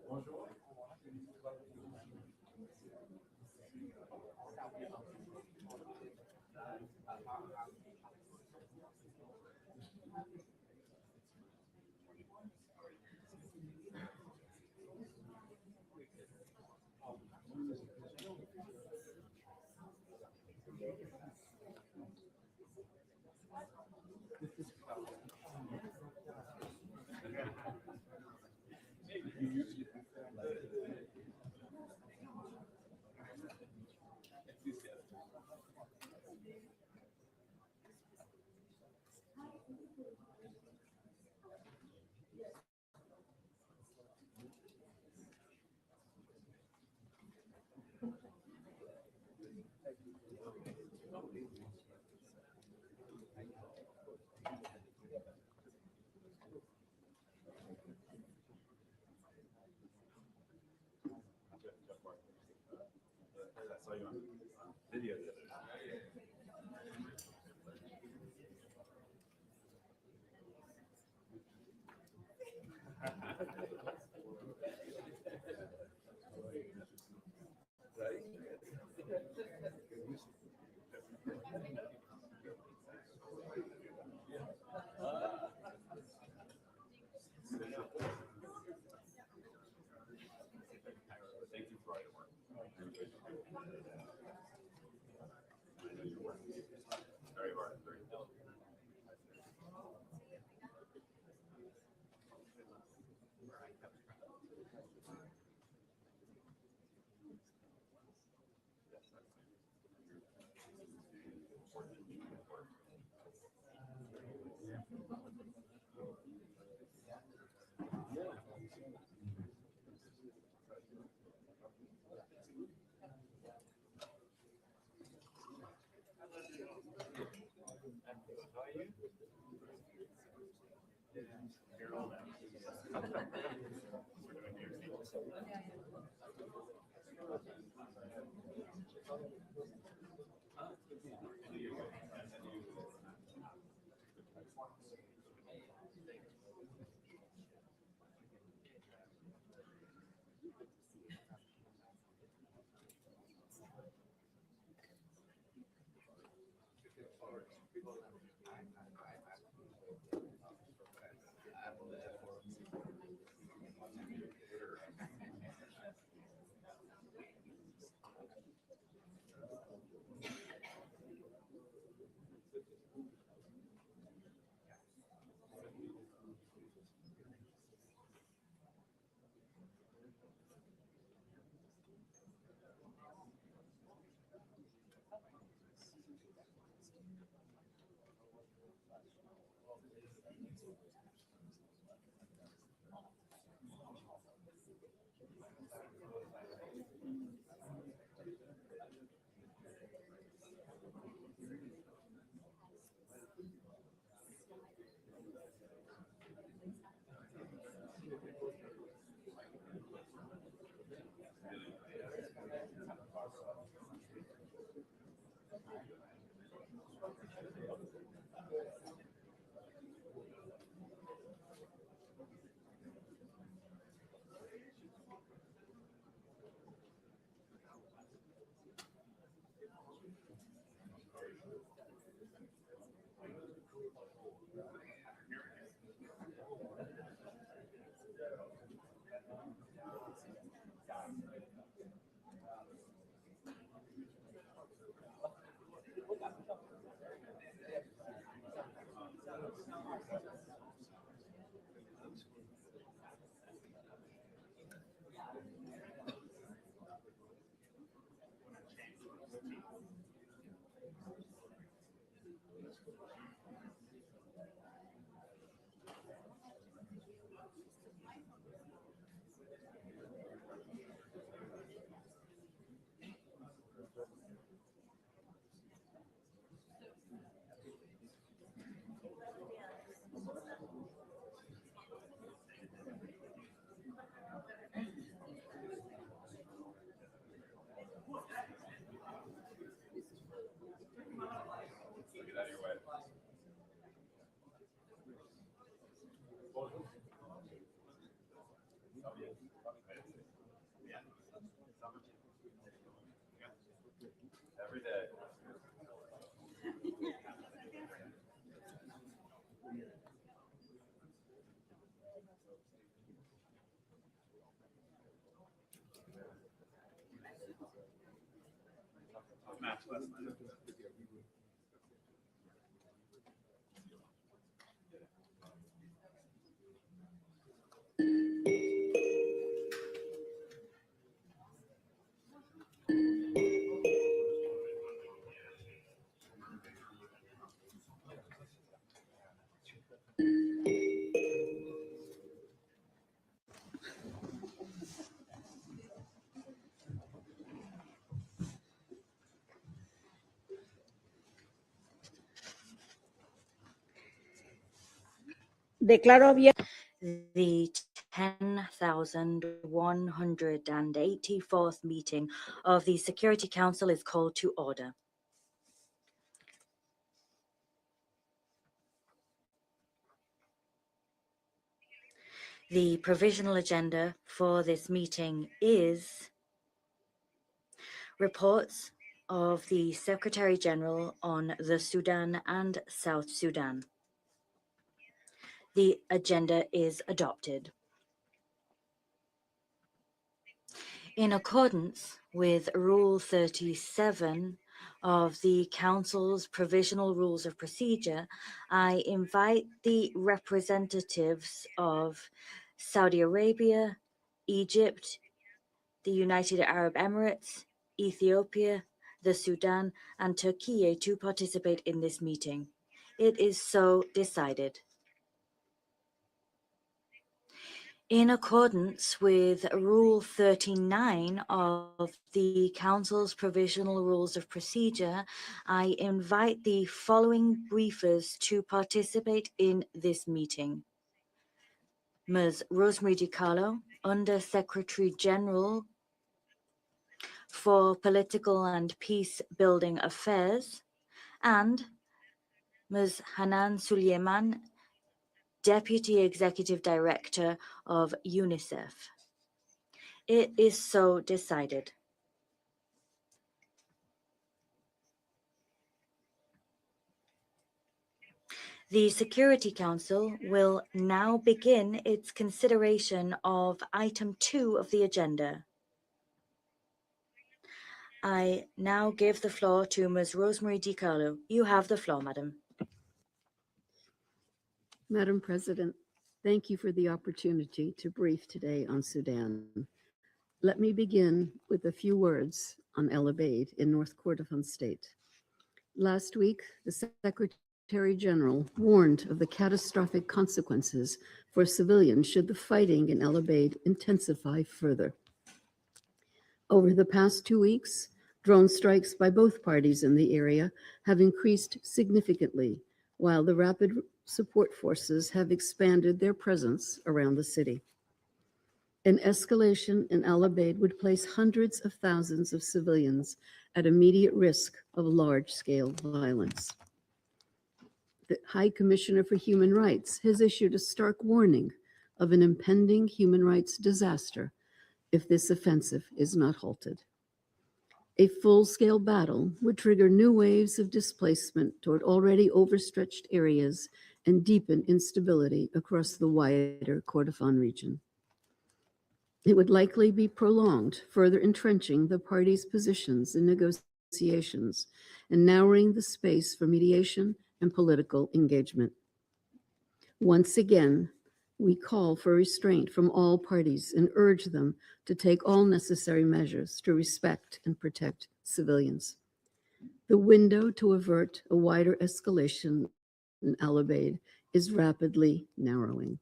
Bonjour. I saw you on video the other day. Thank you for all your work. I know your work. Very hard, very diligent. Get out of your way. Every day. Match last night. Declaro abierta the 10,184th meeting of the Security Council is called to order. The provisional agenda for this meeting is reports of the Secretary General on the Sudan and South Sudan. The agenda is adopted. In accordance with Rule 37 of the Council's Provisional Rules of Procedure, I invite the representatives of Saudi Arabia, Egypt, the United Arab Emirates, Ethiopia, the Sudan, and Turkey to participate in this meeting. It is so decided. In accordance with Rule 39 of the Council's Provisional Rules of Procedure, I invite the following briefers to participate in this meeting. Ms. Rosemary DiCarlo, Under Secretary General for Political and Peace Building Affairs, and Ms. Hanan Suleiman, Deputy Executive Director of UNICEF. It is so decided. The Security Council will now begin its consideration of item 2 of the agenda. I now give the floor to Ms. Rosemary DiCarlo. You have the floor, Madam. Madam President, thank you for the opportunity to brief today on Sudan. Let me begin with a few words on El Obeid in North Kordofan State. Last week, the Secretary Secretary General warned of the catastrophic consequences for civilians should the fighting in El Obeid intensify further. Over the past 2 weeks, drone strikes by both parties in the area have increased significantly, while the rapid support forces have expanded their presence around the city. An escalation in El Obeid would place hundreds of thousands of civilians at immediate risk of large-scale violence. The High Commissioner for Human Rights has issued a stark warning of an impending human rights disaster if this offensive is not halted. A full-scale battle would trigger new waves of displacement toward already overstretched areas and deepen instability across the wider Kordofan region. It would likely be prolonged, further entrenching the parties' positions in negotiations and narrowing the space for mediation and political engagement. Once again, we call for restraint from all parties and urge them to take all necessary measures to respect and protect civilians. The window to avert a wider escalation in El Obeid is rapidly narrowing.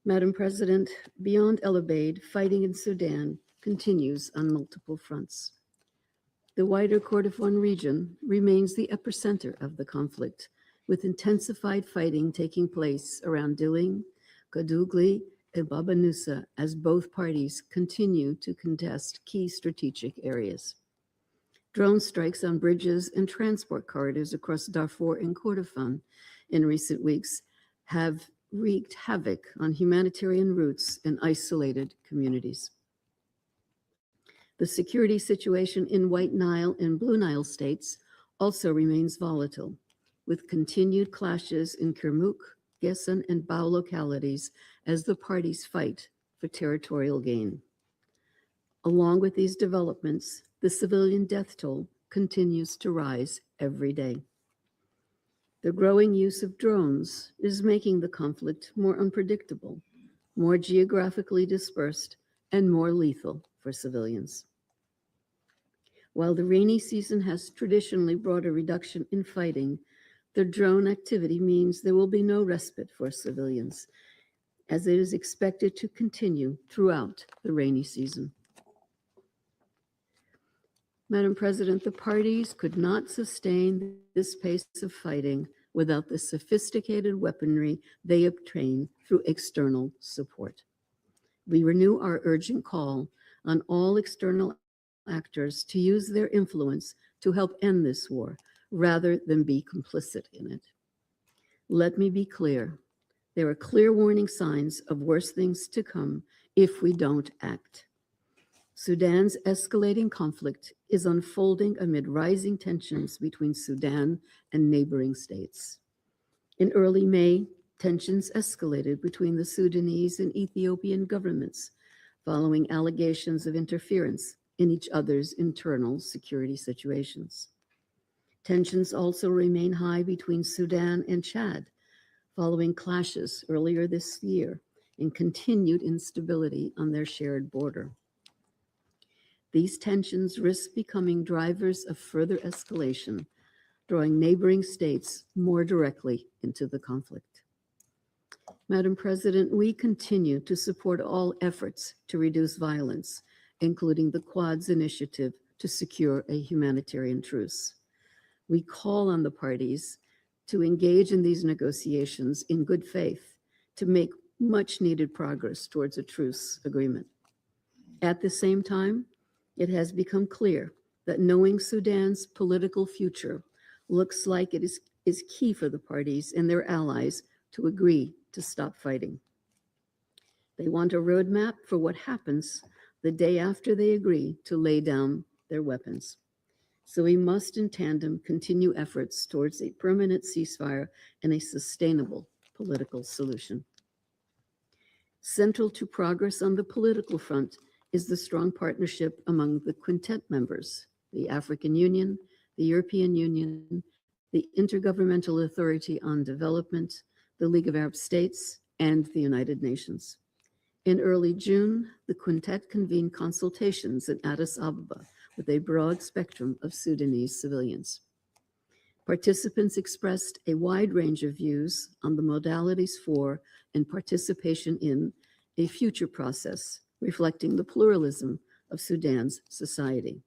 Madam President, beyond El Obeid, fighting in Sudan continues on multiple fronts. The wider Kordofan region remains the epicenter of the conflict, with intensified fighting taking place around Dilling, Kadugli, and Baba Nusa as both parties continue to contest key strategic areas. Drone strikes on bridges and transport corridors across Darfur and Kordofan in recent weeks have wreaked havoc on humanitarian routes and isolated communities. The security situation in White Nile and Blue Nile states also remains volatile, with continued clashes in Kermuk, Gessen, and Bau localities as the parties fight for territorial gain. Along with these developments, the civilian death toll continues to rise every day. The growing use of drones is making the conflict more unpredictable, more geographically dispersed, and more lethal for civilians. While the rainy season has traditionally brought a reduction in fighting, the drone activity means there will be no respite for civilians, as it is expected to continue throughout the rainy season. Madam President, the parties could not sustain this pace of fighting without the sophisticated weaponry they obtain through external support. We renew our urgent call on all external actors to use their influence to help end this war rather than be complicit in it. Let me be clear. There are clear warning signs of worse things to come if we don't act. Sudan's escalating conflict is unfolding amid rising tensions between Sudan and neighboring states. In early May, tensions escalated between the Sudanese and Ethiopian governments following allegations of interference in each other's internal security situations. Tensions also remain high between Sudan and Chad following clashes earlier this year and continued instability on their shared border. These tensions risk becoming drivers of further escalation, drawing neighboring states more directly into the conflict. Madam President, we continue to support all efforts to reduce violence, including the Quad's initiative to secure a humanitarian truce. We call on the parties to engage in these negotiations in good faith to make much needed progress towards a truce agreement. At the same time, it has become clear that knowing Sudan's political future looks like it is key for the parties and their allies to agree to stop fighting. They want a roadmap for what happens the day after they agree to lay down their weapons. So we must in tandem continue efforts towards a permanent ceasefire and a sustainable political solution. Central to progress on the political front is the strong partnership among the quintet members, the African Union, the European Union, the Intergovernmental Authority on Development, the League of Arab States, and the United Nations. In early June, the quintet convened consultations in Addis Ababa with a broad spectrum of Sudanese civilians. Participants expressed a wide range of views on the modalities for and participation in a future process reflecting the pluralism of Sudan's society.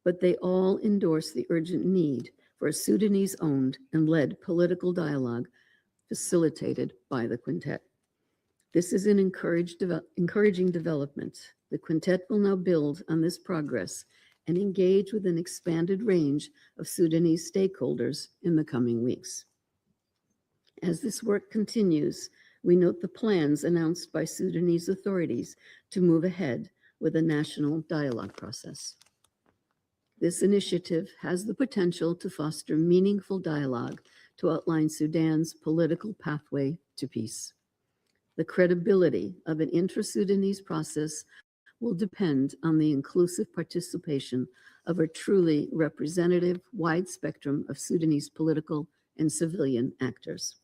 But they all endorse the urgent need for a Sudanese-owned and led political dialogue facilitated by the Quintet. This is an encouraging development. The Quintet will now build on this progress and engage with an expanded range of Sudanese stakeholders in the coming weeks. As this work continues, we note the plans announced by Sudanese authorities to move ahead with a national dialogue process. This initiative has the potential to foster meaningful dialogue to outline Sudan's political pathway to peace. The credibility of an intra-Sudanese process will depend on the inclusive participation of a truly representative, wide spectrum of Sudanese political and civilian actors.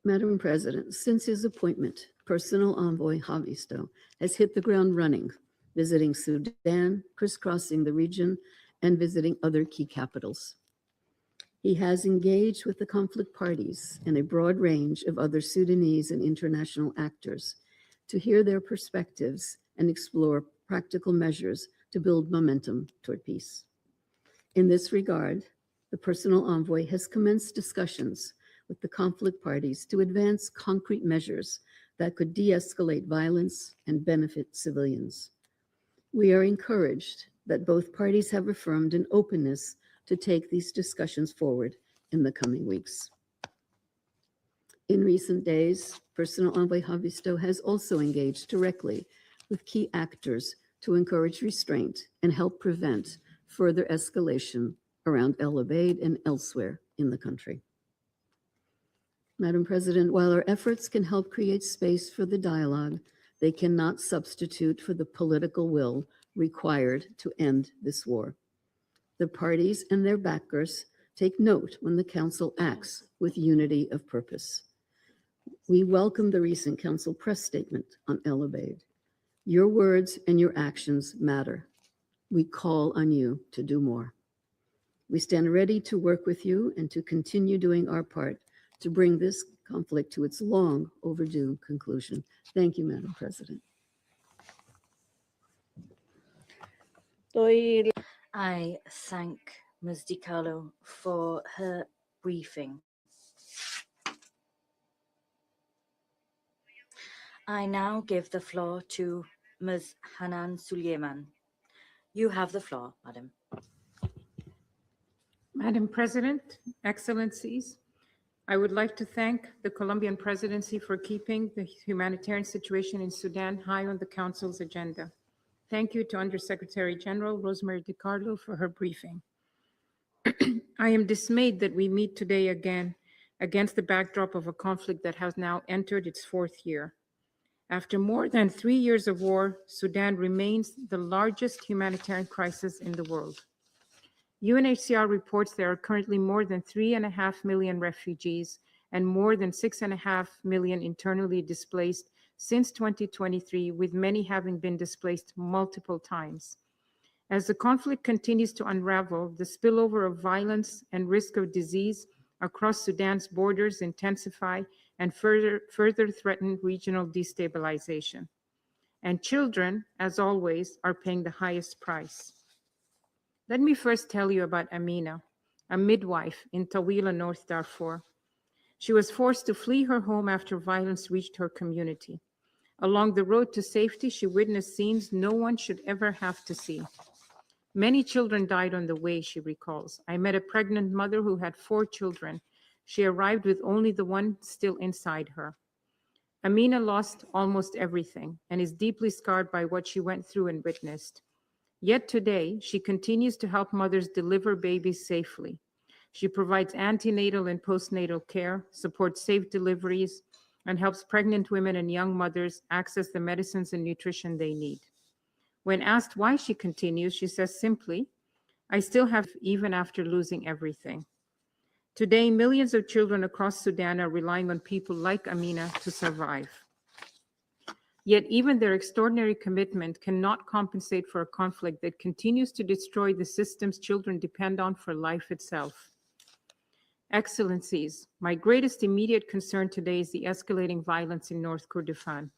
Madam President, since his appointment, Personal Envoy Havisto has hit the ground running, visiting Sudan, crisscrossing the region, and visiting other key capitals. He has engaged with the conflict parties and a broad range of other Sudanese and international actors to hear their perspectives and explore practical measures to build momentum toward peace. In this regard, the Personal Envoy has commenced discussions with the conflict parties to advance concrete measures that could de-escalate violence and benefit civilians. We are encouraged that both parties have affirmed an openness to take these discussions forward in the coming weeks. In recent days, Personal Envoy Havisto has also engaged directly with key actors to encourage restraint and help prevent further escalation around El Obeid and elsewhere in the country. Madam President, while our efforts can help create space for the dialogue, they cannot substitute for the political will required to end this war. The parties and their backers take note when the Council acts with unity of purpose. We welcome the recent Council press statement on El Obeid. Your words and your actions matter. We call on you to do more. We stand ready to work with you and to continue doing our part to bring this conflict to its long overdue conclusion. Thank you, Madam President. I thank Ms. DiCarlo for her briefing. I now give the floor to Ms. Hanan Suleiman. You have the floor, Madam. Madam President, Excellencies, I would like to thank the Colombian Presidency for keeping the humanitarian situation in Sudan high on the Council's agenda. Thank you to Undersecretary General Rosemary DiCarlo for her briefing. I am dismayed that we meet today again against the backdrop of a conflict that has now entered its fourth year. After more than 3 years of war, Sudan remains the largest humanitarian crisis in the world. UNHCR reports there are currently more than 3.5 million refugees and more than 6.5 million internally displaced since 2023, with many having been displaced multiple times. As the conflict continues to unravel, the spillover of violence and risk of disease across Sudan's borders intensify and further threaten regional destabilization. And children, as always, are paying the highest price. Let me first tell you about Amina, a midwife in Tawila, North Darfur. She was forced to flee her home after violence reached her community. Along the road to safety, she witnessed scenes no one should ever have to see. Many children died on the way, she recalls. I met a pregnant mother who had 4 children. She arrived with only the one still inside her. Amina lost almost everything and is deeply scarred by what she went through and witnessed. Yet today, she continues to help mothers deliver babies safely. She provides antenatal and postnatal care, supports safe deliveries, and helps pregnant women and young mothers access the medicines and nutrition they need. When asked why she continues, she says simply, "I still have even after losing everything." Today, millions of children across Sudan are relying on people like Amina to survive. Yet even their extraordinary commitment cannot compensate for a conflict that continues to destroy the systems children depend on for life itself. Excellencies, my greatest immediate concern today is the escalating violence in North Kordofan.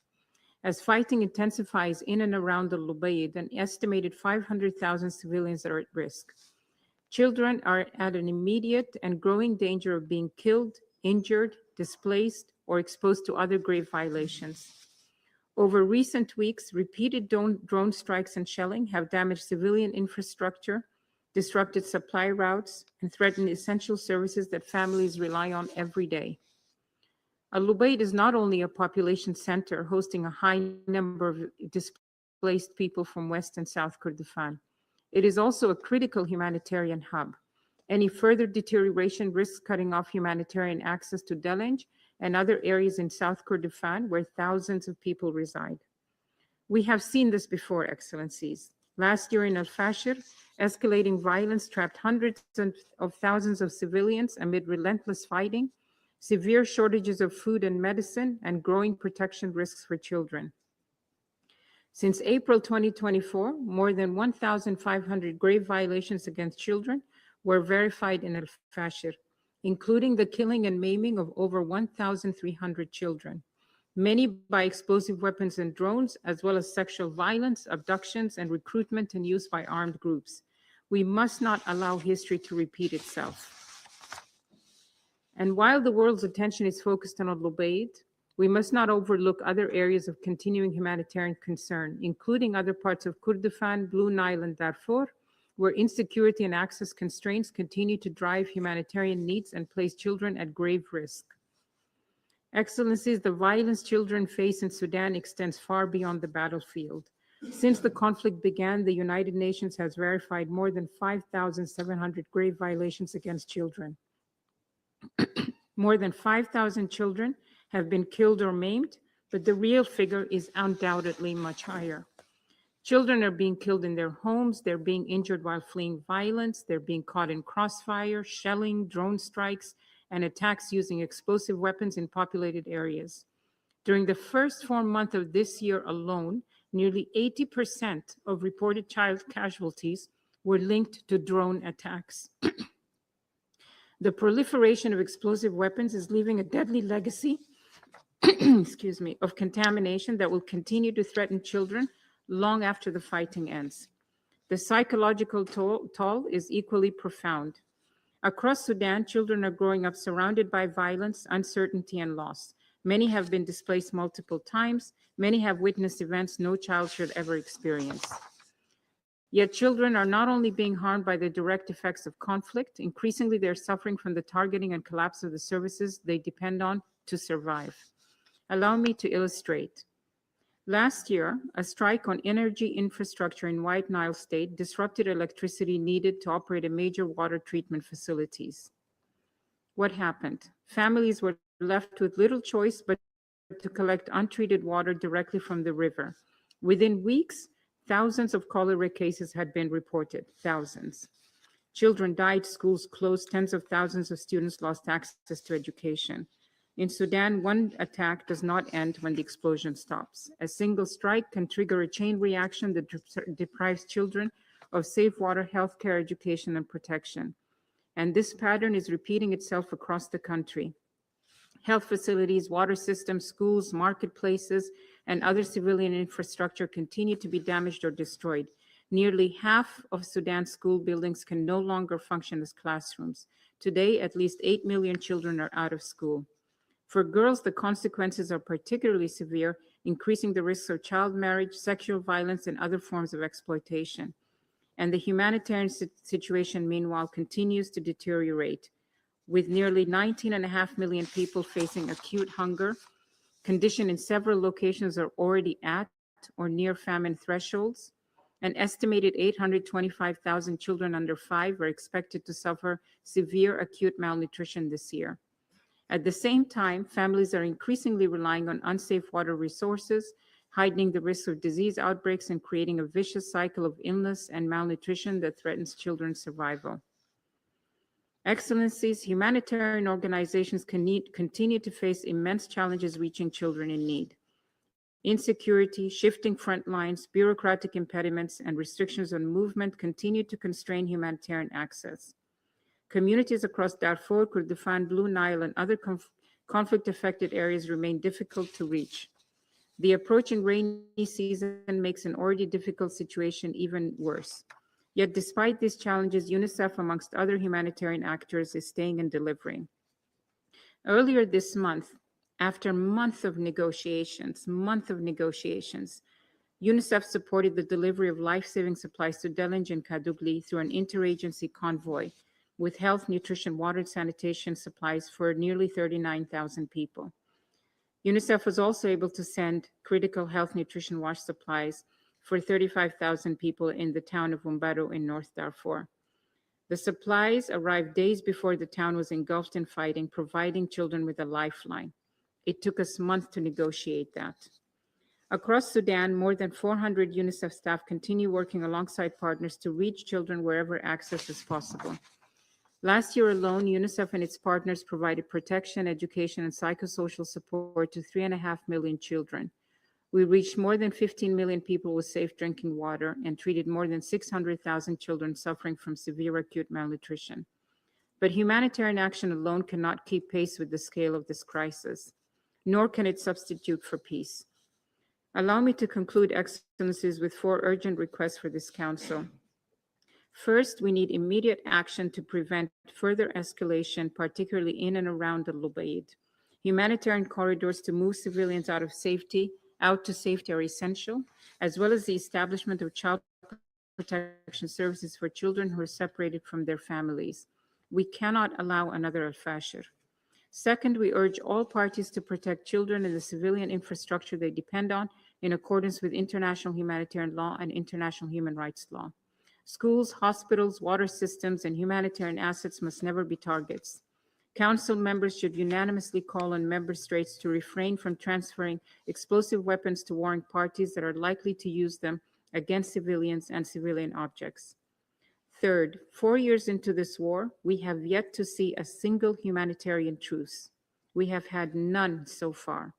As fighting intensifies in and around the Lubaid, an estimated 500,000 civilians are at risk. Children are at an immediate and growing danger of being killed, injured, displaced, or exposed to other grave violations. Over recent weeks, repeated drone strikes and shelling have damaged civilian infrastructure, disrupted supply routes, and threatened essential services that families rely on every day. Al-Lubaid is not only a population center hosting a high number of displaced people from West and South Kordofan. It is also a critical humanitarian hub. Any further deterioration risks cutting off humanitarian access to Delenj and other areas in South Kordofan where thousands of people reside. We have seen this before, Excellencies. Last year in Al-Fashir, escalating violence trapped hundreds of thousands of civilians amid relentless fighting, severe shortages of food and medicine, and growing protection risks for children. Since April 2024, more than 1,500 grave violations against children were verified in Al-Fashir, including the killing and maiming of over 1,300 children, many by explosive weapons and drones, as well as sexual violence, abductions, and recruitment and use by armed groups. We must not allow history to repeat itself. And while the world's attention is focused on Al-Lubaid, we must not overlook other areas of continuing humanitarian concern, including other parts of Kordofan, Blue Nile, and Darfur, where insecurity and access constraints continue to drive humanitarian needs and place children at grave risk. Excellencies, the violence children face in Sudan extends far beyond the battlefield. Since the conflict began, the United Nations has verified more than 5,700 grave violations against children. More than 5,000 children have been killed or maimed, but the real figure is undoubtedly much higher. Children are being killed in their homes, they're being injured while fleeing violence, they're being caught in crossfire, shelling, drone strikes, and attacks using explosive weapons in populated areas. During the first 4 months of this year alone, nearly 80% of reported child casualties were linked to drone attacks. The proliferation of explosive weapons is leaving a deadly legacy excuse me, of contamination that will continue to threaten children long after the fighting ends. The psychological toll is equally profound. Across Sudan, children are growing up surrounded by violence, uncertainty, and loss. Many have been displaced multiple times. Many have witnessed events no child should ever experience. Yet children are not only being harmed by the direct effects of conflict, increasingly they're suffering from the targeting and collapse of the services they depend on to survive. Allow me to illustrate. Last year, a strike on energy infrastructure in White Nile State disrupted electricity needed to operate a major water treatment facilities. What happened? Families were left with little choice but to collect untreated water directly from the river. Within weeks, thousands of cholera cases had been reported, thousands. Children died, schools closed, tens of thousands of students lost access to education. In Sudan, one attack does not end when the explosion stops. A single strike can trigger a chain reaction that deprives children of safe water, healthcare, education, and protection. And this pattern is repeating itself across the country. Health facilities, water systems, schools, marketplaces, and other civilian infrastructure continue to be damaged or destroyed. Nearly half of Sudan's school buildings can no longer function as classrooms. Today, at least 8 million children are out of school. For girls, the consequences are particularly severe, increasing the risks of child marriage, sexual violence, and other forms of exploitation. And the humanitarian situation, meanwhile, continues to deteriorate, with nearly 19.5 million people facing acute hunger. Conditions in several locations are already at or near famine thresholds. An estimated 825,000 children under 5 are expected to suffer severe acute malnutrition this year. At the same time, families are increasingly relying on unsafe water resources, heightening the risk of disease outbreaks and creating a vicious cycle of illness and malnutrition that threatens children's survival. Excellencies, humanitarian organizations continue to face immense challenges reaching children in need. Insecurity, shifting front lines, bureaucratic impediments, and restrictions on movement continue to constrain humanitarian access. Communities across Darfur, Kurdistan, Blue Nile, and other conflict-affected areas remain difficult to reach. The approaching rainy season makes an already difficult situation even worse. Yet despite these challenges, UNICEF, amongst other humanitarian actors, is staying and delivering. Earlier this month, after months of negotiations, UNICEF supported the delivery of life-saving supplies to Delenj and Kadugli through an interagency convoy with health, nutrition, water, and sanitation supplies for nearly 39,000 people. UNICEF was also able to send critical health, nutrition, wash supplies for 35,000 people in the town of Umbaro in North Darfur. The supplies arrived days before the town was engulfed in fighting, providing children with a lifeline. It took us months to negotiate that. Across Sudan, more than 400 UNICEF staff continue working alongside partners to reach children wherever access is possible. Last year alone, UNICEF and its partners provided protection, education, and psychosocial support to 3.5 million children. We reached more than 15 million people with safe drinking water and treated more than 600,000 children suffering from severe acute malnutrition. But humanitarian action alone cannot keep pace with the scale of this crisis, nor can it substitute for peace. Allow me to conclude, Excellencies, with 4 urgent requests for this Council. First, we need immediate action to prevent further escalation, particularly in and around the Lubaid. Humanitarian corridors to move civilians out to safety are essential, as well as the establishment of child protection services for children who are separated from their families. We cannot allow another Al-Fashir. Second, we urge all parties to protect children and the civilian infrastructure they depend on in accordance with international humanitarian law and international human rights law. Schools, hospitals, water systems, and humanitarian assets must never be targets. Council members should unanimously call on member states to refrain from transferring explosive weapons to warring parties that are likely to use them against civilians and civilian objects. Third, 4 years into this war, we have yet to see a single humanitarian truce. We have had none so far.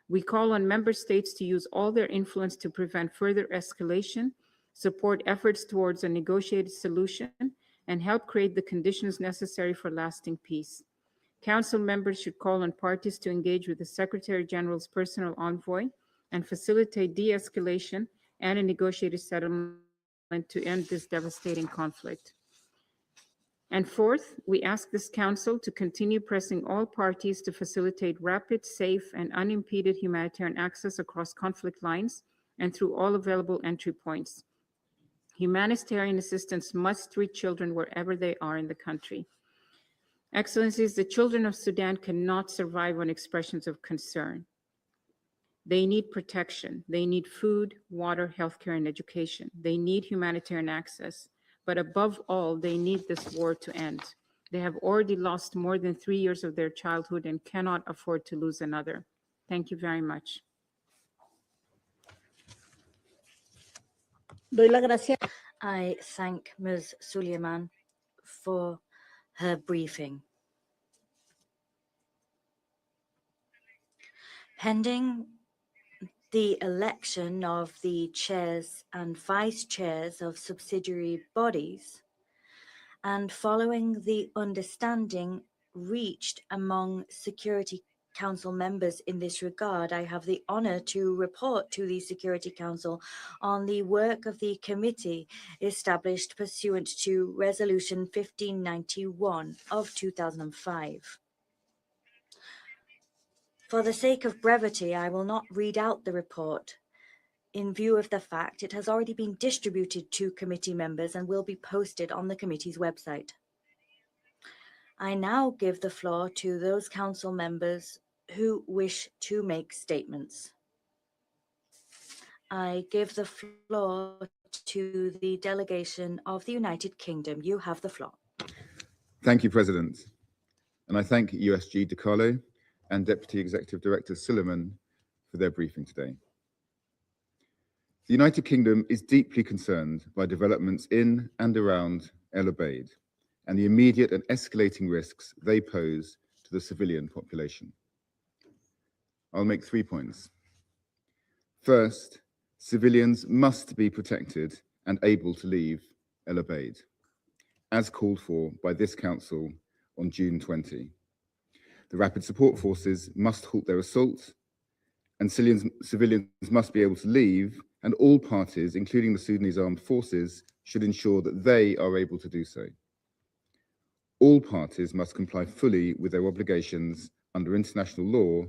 We call on member states to use all their influence to prevent further escalation, support efforts towards a negotiated solution, and help create the conditions necessary for lasting peace. Council members should call on parties to engage with the Secretary General's personal envoy and facilitate de-escalation and a negotiated settlement to end this devastating conflict. And fourth, we ask this Council to continue pressing all parties to facilitate rapid, safe, and unimpeded humanitarian access across conflict lines and through all available entry points. Humanitarian assistance must reach children wherever they are in the country. Excellencies, the children of Sudan cannot survive on expressions of concern. They need protection. They need food, water, healthcare, and education. They need humanitarian access. But above all, they need this war to end. They have already lost more than 3 years of their childhood and cannot afford to lose another. Thank you very much. I thank Ms. Suleiman for her briefing. Pending the election of the chairs and vice chairs of subsidiary bodies, and following the understanding reached among Security Council members in this regard, I have the honor to report to the Security Council on the work of the committee established pursuant to Resolution 1591 of 2005. For the sake of brevity, I will not read out the report in view of the fact it has already been distributed to committee members and will be posted on the committee's website. I now give the floor to those council members who wish to make statements. I give the floor to the delegation of the United Kingdom. You have the floor. Thank you, President. And I thank USG DiCarlo and Deputy Executive Director Suleiman for their briefing today. The United Kingdom is deeply concerned by developments in and around El Obeid and the immediate and escalating risks they pose to the civilian population. I'll make 3 points. First, civilians must be protected and able to leave El Obeid, as called for by this Council on June 20. The Rapid Support Forces must halt their assault, and civilians must be able to leave, and all parties, including the Sudanese Armed Forces, should ensure that they are able to do so. All parties must comply fully with their obligations under international law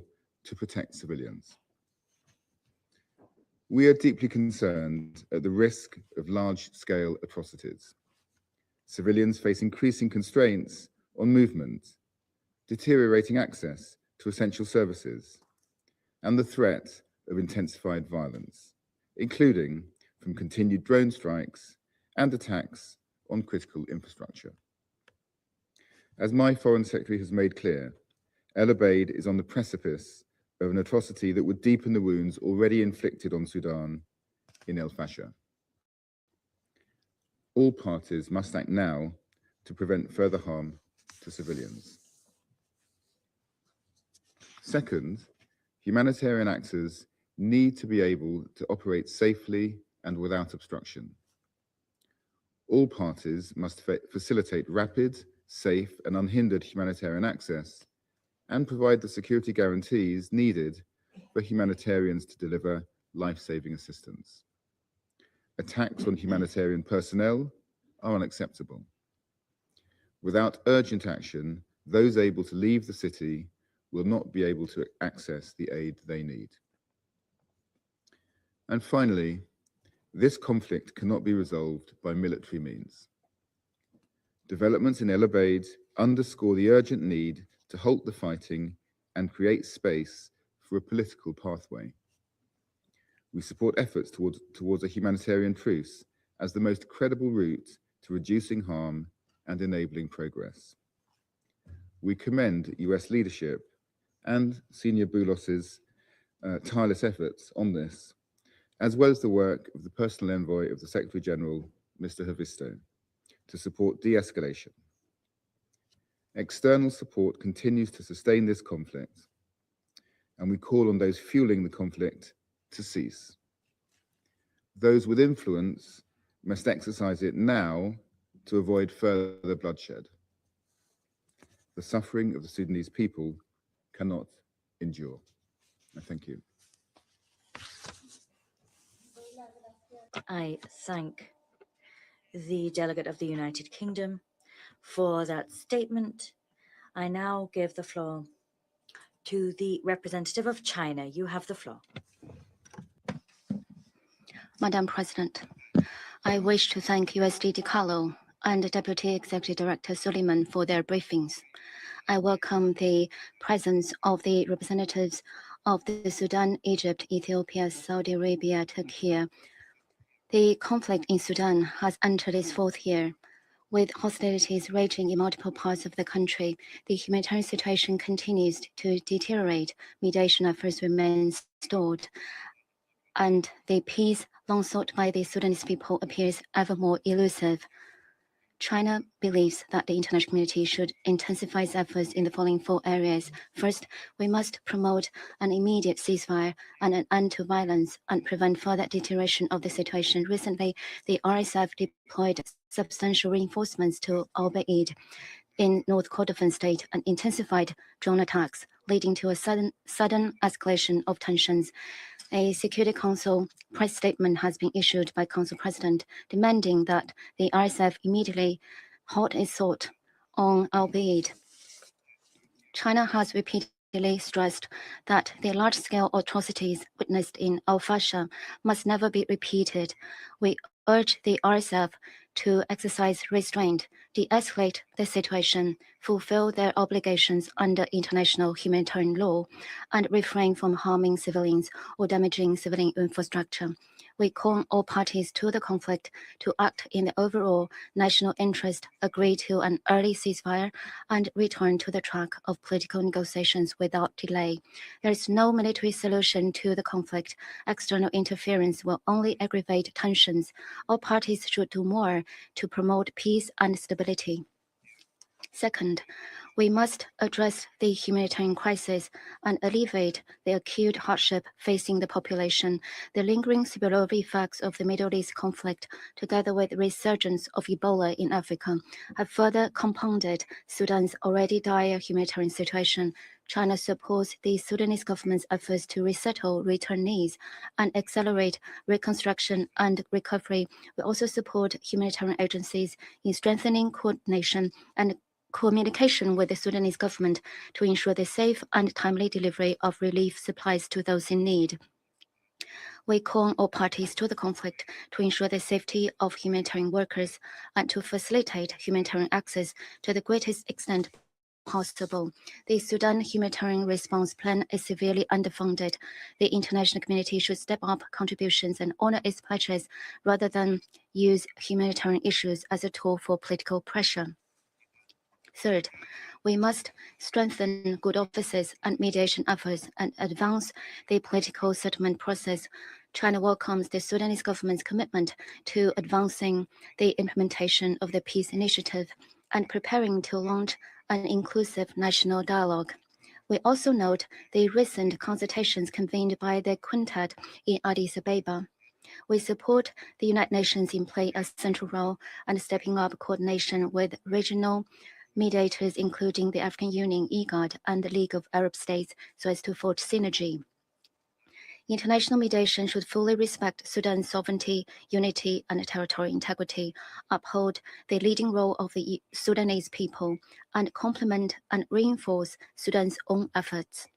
to protect civilians. We are deeply concerned at the risk of large-scale atrocities. Civilians face increasing constraints on movement, deteriorating access to essential services, and the threat of intensified violence, including from continued drone strikes and attacks on critical infrastructure. As my Foreign Secretary has made clear, El Obeid is on the precipice of an atrocity that would deepen the wounds already inflicted on Sudan in El Fasher. All parties must act now to prevent further harm to civilians. Second, humanitarian actors need to be able to operate safely and without obstruction. All parties must facilitate rapid, safe, and unhindered humanitarian access and provide the security guarantees needed for humanitarians to deliver life-saving assistance. Attacks on humanitarian personnel are unacceptable. Without urgent action, those able to leave the city will not be able to access the aid they need. And finally, this conflict cannot be resolved by military means. Developments in El Obeid underscore the urgent need to halt the fighting and create space for a political pathway. We support efforts towards a humanitarian truce as the most credible route to reducing harm and enabling progress. We commend US leadership and Senior Boulos's tireless efforts on this, as well as the work of the personal envoy of the Secretary General, Mr. Havisto, to support de-escalation. External support continues to sustain this conflict, and we call on those fueling the conflict to cease. Those with influence must exercise it now to avoid further bloodshed. The suffering of the Sudanese people cannot endure. I thank you. I thank the delegate of the United Kingdom for that statement. I now give the floor to the representative of China. You have the floor. Madam President, I wish to thank USD DiCarlo and Deputy Executive Director Suleiman for their briefings. I welcome the presence of the representatives of the Sudan, Egypt, Ethiopia, Saudi Arabia, Turkey. The conflict in Sudan has entered its fourth year. With hostilities raging in multiple parts of the country, the humanitarian situation continues to deteriorate, mediation efforts remain stalled, and the peace long sought by the Sudanese people appears ever more elusive. China believes that the international community should intensify its efforts in the following 4 areas. First, we must promote an immediate ceasefire and an end to violence and prevent further deterioration of the situation. Recently, the RSF deployed substantial reinforcements to Al Baid in North Kordofan state and intensified drone attacks, leading to a sudden escalation of tensions. A Security Council press statement has been issued by Council President demanding that the RSF immediately halt its assault on Al Baid. China has repeatedly stressed that the large-scale atrocities witnessed in Al Fasher must never be repeated. We urge the RSF to exercise restraint, de-escalate the situation, fulfill their obligations under international humanitarian law, and refrain from harming civilians or damaging civilian infrastructure. We call on all parties to the conflict to act in the overall national interest, agree to an early ceasefire, and return to the track of political negotiations without delay. There is no military solution to the conflict. External interference will only aggravate tensions. All parties should do more to promote peace and stability. Second, We must address the humanitarian crisis and alleviate the acute hardship facing the population. The lingering spillover effects of the Middle East conflict, together with the resurgence of Ebola in Africa, have further compounded Sudan's already dire humanitarian situation. China supports the Sudanese government's efforts to resettle returnees and accelerate reconstruction and recovery. We also support humanitarian agencies in strengthening coordination and communication with the Sudanese government to ensure the safe and timely delivery of relief supplies to those in need. We call on all parties to the conflict to ensure the safety of humanitarian workers and to facilitate humanitarian access to the greatest extent possible. The Sudan humanitarian response plan is severely underfunded. The international community should step up contributions and honor its pledges rather than use humanitarian issues as a tool for political pressure. Third, we must strengthen good offices and mediation efforts and advance the political settlement process. China welcomes the Sudanese government's commitment to advancing the implementation of the peace initiative and preparing to launch an inclusive national dialogue. We also note the recent consultations convened by the Quintet in Addis Ababa. We support the United Nations in playing a central role and stepping up coordination with regional mediators, including the African Union, IGAD, and the League of Arab States, so as to forge synergy. International mediation should fully respect Sudan's sovereignty, unity, and territorial integrity, uphold the leading role of the Sudanese people, and complement and reinforce Sudan's own efforts.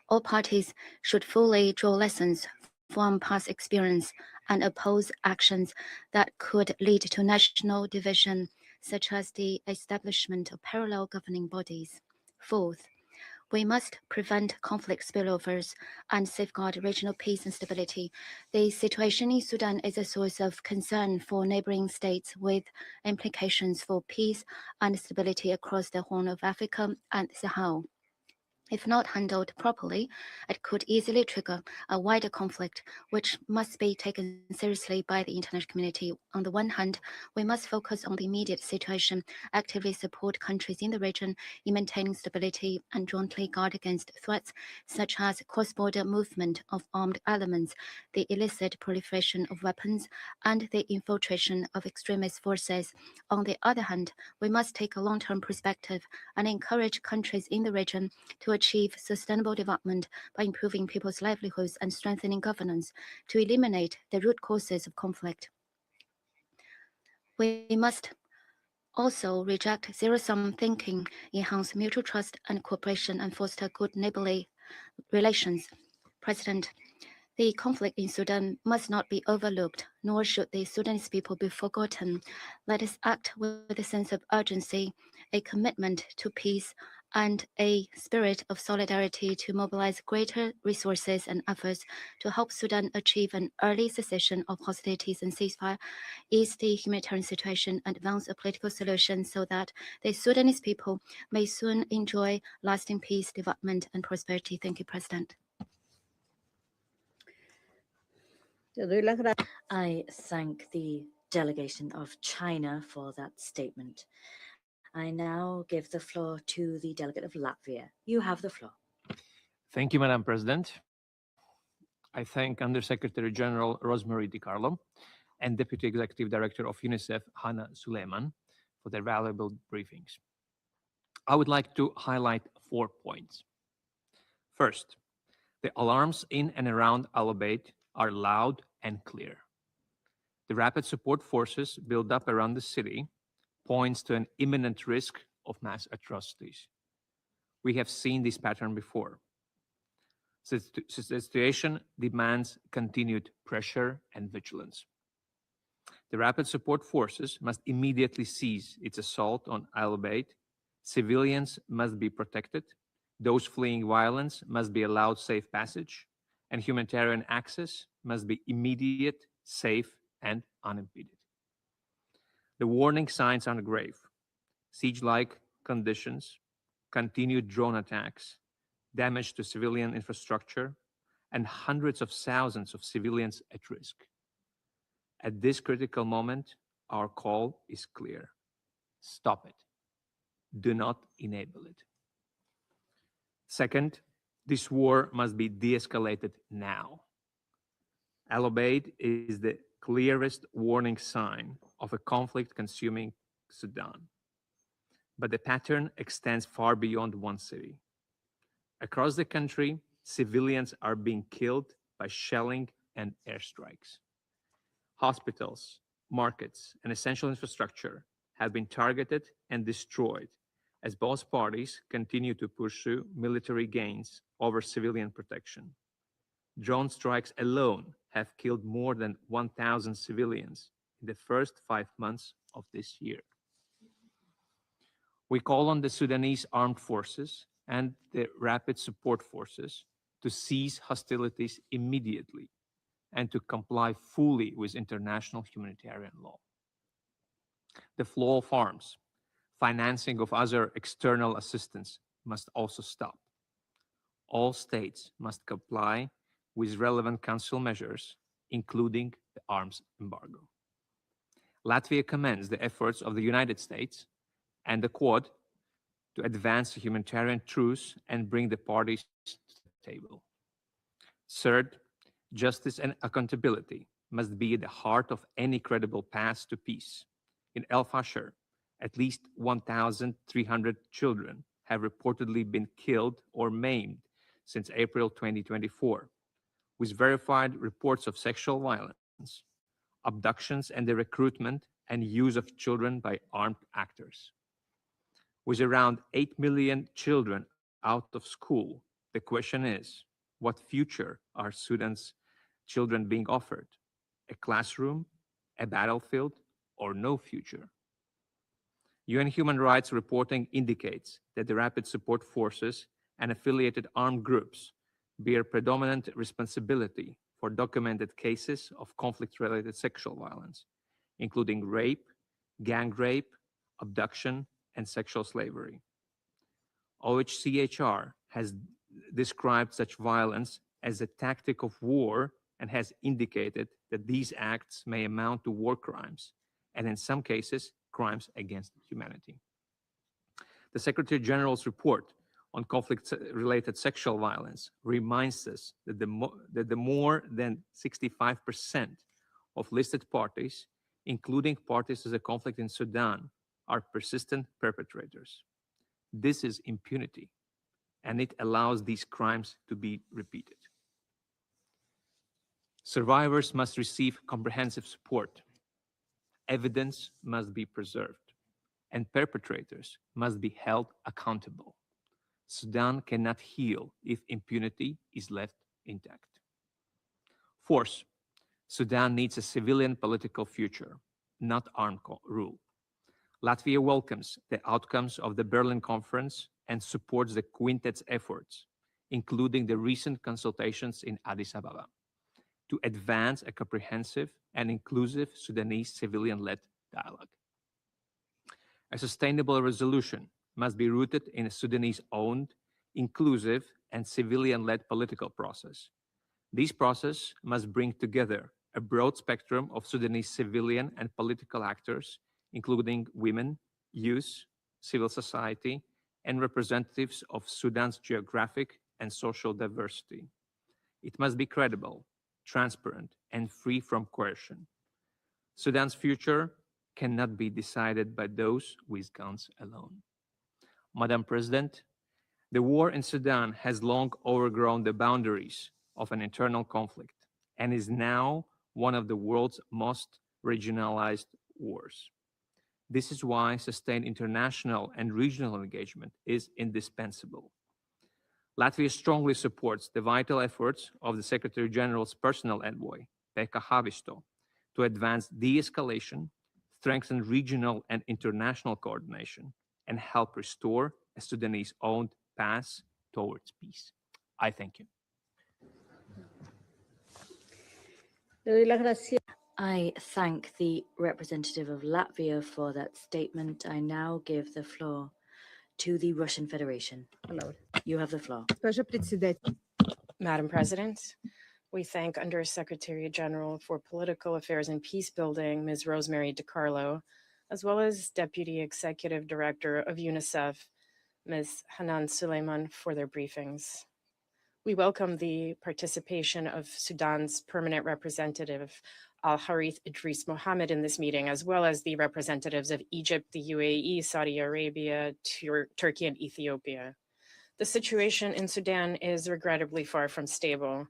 All parties should fully draw lessons from past experience and oppose actions that could lead to national division, such as the establishment of parallel governing bodies. Fourth, we must prevent conflict spillovers and safeguard regional peace and stability. The situation in Sudan is a source of concern for neighboring states with implications for peace and stability across the Horn of Africa and Sahel. If not handled properly, it could easily trigger a wider conflict, which must be taken seriously by the international community. On the one hand, we must focus on the immediate situation, actively support countries in the region in maintaining stability, and jointly guard against threats such as cross-border movement of armed elements, the illicit proliferation of weapons, and the infiltration of extremist forces. On the other hand, we must take a long-term perspective and encourage countries in the region to achieve sustainable development by improving people's livelihoods and strengthening governance to eliminate the root causes of conflict. We must also reject zero-sum thinking, enhance mutual trust and cooperation, and foster good neighborly relations. President, the conflict in Sudan must not be overlooked, nor should the Sudanese people be forgotten. Let us act with a sense of urgency, a commitment to peace, and a spirit of solidarity to mobilize greater resources and efforts to help Sudan achieve an early cessation of hostilities and ceasefire, ease the humanitarian situation, and advance a political solution so that the Sudanese people may soon enjoy lasting peace, development, and prosperity. Thank you, President. I thank the delegation of China for that statement. I now give the floor to the delegate of Latvia. You have the floor. Thank you, Madam President. I thank Undersecretary General Rosemary DiCarlo and Deputy Executive Director of UNICEF, Hannah Suleiman, for their valuable briefings. I would like to highlight 4 points. First, the alarms in and around Al Ubaid are loud and clear. The rapid support forces built up around the city points to an imminent risk of mass atrocities. We have seen this pattern before. The situation demands continued pressure and vigilance. The rapid support forces must immediately cease its assault on Al Ubaid. Civilians must be protected. Those fleeing violence must be allowed safe passage, and humanitarian access must be immediate, safe, and unimpeded. The warning signs are grave. Siege-like conditions, continued drone attacks, damage to civilian infrastructure, and hundreds of thousands of civilians at risk. At this critical moment, our call is clear. Stop it. do not enable it. Second, this war must be de-escalated now. Al-Obeid is the clearest warning sign of a conflict consuming Sudan. But the pattern extends far beyond one city. Across the country, civilians are being killed by shelling and airstrikes. Hospitals, markets, and essential infrastructure have been targeted and destroyed as both parties continue to pursue military gains over civilian protection. Drone strikes alone have killed more than 1,000 civilians in the first 5 months of this year. We call on the Sudanese armed forces and the rapid support forces to cease hostilities immediately and to comply fully with international humanitarian law. The flow of arms, financing of other external assistance must also stop. All states must comply with relevant council measures, including the arms embargo. Latvia commends the efforts of the United States and the Quad to advance a humanitarian truce and bring the parties to the table. Third, justice and accountability must be at the heart of any credible path to peace. In El Fasher, at least 1,300 children have reportedly been killed or maimed since April 2024, with verified reports of sexual violence, abductions, and the recruitment and use of children by armed actors. With around 8 million children out of school, the question is, what future are Sudan's children being offered? A classroom, a battlefield, or no future? UN human rights reporting indicates that the rapid support forces and affiliated armed groups bear predominant responsibility for documented cases of conflict-related sexual violence, including rape, gang rape, abduction, and sexual slavery. OHCHR has described such violence as a tactic of war and has indicated that these acts may amount to war crimes, and in some cases, crimes against humanity. The Secretary General's report on conflict-related sexual violence reminds us that the more than 65% of listed parties, including parties to the conflict in Sudan, are persistent perpetrators. This is impunity, and it allows these crimes to be repeated. Survivors must receive comprehensive support. Evidence must be preserved, and perpetrators must be held accountable. Sudan cannot heal if impunity is left intact. Fourth, Sudan needs a civilian political future, not armed rule. Latvia welcomes the outcomes of the Berlin Conference and supports the Quintet's efforts, including the recent consultations in Addis Ababa, to advance a comprehensive and inclusive Sudanese civilian-led dialogue. A sustainable resolution must be rooted in a Sudanese-owned, inclusive, and civilian-led political process. This process must bring together a broad spectrum of Sudanese civilian and political actors, including women, youth, civil society, and representatives of Sudan's geographic and social diversity. It must be credible, transparent, and free from coercion. Sudan's future cannot be decided by those with guns alone. Madam President, the war in Sudan has long overgrown the boundaries of an internal conflict and is now one of the world's most regionalized wars. This is why sustained international and regional engagement is indispensable. Latvia strongly supports the vital efforts of the Secretary General's personal envoy, Pekka Haavisto, to advance de-escalation, strengthen regional and international coordination, and help restore a Sudanese-owned path towards peace. I thank you. I thank the representative of Latvia for that statement. I now give the floor to the Russian Federation. You have the floor. Madam President, we thank Undersecretary General for Political Affairs and Peacebuilding, Ms. Rosemary DiCarlo, as well as Deputy Executive Director of UNICEF, Ms. Hanan Suleiman, for their briefings. We welcome the participation of Sudan's permanent representative, Al-Harith Idris Mohammed, in this meeting, as well as the representatives of Egypt, the UAE, Saudi Arabia, Turkey, and Ethiopia. The situation in Sudan is regrettably far from stable.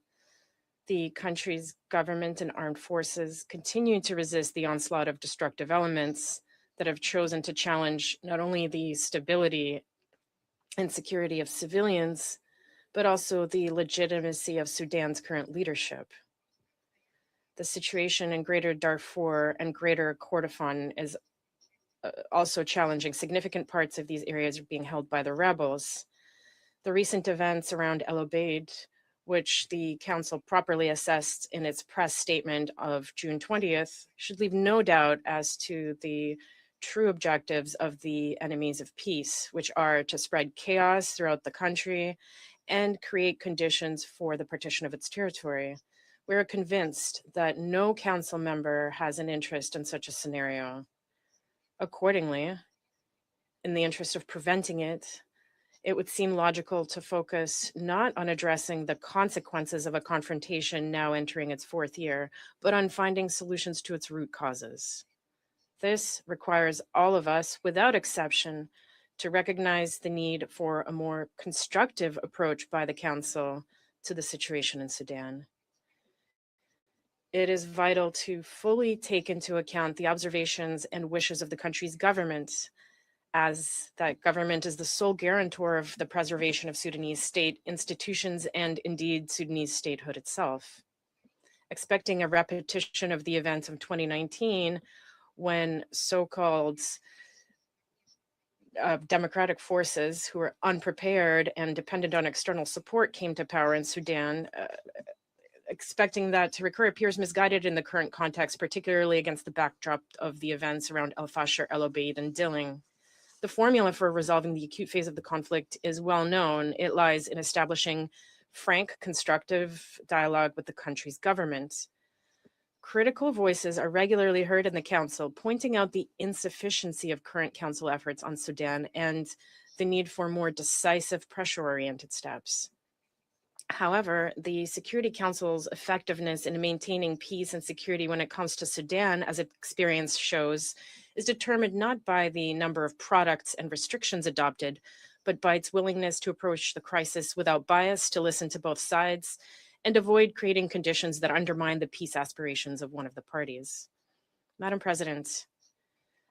The country's government and armed forces continue to resist the onslaught of destructive elements that have chosen to challenge not only the stability and security of civilians, but also the legitimacy of Sudan's current leadership. The situation in Greater Darfur and Greater Kordofan is also challenging. Significant parts of these areas are being held by the rebels. The recent events around El Obeid, which the Council properly assessed in its press statement of June 20th, should leave no doubt as to the true objectives of the enemies of peace, which are to spread chaos throughout the country and create conditions for the partition of its territory. We are convinced that no council member has an interest in such a scenario. Accordingly, in the interest of preventing it, it would seem logical to focus not on addressing the consequences of a confrontation now entering its fourth year, but on finding solutions to its root causes. This requires all of us, without exception, to recognize the need for a more constructive approach by the Council to the situation in Sudan. It is vital to fully take into account the observations and wishes of the country's government, as that government is the sole guarantor of the preservation of Sudanese state institutions and indeed Sudanese statehood itself. Expecting a repetition of the events of 2019, when so-called democratic forces who were unprepared and dependent on external support came to power in Sudan, expecting that to recur appears misguided in the current context, particularly against the backdrop of the events around El Fasher, El Obeid, and Dilling. The formula for resolving the acute phase of the conflict is well known. It lies in establishing frank, constructive dialogue with the country's government. Critical voices are regularly heard in the Council, pointing out the insufficiency of current Council efforts on Sudan and the need for more decisive, pressure-oriented steps. However, the Security Council's effectiveness in maintaining peace and security when it comes to Sudan, as experience shows, is determined not by the number of products and restrictions adopted, but by its willingness to approach the crisis without bias, to listen to both sides, and avoid creating conditions that undermine the peace aspirations of one of the parties. Madam President,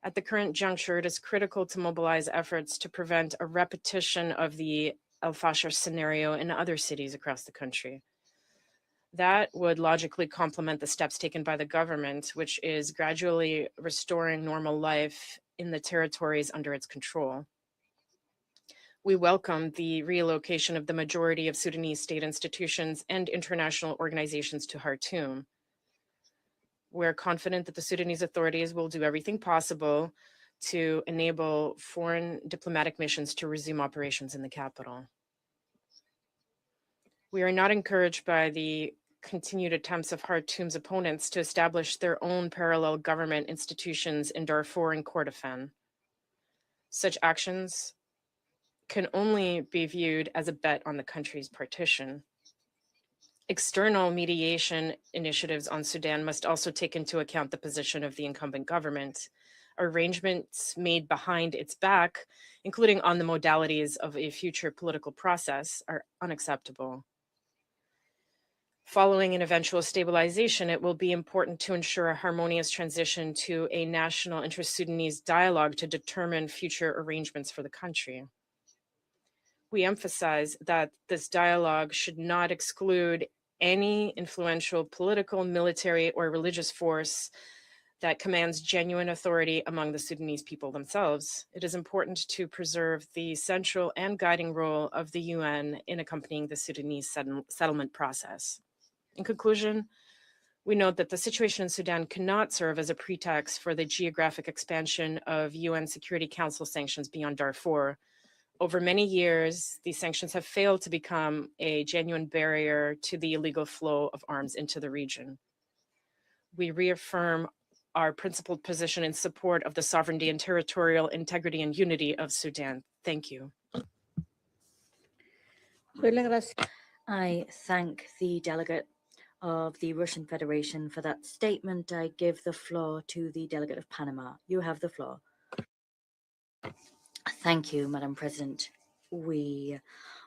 at the current juncture, it is critical to mobilize efforts to prevent a repetition of the El Fasher scenario in other cities across the country. That would logically complement the steps taken by the government, which is gradually restoring normal life in the territories under its control. We welcome the relocation of the majority of Sudanese state institutions and international organizations to Khartoum. We're confident that the Sudanese authorities will do everything possible to enable foreign diplomatic missions to resume operations in the capital. We are not encouraged by the continued attempts of Khartoum's opponents to establish their own parallel government institutions in Darfur and Kordofan. Such actions can only be viewed as a bet on the country's partition. External mediation initiatives on Sudan must also take into account the position of the incumbent government. Arrangements made behind its back, including on the modalities of a future political process, are unacceptable. Following an eventual stabilization, it will be important to ensure a harmonious transition to a national inter-Sudanese dialogue to determine future arrangements for the country. We emphasize that this dialogue should not exclude any influential political, military, or religious force that commands genuine authority among the Sudanese people themselves. It is important to preserve the central and guiding role of the UN in accompanying the Sudanese settlement process. In conclusion, we note that the situation in Sudan cannot serve as a pretext for the geographic expansion of UN Security Council sanctions beyond Darfur. Over many years, these sanctions have failed to become a genuine barrier to the illegal flow of arms into the region. We reaffirm our principled position in support of the sovereignty and territorial integrity and unity of Sudan. Thank you. I thank the delegate of the Russian Federation for that statement. I give the floor to the delegate of Panama. You have the floor. Thank you, Madam President. We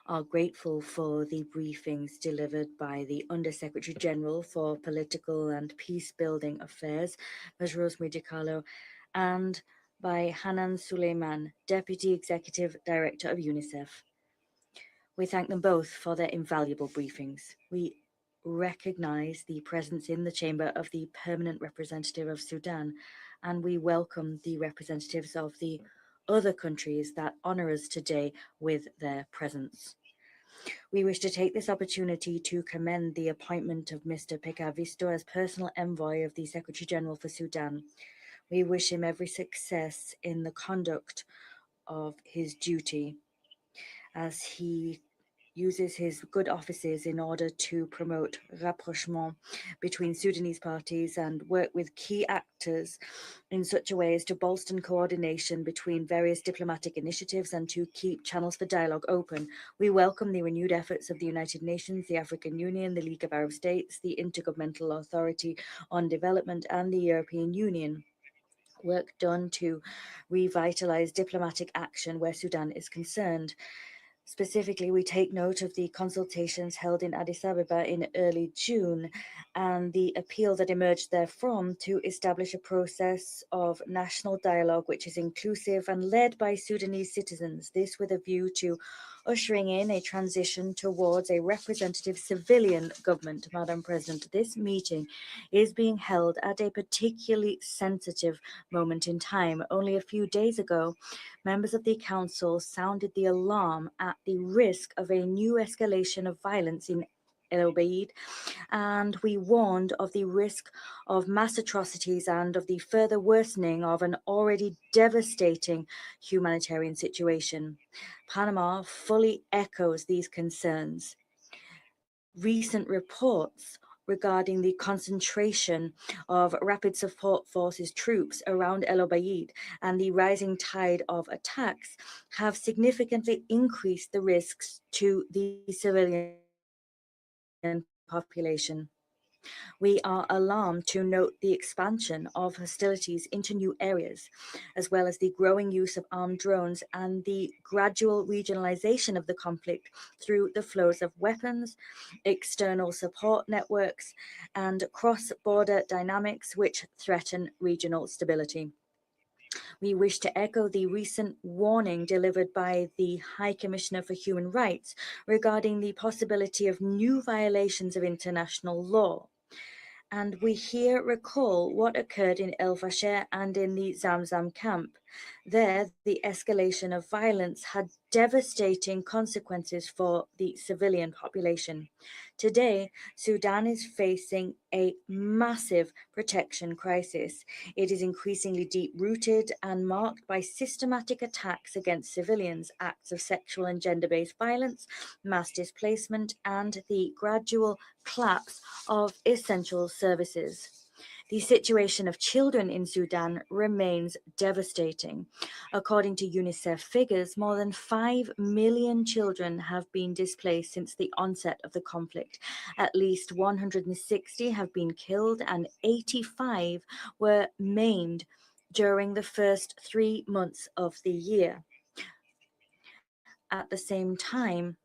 are grateful for the briefings delivered by the Undersecretary General for Political and Peace-Building Affairs, Ms. Rosemary DiCarlo, and by Hanan Suleiman, Deputy Executive Director of UNICEF. We thank them both for their invaluable briefings. We recognize the presence in the chamber of the permanent representative of Sudan, and we welcome the representatives of the other countries that honor us today with their presence. We wish to take this opportunity to commend the appointment of Mr. Pekavisto as personal envoy of the Secretary General for Sudan. We wish him every success in the conduct of his duty as he uses his good offices in order to promote rapprochement between Sudanese parties and work with key actors in such a way as to bolster coordination between various diplomatic initiatives and to keep channels for dialogue open. We welcome the renewed efforts of the United Nations, the African Union, the League of Arab States, the Intergovernmental Authority on Development, and the European Union. Work done to revitalize diplomatic action where Sudan is concerned. Specifically, we take note of the consultations held in Addis Ababa in early June and the appeal that emerged therefrom to establish a process of national dialogue which is inclusive and led by Sudanese citizens, this with a view to ushering in a transition towards a representative civilian government. Madam President, this meeting is being held at a particularly sensitive moment in time. Only a few days ago, members of the Council sounded the alarm at the risk of a new escalation of violence in El Obeid, and we warned of the risk of mass atrocities and of the further worsening of an already devastating humanitarian situation. Panama fully echoes these concerns. Recent reports regarding the concentration of Rapid Support Forces troops around El Obeid and the rising tide of attacks have significantly increased the risks to the civilian population. We are alarmed to note the expansion of hostilities into new areas, as well as the growing use of armed drones and the gradual regionalization of the conflict through the flows of weapons, external support networks, and cross-border dynamics which threaten regional stability. We wish to echo the recent warning delivered by the High Commissioner for Human Rights regarding the possibility of new violations of international law. And we here recall what occurred in El Fasher and in the Zamzam camp. There, the escalation of violence had devastating consequences for the civilian population. Today, Sudan is facing a massive protection crisis. It is increasingly deep-rooted and marked by systematic attacks against civilians, acts of sexual and gender-based violence, mass displacement, and the gradual collapse of essential services. The situation of children in Sudan remains devastating. According to UNICEF figures, more than 5 million children have been displaced since the onset of the conflict. At least 160 have been killed and 85 were maimed during the first 3 months of the year. At the same time,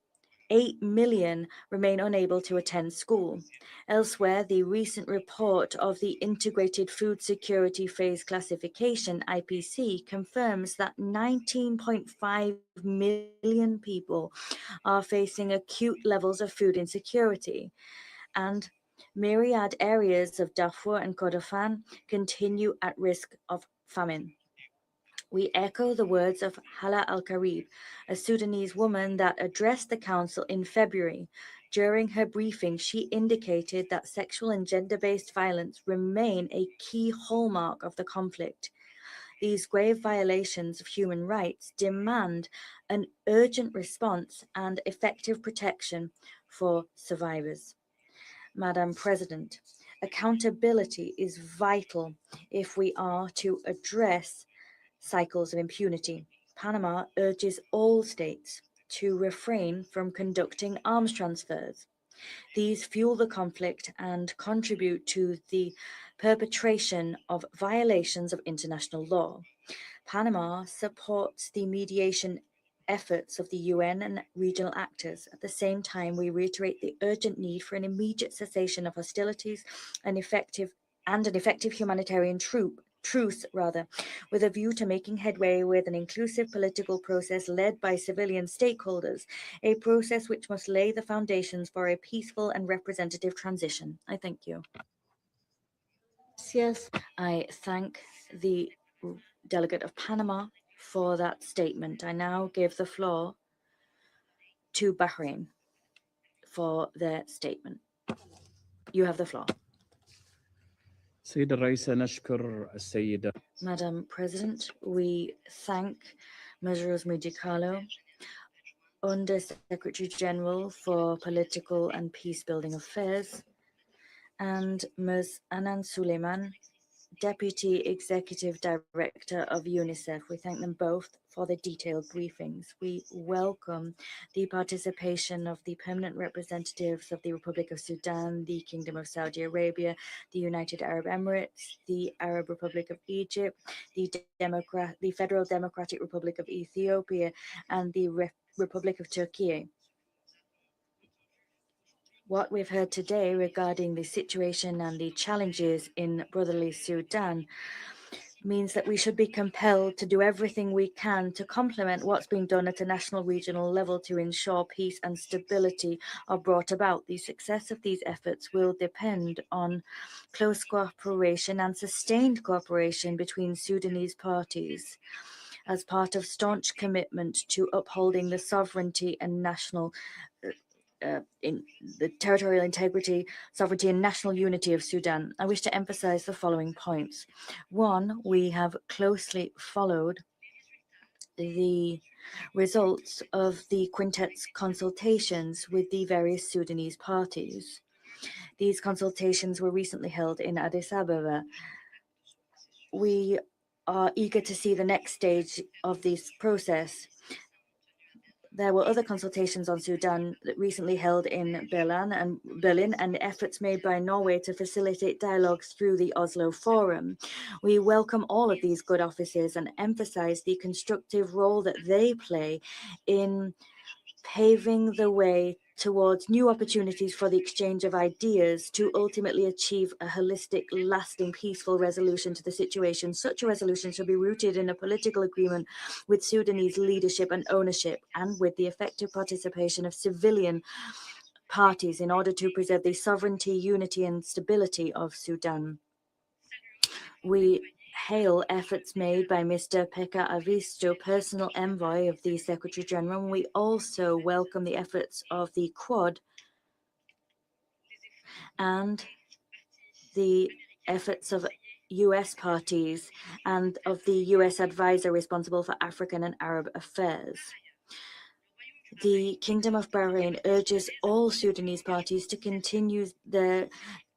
8 million remain unable to attend school. Elsewhere, the recent report of the Integrated Food Security Phase Classification, IPC, confirms that 19.5 million people are facing acute levels of food insecurity, and myriad areas of Darfur and Kordofan continue at risk of famine. We echo the words of Hala Al-Karib, a Sudanese woman that addressed the Council in February. During her briefing, she indicated that sexual and gender-based violence remain a key hallmark of the conflict. These grave violations of human rights demand an urgent response and effective protection for survivors. Madam President, Accountability is vital if we are to address cycles of impunity. Panama urges all states to refrain from conducting arms transfers. These fuel the conflict and contribute to the perpetration of violations of international law. Panama supports the mediation efforts of the UN and regional actors. At the same time, we reiterate the urgent need for an immediate cessation of hostilities and an effective humanitarian truce, with a view to making headway with an inclusive political process led by civilian stakeholders, a process which must lay the foundations for a peaceful and representative transition. I thank you. Yes. I thank the delegate of Panama for that statement. I now give the floor to Bahrain for their statement. You have the floor. سيد الرئيس نشكر السيدة Madam President, we thank Ms. Rosemary DiCarlo, Under Secretary General for Political and Peacebuilding Affairs, and Ms. Anan Suleiman, Deputy Executive Director of UNICEF. We thank them both for the detailed briefings. We welcome the participation of the permanent representatives of the Republic of Sudan, the Kingdom of Saudi Arabia, the United Arab Emirates, the Arab Republic of Egypt, the Federal Democratic Republic of Ethiopia, and the Republic of Turkey. What we've heard today regarding the situation and the challenges in brotherly Sudan means that we should be compelled to do everything we can to complement what's being done at a national regional level to ensure peace and stability are brought about. The success of these efforts will depend on close cooperation and sustained cooperation between Sudanese parties as part of staunch commitment to upholding the sovereignty and national in the territorial integrity, sovereignty, and national unity of Sudan. I wish to emphasize the following points. One, we have closely followed the results of the quintet's consultations with the various Sudanese parties. These consultations were recently held in Addis Ababa. We are eager to see the next stage of this process. There were other consultations on Sudan that recently held in Berlin and efforts made by Norway to facilitate dialogues through the Oslo Forum. We welcome all of these good offices and emphasize the constructive role that they play in paving the way towards new opportunities for the exchange of ideas to ultimately achieve a holistic, lasting, peaceful resolution to the situation. Such a resolution should be rooted in a political agreement with Sudanese leadership and ownership, and with the effective participation of civilian parties in order to preserve the sovereignty, unity, and stability of Sudan. We hail efforts made by Mr. Pekka Avisto, personal envoy of the Secretary General. And we also welcome the efforts of the Quad and the efforts of US parties and of the US advisor responsible for African and Arab affairs. The Kingdom of Bahrain urges all Sudanese parties to continue their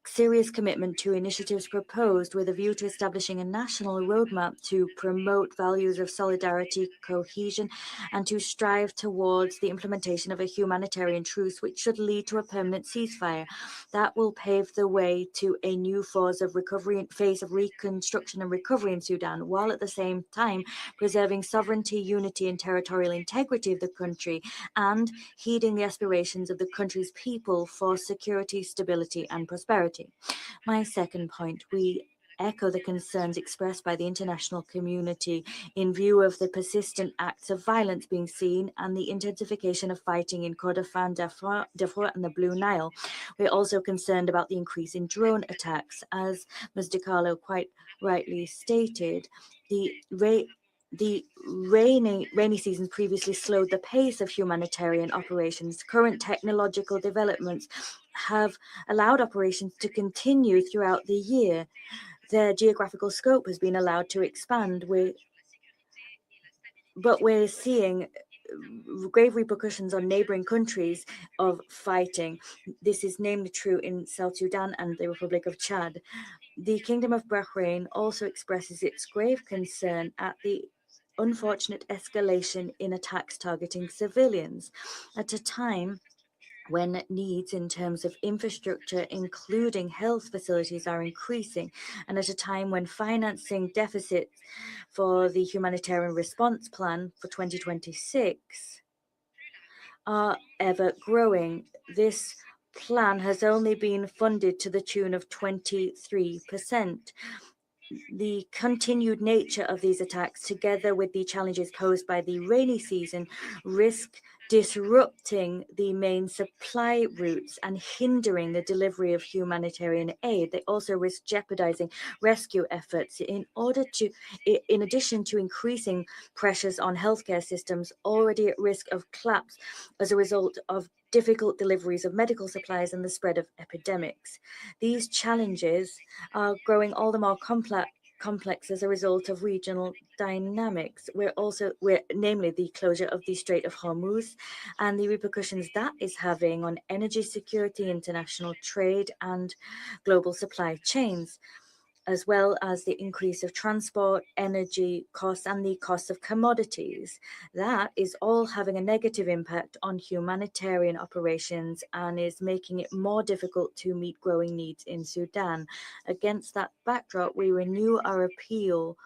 serious commitment to initiatives proposed with a view to establishing a national roadmap to promote values of solidarity, cohesion, and to strive towards the implementation of a humanitarian truce, which should lead to a permanent ceasefire. That will pave the way to a new phase of reconstruction and recovery in Sudan, while at the same time preserving sovereignty, unity, and territorial integrity of the country, and heeding the aspirations of the country's people for security, stability, and prosperity. My second point, we echo the concerns expressed by the international community in view of the persistent acts of violence being seen and the intensification of fighting in Kordofan, Darfur, and the Blue Nile. We're also concerned about the increase in drone attacks. As Ms. DiCarlo quite rightly stated, the rainy season previously slowed the pace of humanitarian operations. Current technological developments have allowed operations to continue throughout the year. Their geographical scope has been allowed to expand, but we're seeing grave repercussions on neighboring countries of fighting. This is namely true in South Sudan and the Republic of Chad. The Kingdom of Bahrain also expresses its grave concern at the unfortunate escalation in attacks targeting civilians at a time when needs in terms of infrastructure, including health facilities, are increasing, and at a time when financing deficits for the humanitarian response plan for 2026 are ever growing. This plan has only been funded to the tune of 23%. The continued nature of these attacks, together with the challenges posed by the rainy season, risk disrupting the main supply routes and hindering the delivery of humanitarian aid. They also risk jeopardizing rescue efforts in addition to increasing pressures on healthcare systems already at risk of collapse as a result of difficult deliveries of medical supplies and the spread of epidemics. These challenges are growing all the more complex as a result of regional dynamics. Namely the closure of the Strait of Hormuz and the repercussions that is having on energy security, international trade, and global supply chains, as well as the increase of transport, energy costs, and the cost of commodities. That is all having a negative impact on humanitarian operations and is making it more difficult to meet growing needs in Sudan. Against that backdrop, we renew our appeal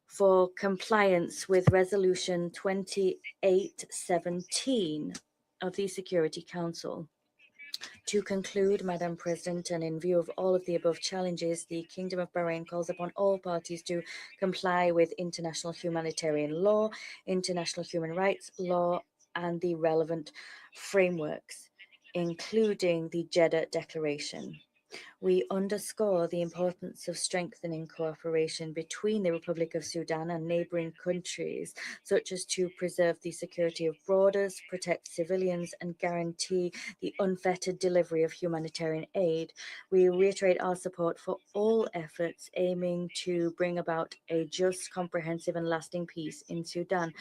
for compliance with Resolution 2817 of the Security Council. To conclude, Madam President, and in view of all of the above challenges, the Kingdom of Bahrain calls upon all parties to comply with international humanitarian law, international human rights law, and the relevant frameworks, including the Jeddah Declaration. We underscore the importance of strengthening cooperation between the Republic of Sudan and neighboring countries, such as to preserve the security of borders, protect civilians, and guarantee the unfettered delivery of humanitarian aid. We reiterate our support for all efforts aiming to bring about a just, comprehensive, and lasting peace in Sudan,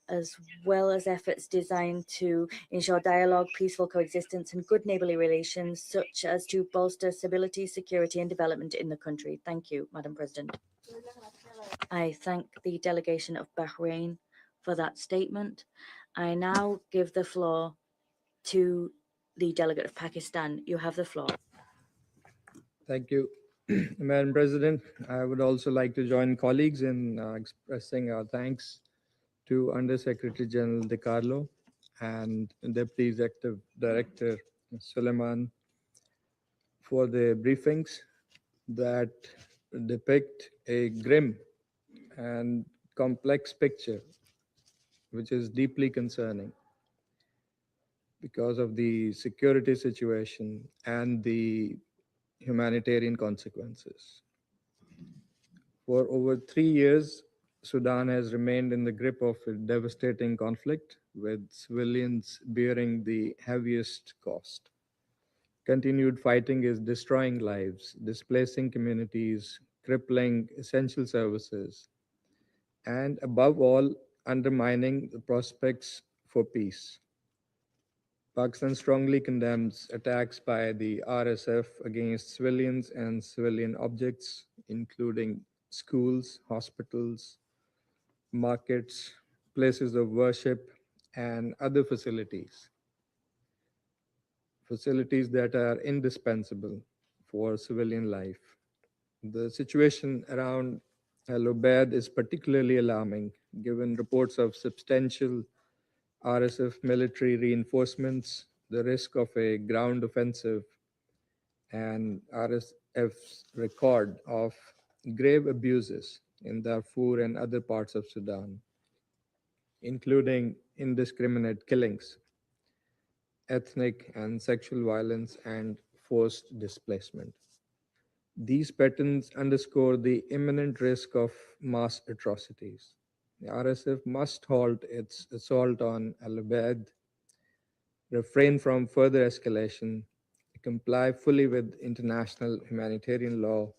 as well as efforts designed to ensure dialogue, peaceful coexistence, and good neighborly relations, such as to bolster stability, security, and development in the country. Thank you, Madam President. I thank the delegation of Bahrain for that statement. I now give the floor to the delegate of Pakistan. You have the floor. Thank you, Madam President. I would also like to join colleagues in expressing our thanks to Undersecretary General De Carlo and Deputy Executive Director Suleiman for the briefings that depict a grim and complex picture, which is deeply concerning because of the security situation and the humanitarian consequences. For over 3 years, Sudan has remained in the grip of a devastating conflict, with civilians bearing the heaviest cost. Continued fighting is destroying lives, displacing communities, crippling essential services, and above all, undermining the prospects for peace. Pakistan strongly condemns attacks by the RSF against civilians and civilian objects, including schools, hospitals, markets, places of worship, and other facilities that are indispensable for civilian life. The situation around Al Ubaid is particularly alarming, given reports of substantial RSF military reinforcements, the risk of a ground offensive, and RSF's record of grave abuses in Darfur and other parts of Sudan, including indiscriminate killings, ethnic and sexual violence, and forced displacement. These patterns underscore the imminent risk of mass atrocities. The RSF must halt its assault on Al Ubaid, refrain from further escalation, comply fully with international humanitarian law,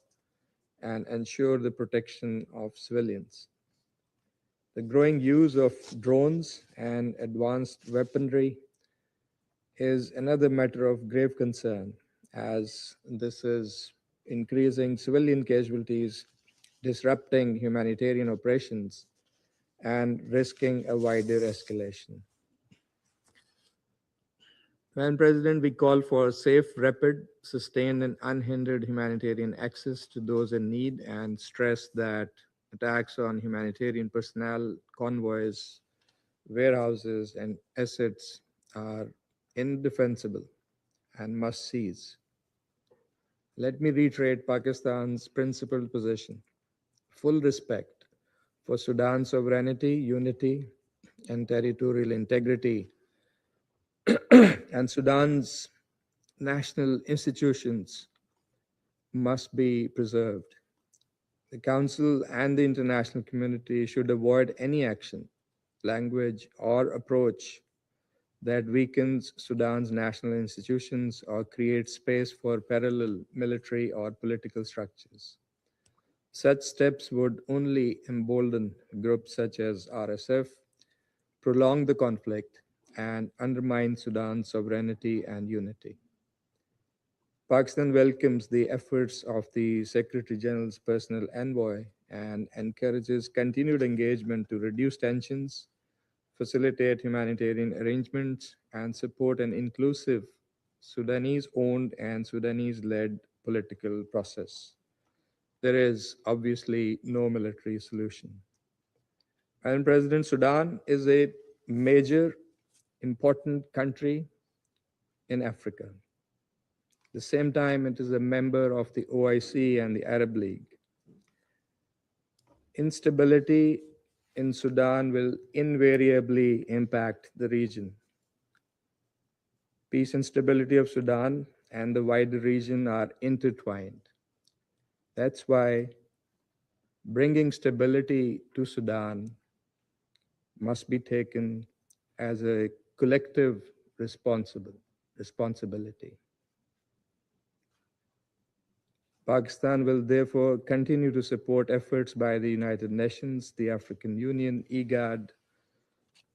and ensure the protection of civilians. The growing use of drones and advanced weaponry is another matter of grave concern, as this is increasing civilian casualties, disrupting humanitarian operations, and risking a wider escalation. Madam President, we call for safe, rapid, sustained, and unhindered humanitarian access to those in need and stress that attacks on humanitarian personnel, convoys, warehouses, and assets are indefensible and must cease. Let me reiterate Pakistan's principled position: full respect for Sudan's sovereignty, unity, and territorial integrity, and Sudan's national institutions must be preserved. The Council and the international community should avoid any action, language, or approach that weakens Sudan's national institutions or creates space for parallel military or political structures. Such steps would only embolden groups such as RSF, prolong the conflict, and undermine Sudan's sovereignty and unity. Pakistan welcomes the efforts of the Secretary General's personal envoy and encourages continued engagement to reduce tensions, facilitate humanitarian arrangements, and support an inclusive Sudanese-owned and Sudanese-led political process. There is obviously no military solution. Madam President, Sudan is a major, important country in Africa. At the same time, it is a member of the OIC and the Arab League. Instability in Sudan will invariably impact the region. Peace and stability of Sudan and the wider region are intertwined. That's why bringing stability to Sudan must be taken as a collective responsibility. Pakistan will therefore continue to support efforts by the United Nations, the African Union, IGAD,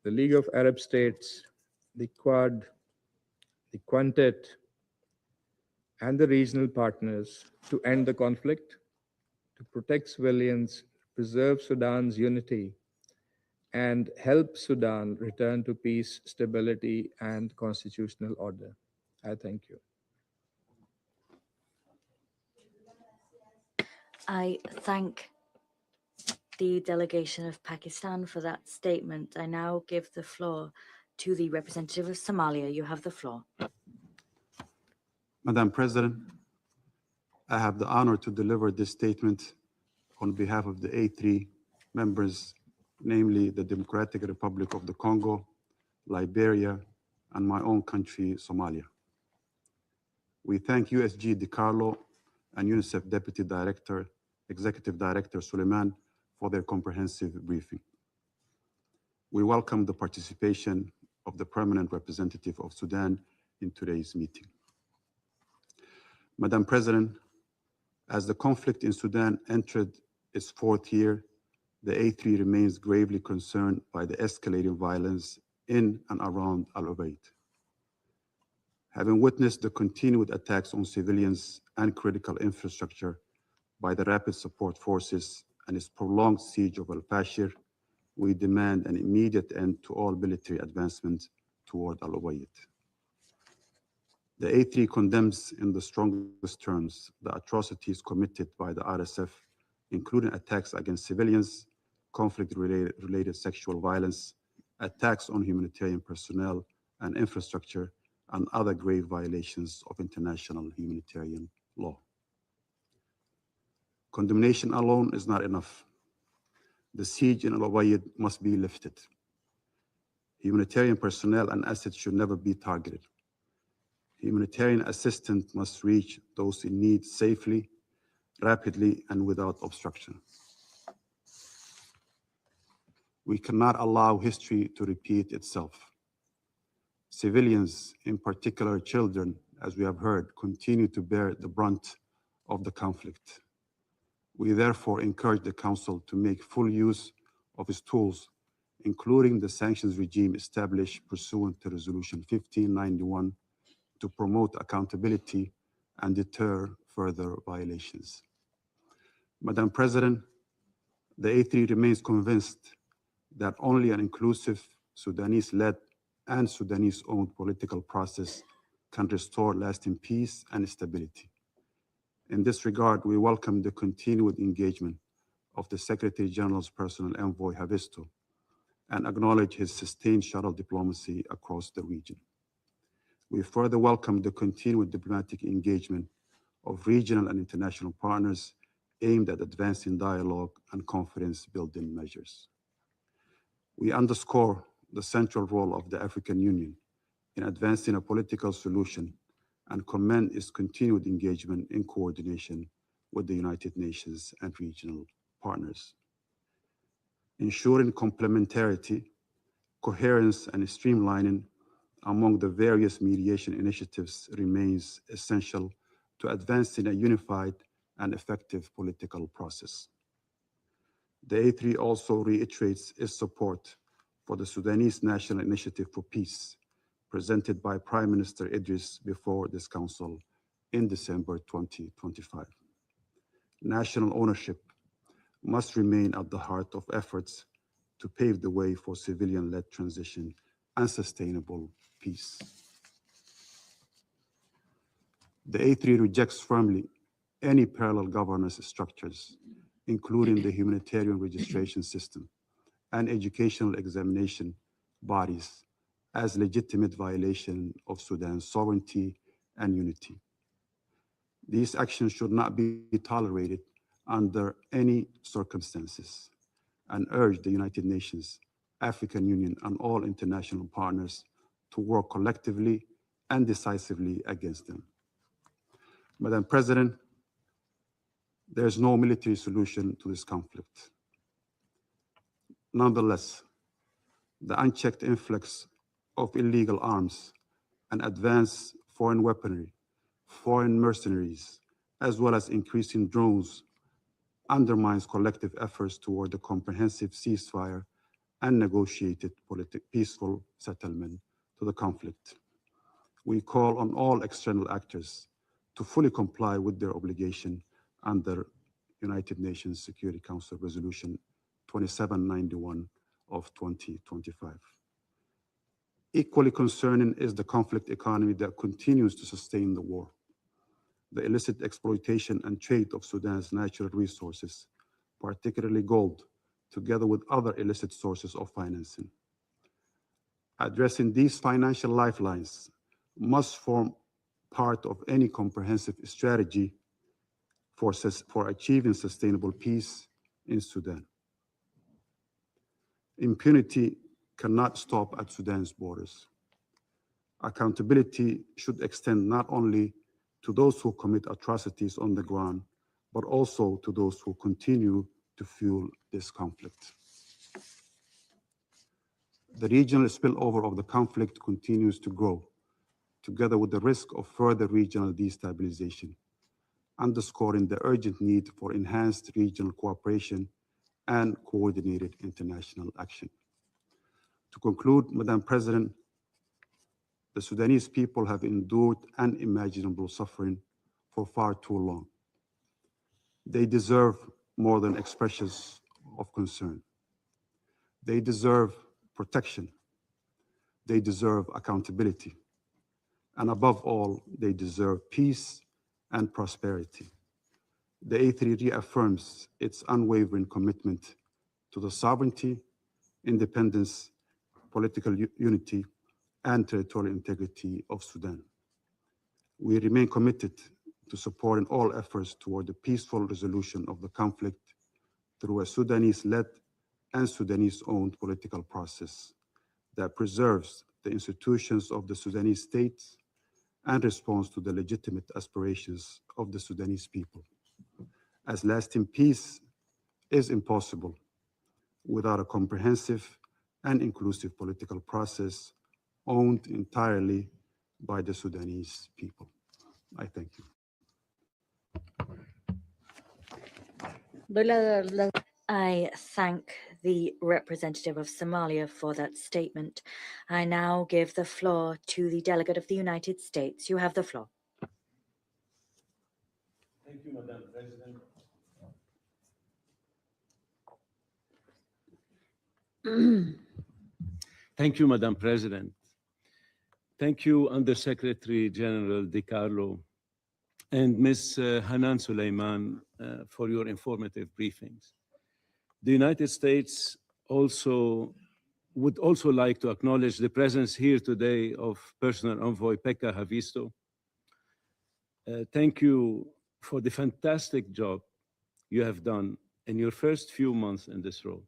the League of Arab States, the Quad, the Quintet, and the regional partners to end the conflict, to protect civilians, preserve Sudan's unity, and help Sudan return to peace, stability, and constitutional order. I thank you. I thank the delegation of Pakistan for that statement. I now give the floor to the representative of Somalia. You have the floor. Madam President, I have the honor to deliver this statement on behalf of the A3 members, namely the Democratic Republic of the Congo, Liberia, and my own country, Somalia. We thank USG DiCarlo and UNICEF Deputy Director, Executive Director Suleiman for their comprehensive briefing. We welcome the participation of the permanent representative of Sudan in today's meeting. Madam President, as the conflict in Sudan entered its fourth year, the A3 remains gravely concerned by the escalating violence in and around Al-Ubaid. Having witnessed the continued attacks on civilians and critical infrastructure by the Rapid Support Forces and its prolonged siege of Al-Fashir, we demand an immediate end to all military advancement toward Al-Ubaid. The A3 condemns in the strongest terms the atrocities committed by the RSF, including attacks against civilians, conflict-related sexual violence, attacks on humanitarian personnel and infrastructure, and other grave violations of international humanitarian law. Condemnation alone is not enough. The siege in Al-Ubaid must be lifted. Humanitarian personnel and assets should never be targeted. Humanitarian assistance must reach those in need safely, rapidly, and without obstruction. We cannot allow history to repeat itself. Civilians, in particular children, as we have heard, continue to bear the brunt of the conflict. We therefore encourage the Council to make full use of its tools, including the sanctions regime established pursuant to Resolution 1591 to promote accountability and deter further violations. Madam President, the A3 remains convinced that only an inclusive Sudanese-led and Sudanese-owned political process can restore lasting peace and stability. In this regard, we welcome the continued engagement of the Secretary General's personal envoy, Havisto, and acknowledge his sustained shuttle diplomacy across the region. We further welcome the continued diplomatic engagement of regional and international partners aimed at advancing dialogue and confidence-building measures. We underscore the central role of the African Union in advancing a political solution and commend its continued engagement in coordination with the United Nations and regional partners. Ensuring complementarity, coherence, and streamlining among the various mediation initiatives remains essential to advancing a unified and effective political process. The A3 also reiterates its support for the Sudanese National Initiative for Peace, presented by Prime Minister Idris before this Council in December 2025. National ownership must remain at the heart of efforts to pave the way for civilian-led transition and sustainable peace. The A3 rejects firmly any parallel governance structures, including the humanitarian registration system and educational examination bodies, as legitimate violation of Sudan's sovereignty and unity. These actions should not be tolerated under any circumstances, and urge the United Nations, African Union, and all international partners to work collectively and decisively against them. Madam President, there is no military solution to this conflict. Nonetheless, the unchecked influx of illegal arms and advanced foreign weaponry, foreign mercenaries, as well as increasing drones undermines collective efforts toward a comprehensive ceasefire and negotiated peaceful settlement to the conflict. We call on all external actors to fully comply with their obligation under United Nations Security Council Resolution 2791 of 2025. Equally concerning is the conflict economy that continues to sustain the war, the illicit exploitation and trade of Sudan's natural resources, particularly gold, together with other illicit sources of financing. Addressing these financial lifelines must form part of any comprehensive strategy for achieving sustainable peace in Sudan. Impunity cannot stop at Sudan's borders. Accountability should extend not only to those who commit atrocities on the ground, but also to those who continue to fuel this conflict. The regional spillover of the conflict continues to grow, together with the risk of further regional destabilization, underscoring the urgent need for enhanced regional cooperation and coordinated international action. To conclude, Madam President, the Sudanese people have endured unimaginable suffering for far too long. They deserve more than expressions of concern. They deserve protection. They deserve accountability. And above all, they deserve peace and prosperity. The A3 reaffirms its unwavering commitment to the sovereignty, independence, political unity, and territorial integrity of Sudan. We remain committed to supporting all efforts toward the peaceful resolution of the conflict through a Sudanese-led and Sudanese-owned political process that preserves the institutions of the Sudanese state and responds to the legitimate aspirations of the Sudanese people. As lasting peace is impossible without a comprehensive and inclusive political process owned entirely by the Sudanese people. I thank you. I thank the representative of Somalia for that statement. I now give the floor to the delegate of the United States. You have the floor. Thank you, Madam President. Thank you, Madam President. Thank you, Undersecretary General DiCarlo and Ms. Hanan Suleiman for your informative briefings. The United States would also like to acknowledge the presence here today of Personal Envoy Pekka Haavisto. Thank you for the fantastic job you have done in your first few months in this role.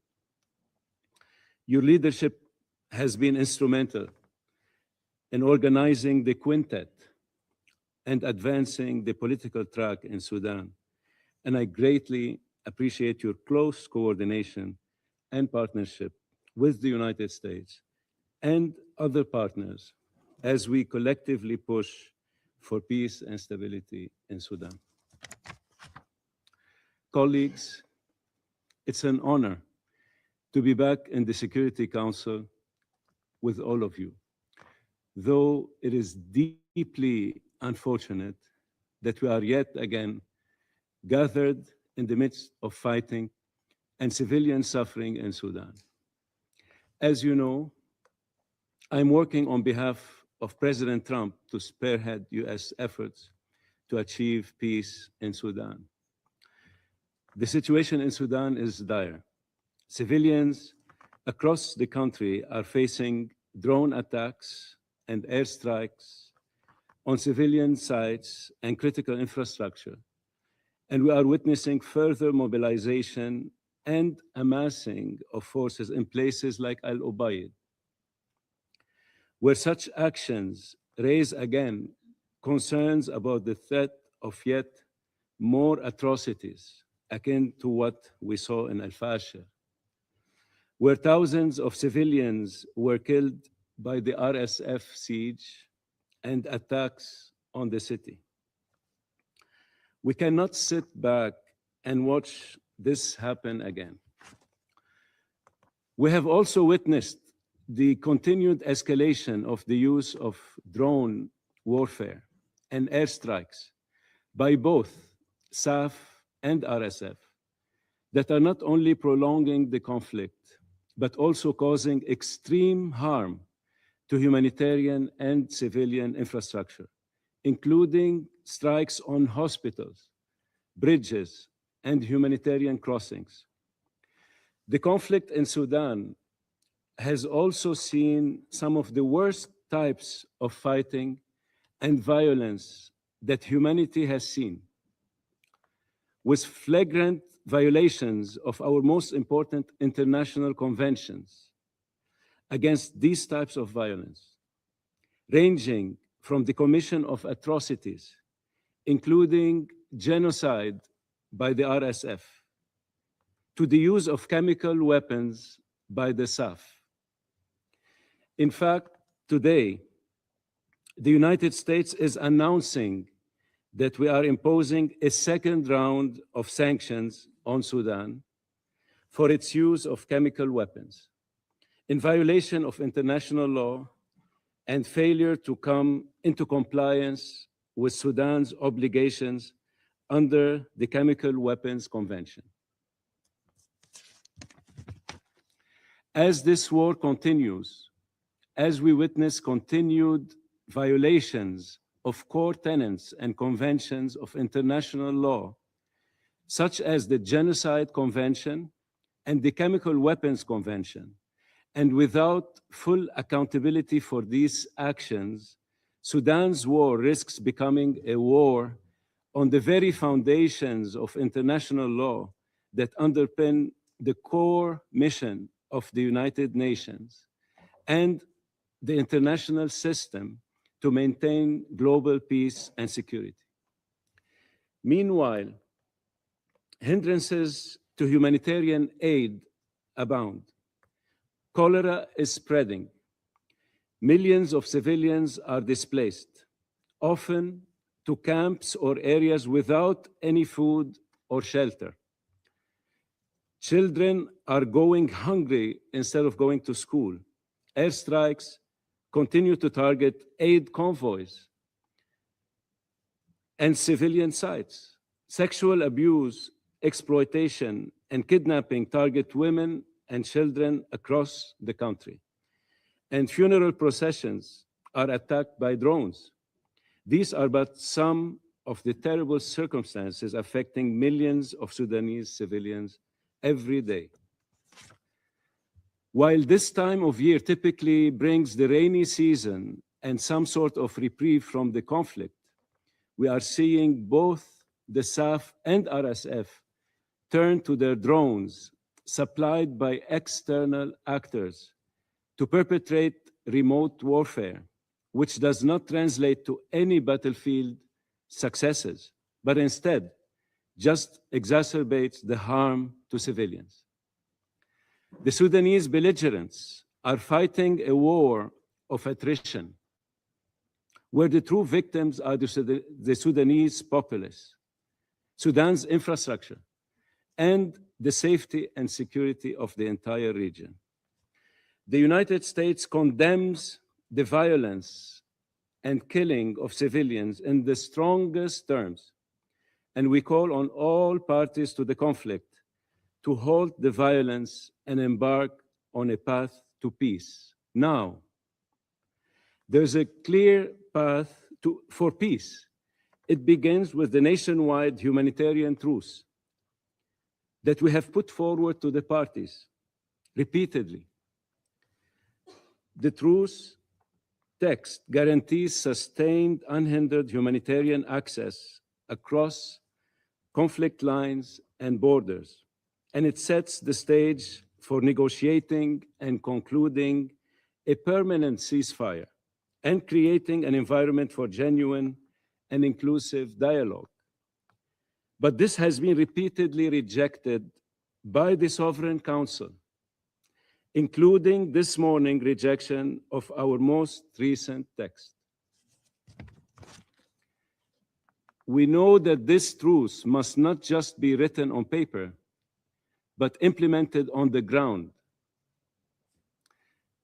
Your leadership has been instrumental in organizing the quintet and advancing the political track in Sudan, and I greatly appreciate your close coordination and partnership with the United States and other partners as we collectively push for peace and stability in Sudan. Colleagues, it's an honor to be back in the Security Council with all of you, though it is deeply unfortunate that we are yet again gathered in the midst of fighting and civilian suffering in Sudan. As you know, I'm working on behalf of President Trump to spearhead US efforts to achieve peace in Sudan. The situation in Sudan is dire. Civilians across the country are facing drone attacks and airstrikes on civilian sites and critical infrastructure, and we are witnessing further mobilization and amassing of forces in places like Al-Ubaid, where such actions raise again concerns about the threat of yet more atrocities akin to what we saw in Al-Fashir, where thousands of civilians were killed by the RSF siege and attacks on the city. We cannot sit back and watch this happen again. We have also witnessed the continued escalation of the use of drone warfare and airstrikes by both SAF and RSF that are not only prolonging the conflict, but also causing extreme harm to humanitarian and civilian infrastructure, including strikes on hospitals, bridges, and humanitarian crossings. The conflict in Sudan has also seen some of the worst types of fighting and violence that humanity has seen, with flagrant violations of our most important international conventions against these types of violence, ranging from the commission of atrocities, including genocide by the RSF, to the use of chemical weapons by the SAF. In fact, today, the United States is announcing that we are imposing a second round of sanctions on Sudan for its use of chemical weapons, in violation of international law and failure to come into compliance with Sudan's obligations under the Chemical Weapons Convention. As this war continues, as we witness continued violations of core tenets and conventions of international law, such as the Genocide Convention and the Chemical Weapons Convention, and without full accountability for these actions, Sudan's war risks becoming a war on the very foundations of international law that underpin the core mission of the United Nations and the international system to maintain global peace and security. Meanwhile, hindrances to humanitarian aid abound. Cholera is spreading. Millions of civilians are displaced, often to camps or areas without any food or shelter. Children are going hungry instead of going to school. Airstrikes continue to target aid convoys and civilian sites. Sexual abuse, exploitation, and kidnapping target women and children across the country. And funeral processions are attacked by drones. These are but some of the terrible circumstances affecting millions of Sudanese civilians every day. While this time of year typically brings the rainy season and some sort of reprieve from the conflict, we are seeing both the SAF and RSF turn to their drones supplied by external actors to perpetrate remote warfare, which does not translate to any battlefield successes, but instead just exacerbates the harm to civilians. The Sudanese belligerents are fighting a war of attrition, where the true victims are the Sudanese populace, Sudan's infrastructure, and the safety and security of the entire region. The United States condemns the violence and killing of civilians in the strongest terms, and we call on all parties to the conflict to halt the violence and embark on a path to peace. Now, there's a clear path for peace. It begins with the nationwide humanitarian truce that we have put forward to the parties repeatedly. The truce text guarantees sustained, unhindered humanitarian access across conflict lines and borders, and it sets the stage for negotiating and concluding a permanent ceasefire and creating an environment for genuine and inclusive dialogue. But this has been repeatedly rejected by the Sovereign Council, including this morning's rejection of our most recent text. We know that this truce must not just be written on paper, but implemented on the ground.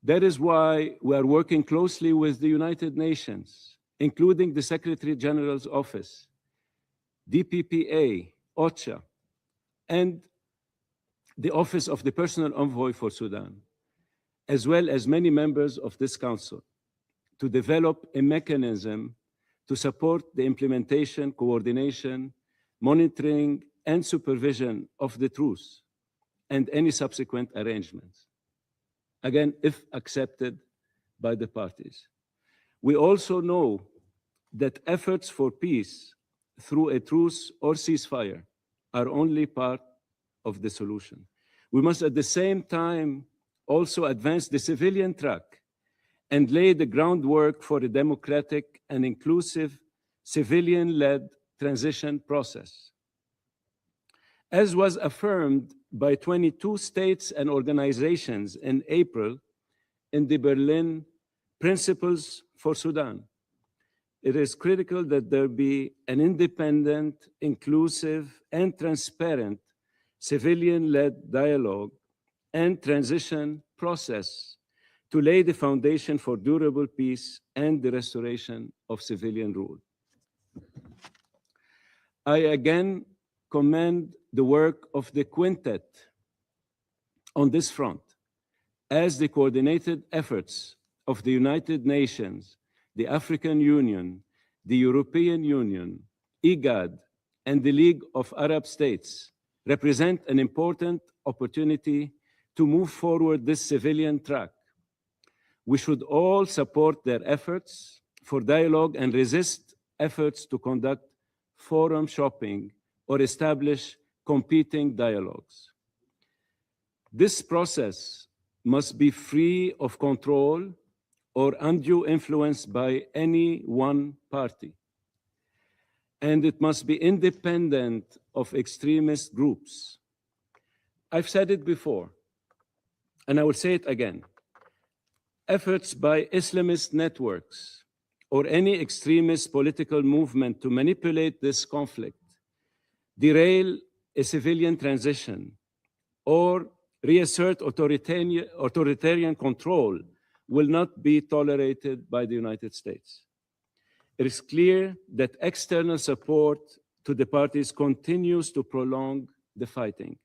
That is why we are working closely with the United Nations, including the Secretary General's Office, DPPA, OCHA, and the Office of the Personal Envoy for Sudan, as well as many members of this council, to develop a mechanism to support the implementation, coordination, monitoring, and supervision of the truce and any subsequent arrangements, again, if accepted by the parties. We also know that efforts for peace through a truce or ceasefire are only part of the solution. We must at the same time also advance the civilian track and lay the groundwork for a democratic and inclusive civilian-led transition process. As was affirmed by 22 states and organizations in April in the Berlin Principles for Sudan, it is critical that there be an independent, inclusive, and transparent civilian-led dialogue and transition process to lay the foundation for durable peace and the restoration of civilian rule. I again commend the work of the quintet on this front, as the coordinated efforts of the United Nations, the African Union, the European Union, IGAD, and the League of Arab States represent an important opportunity to move forward this civilian track. We should all support their efforts for dialogue and resist efforts to conduct forum shopping or establish competing dialogues. This process must be free of control or undue influence by any one party. And it must be independent of extremist groups. I've said it before, and I will say it again. Efforts by Islamist networks or any extremist political movement to manipulate this conflict, derail a civilian transition, or reassert authoritarian control will not be tolerated by the United States. It is clear that external support to the parties continues to prolong the fighting.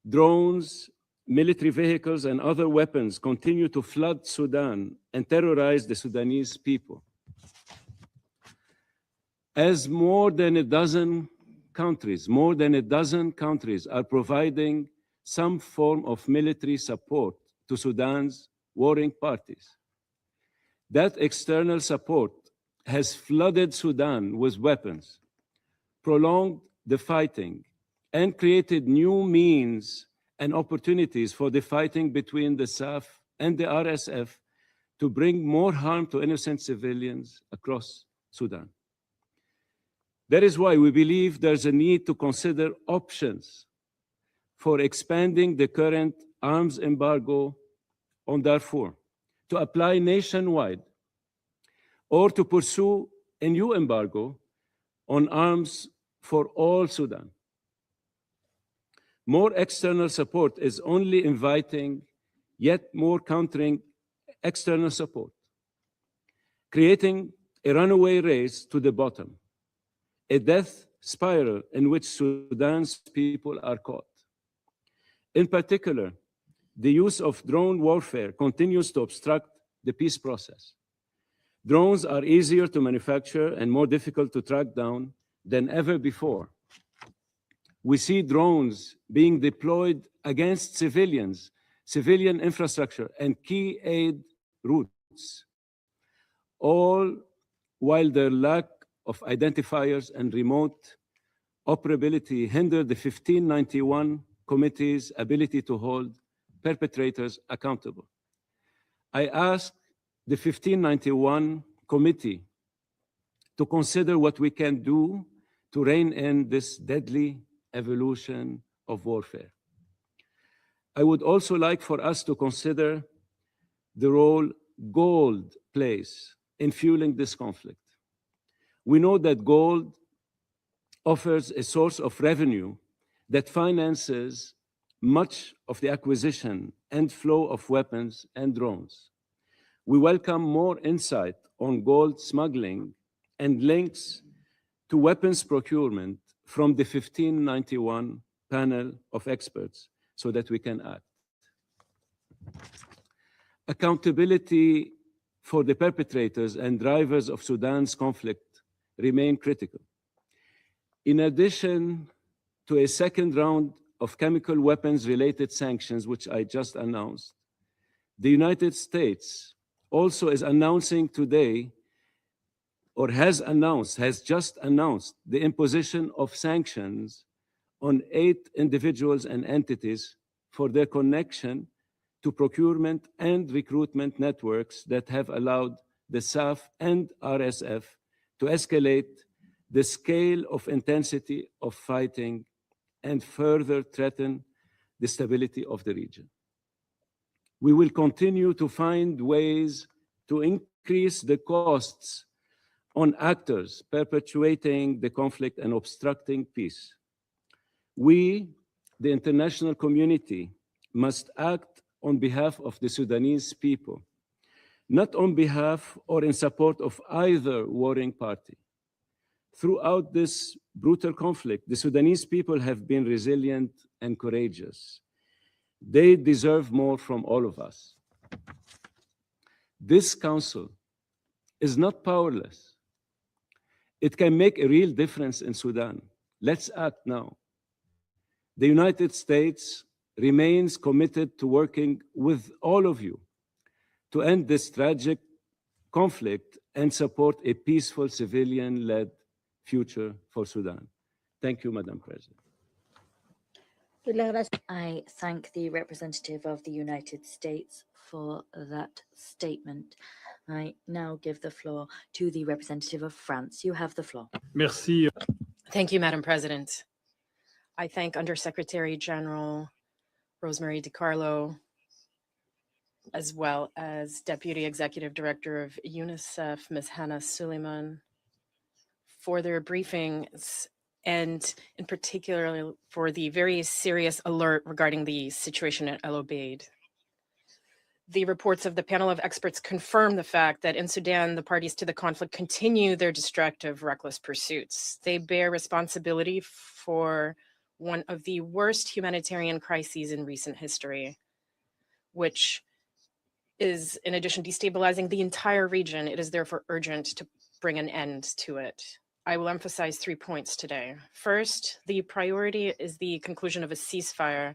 Drones, military vehicles, and other weapons continue to flood Sudan and terrorize the Sudanese people. As more than a dozen countries are providing some form of military support to Sudan's warring parties, that external support has flooded Sudan with weapons, prolonged the fighting, and created new means and opportunities for the fighting between the SAF and the RSF to bring more harm to innocent civilians across Sudan. That is why we believe there's a need to consider options for expanding the current arms embargo on Darfur, to apply nationwide, or to pursue a new embargo on arms for all Sudan. More external support is only inviting yet more countering external support, creating a runaway race to the bottom, a death spiral in which Sudan's people are caught. In particular, the use of drone warfare continues to obstruct the peace process. Drones are easier to manufacture and more difficult to track down than ever before. We see drones being deployed against civilians, civilian infrastructure, and key aid routes, all while their lack of identifiers and remote operability hinder the 1591 committee's ability to hold perpetrators accountable. I ask the 1591 committee to consider what we can do to rein in this deadly evolution of warfare. I would also like for us to consider the role gold plays in fueling this conflict. We know that gold offers a source of revenue that finances much of the acquisition and flow of weapons and drones. We welcome more insight on gold smuggling and links to weapons procurement from the 1591 panel of experts so that we can act. Accountability for the perpetrators and drivers of Sudan's conflict remain critical. In addition to a second round of chemical weapons-related sanctions, which I just announced, the United States also is announcing today, or has just announced the imposition of sanctions on 8 individuals and entities for their connection to procurement and recruitment networks that have allowed the SAF and RSF to escalate the scale of intensity of fighting and further threaten the stability of the region. We will continue to find ways to increase the costs on actors perpetuating the conflict and obstructing peace. We, the international community, must act on behalf of the Sudanese people, not on behalf or in support of either warring party. Throughout this brutal conflict, the Sudanese people have been resilient and courageous. They deserve more from all of us. This council is not powerless. It can make a real difference in Sudan. Let's act now. The United States remains committed to working with all of you to end this tragic conflict and support a peaceful civilian-led future for Sudan. Thank you, Madam President. I thank the representative of the United States for that statement. I now give the floor to the representative of France. You have the floor. Merci. Thank you, Madam President. I thank Undersecretary General Rosemary DiCarlo, as well as Deputy Executive Director of UNICEF, Ms. Hannah Suleiman, for their briefings and in particular for the very serious alert regarding the situation at El Obeid. The reports of the panel of experts confirm the fact that in Sudan, the parties to the conflict continue their destructive, reckless pursuits. They bear responsibility for one of the worst humanitarian crises in recent history, which is, in addition, destabilizing the entire region. It is therefore urgent to bring an end to it. I will emphasize 3 points today. First, the priority is the conclusion of a ceasefire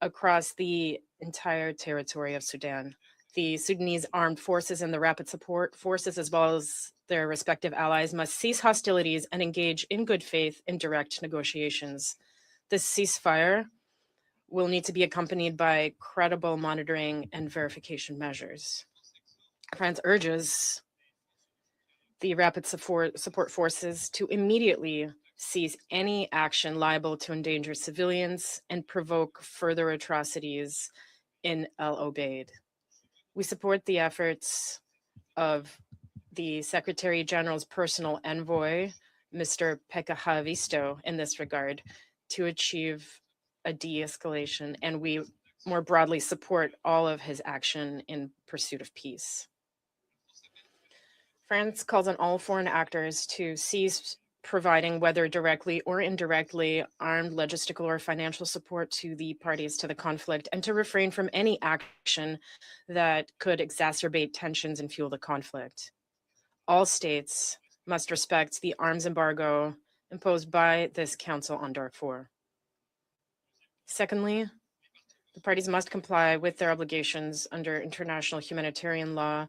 across the entire territory of Sudan. The Sudanese armed forces and the rapid support forces, as well as their respective allies, must cease hostilities and engage in good faith in direct negotiations. This ceasefire will need to be accompanied by credible monitoring and verification measures. France urges the rapid support forces to immediately cease any action liable to endanger civilians and provoke further atrocities in El Obeid. We support the efforts of the Secretary General's personal envoy, Mr. Pekka Haavisto, in this regard to achieve a de-escalation, and we more broadly support all of his action in pursuit of peace. France calls on all foreign actors to cease providing, whether directly or indirectly, armed logistical or financial support to the parties to the conflict, and to refrain from any action that could exacerbate tensions and fuel the conflict. All states must respect the arms embargo imposed by this council on Darfur. Secondly, the parties must comply with their obligations under international humanitarian law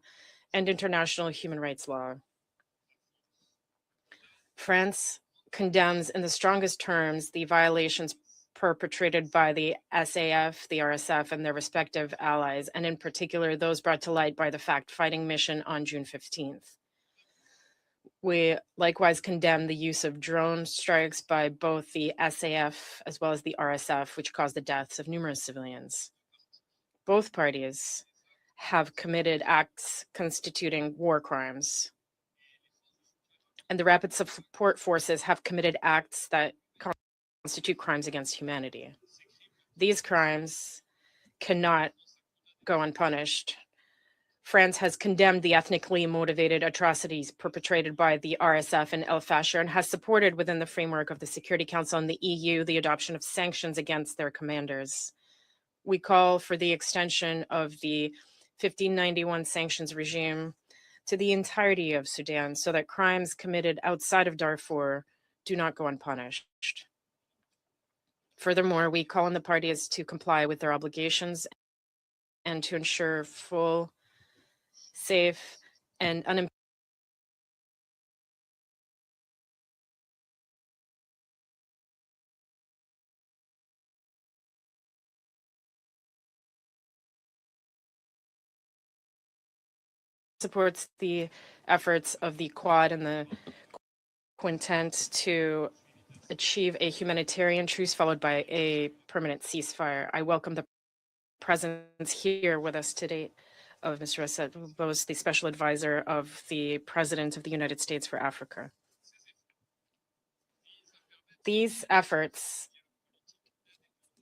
and international human rights law. France condemns in the strongest terms the violations perpetrated by the SAF, the RSF, and their respective allies, and in particular those brought to light by the fact-finding mission on June 15th. We likewise condemn the use of drone strikes by both the SAF as well as the RSF, which caused the deaths of numerous civilians. Both parties have committed acts constituting war crimes, and the rapid support forces have committed acts that constitute crimes against humanity. These crimes cannot go unpunished. France has condemned the ethnically motivated atrocities perpetrated by the RSF in El Fasher and has supported, within the framework of the Security Council and the EU, the adoption of sanctions against their commanders. We call for the extension of the 1591 sanctions regime to the entirety of Sudan so that crimes committed outside of Darfur do not go unpunished. Furthermore, we call on the parties to comply with their obligations and to ensure full, safe, and unimpeded supports the efforts of the Quad and the Quintet to achieve a humanitarian truce followed by a permanent ceasefire. I welcome the presence here with us today of Mr. Assad Bose, the Special Advisor of the President of the United States for Africa. These efforts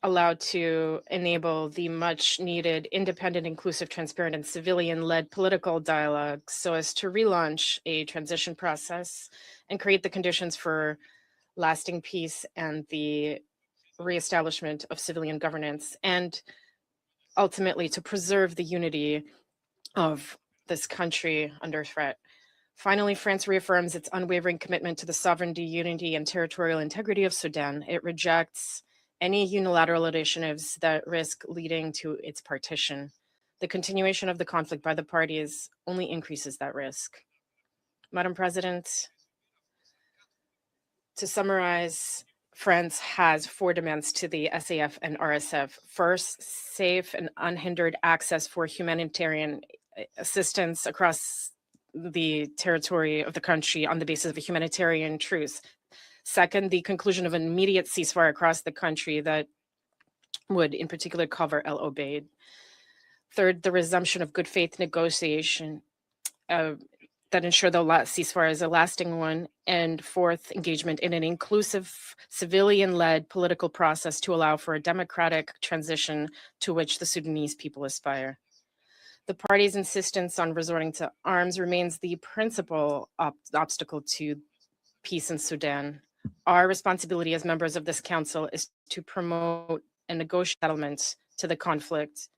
allowed to enable the much needed independent, inclusive, transparent, and civilian-led political dialogue so as to relaunch a transition process and create the conditions for lasting peace and the reestablishment of civilian governance, and ultimately to preserve the unity of this country under threat. Finally, France reaffirms its unwavering commitment to the sovereignty, unity, and territorial integrity of Sudan. It rejects any unilateral initiatives that risk leading to its partition. The continuation of the conflict by the parties only increases that risk. Madam President, to summarize, France has 4 demands to the SAF and RSF. First, safe and unhindered access for humanitarian assistance across the territory of the country on the basis of a humanitarian truce. Second, the conclusion of an immediate ceasefire across the country that would in particular cover El Obeid. Third, the resumption of good faith negotiation that ensure the ceasefire is a lasting one, and fourth, engagement in an inclusive civilian-led political process to allow for a democratic transition to which the Sudanese people aspire. The party's insistence on resorting to arms remains the principal obstacle to peace in Sudan. Our responsibility as members of this council is to promote and negotiate settlements to the conflict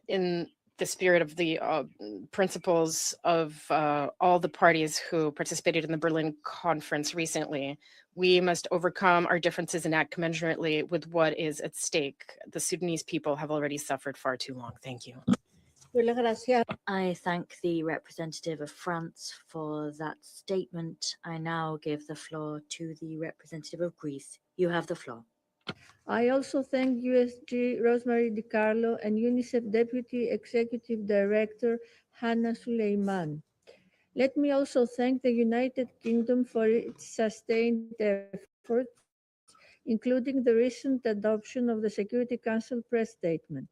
in the spirit of the principles of all the parties who participated in the Berlin conference recently. We must overcome our differences and act commensurately with what is at stake. The Sudanese people have already suffered far too long. Thank you. I thank the representative of France for that statement. I now give the floor to the representative of Greece. You have the floor. I also thank USG Rosemary DiCarlo and UNICEF Deputy Executive Director Hannah Suleiman. Let me also thank the United Kingdom for its sustained efforts, including the recent adoption of the Security Council press statement.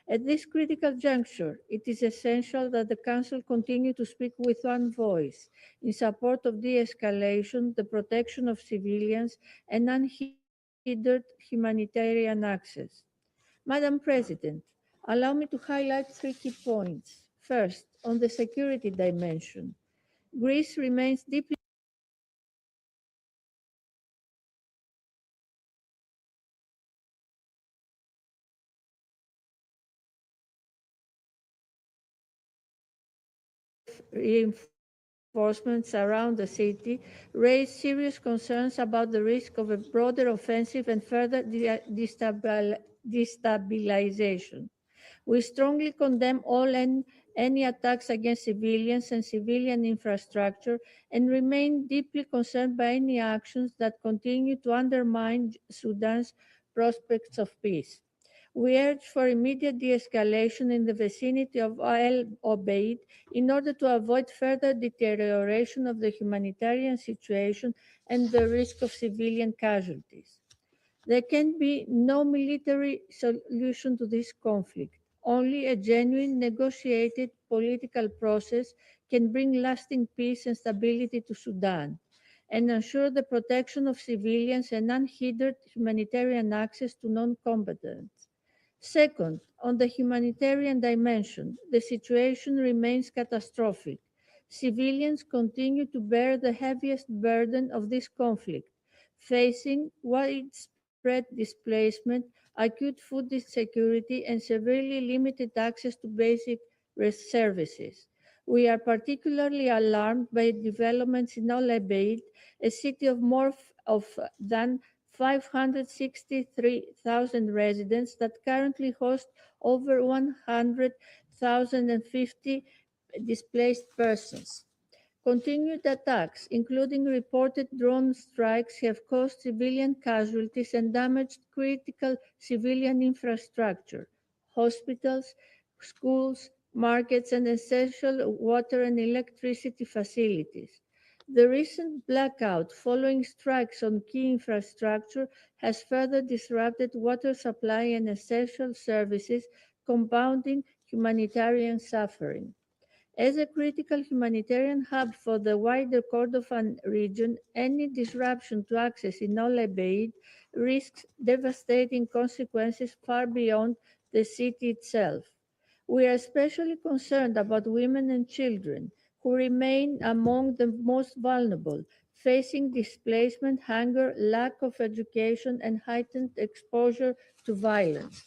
At this critical juncture, it is essential that the Council continue to speak with one voice in support of de-escalation, the protection of civilians, and unhindered humanitarian access. Madam President, allow me to highlight 3 key points. First, on the security dimension, Greece remains deeply reinforcements around the city raise serious concerns about the risk of a broader offensive and further destabilization. We strongly condemn all and any attacks against civilians and civilian infrastructure and remain deeply concerned by any actions that continue to undermine Sudan's prospects of peace. We urge for immediate de-escalation in the vicinity of El Obeid in order to avoid further deterioration of the humanitarian situation and the risk of civilian casualties. There can be no military solution to this conflict. Only a genuine negotiated political process can bring lasting peace and stability to Sudan and ensure the protection of civilians and unhindered humanitarian access to non-combatants. Second, on the humanitarian dimension, the situation remains catastrophic. Civilians continue to bear the heaviest burden of this conflict, facing widespread displacement, acute food insecurity, and severely limited access to basic services. We are particularly alarmed by developments in Al Abeid, a city of more than 563,000 residents that currently host over 100,050 displaced persons. Continued attacks, including reported drone strikes, have caused civilian casualties and damaged critical civilian infrastructure, hospitals, schools, markets, and essential water and electricity facilities. The recent blackout following strikes on key infrastructure has further disrupted water supply and essential services, compounding humanitarian suffering. As a critical humanitarian hub for the wider Kordofan region, any disruption to access in Al Abeid risks devastating consequences far beyond the city itself. We are especially concerned about women and children, who remain among the most vulnerable, facing displacement, hunger, lack of education, and heightened exposure to violence.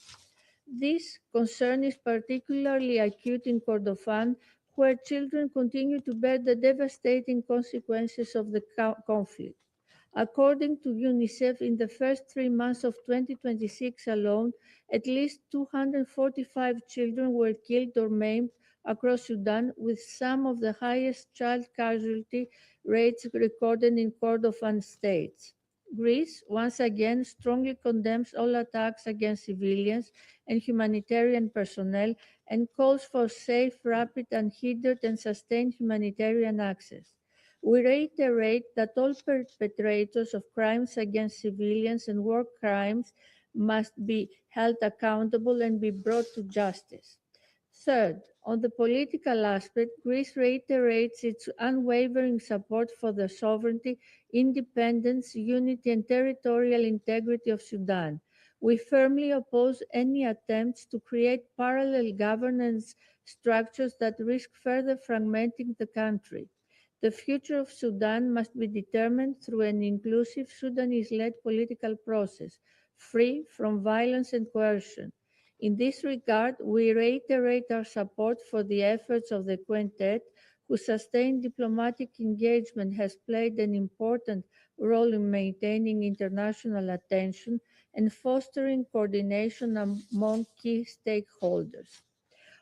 This concern is particularly acute in Kordofan, where children continue to bear the devastating consequences of the conflict. According to UNICEF, in the first 3 months of 2026 alone, at least 245 children were killed or maimed across Sudan, with some of the highest child casualty rates recorded in Kordofan states. Greece, once again, strongly condemns all attacks against civilians and humanitarian personnel and calls for safe, rapid, unhindered, and sustained humanitarian access. We reiterate that all perpetrators of crimes against civilians and war crimes must be held accountable and be brought to justice. Third, on the political aspect, Greece reiterates its unwavering support for the sovereignty, independence, unity, and territorial integrity of Sudan. We firmly oppose any attempts to create parallel governance structures that risk further fragmenting the country. The future of Sudan must be determined through an inclusive Sudanese-led political process, free from violence and coercion. In this regard, we reiterate our support for the efforts of the Quintet, whose sustained diplomatic engagement has played an important role in maintaining international attention and fostering coordination among key stakeholders.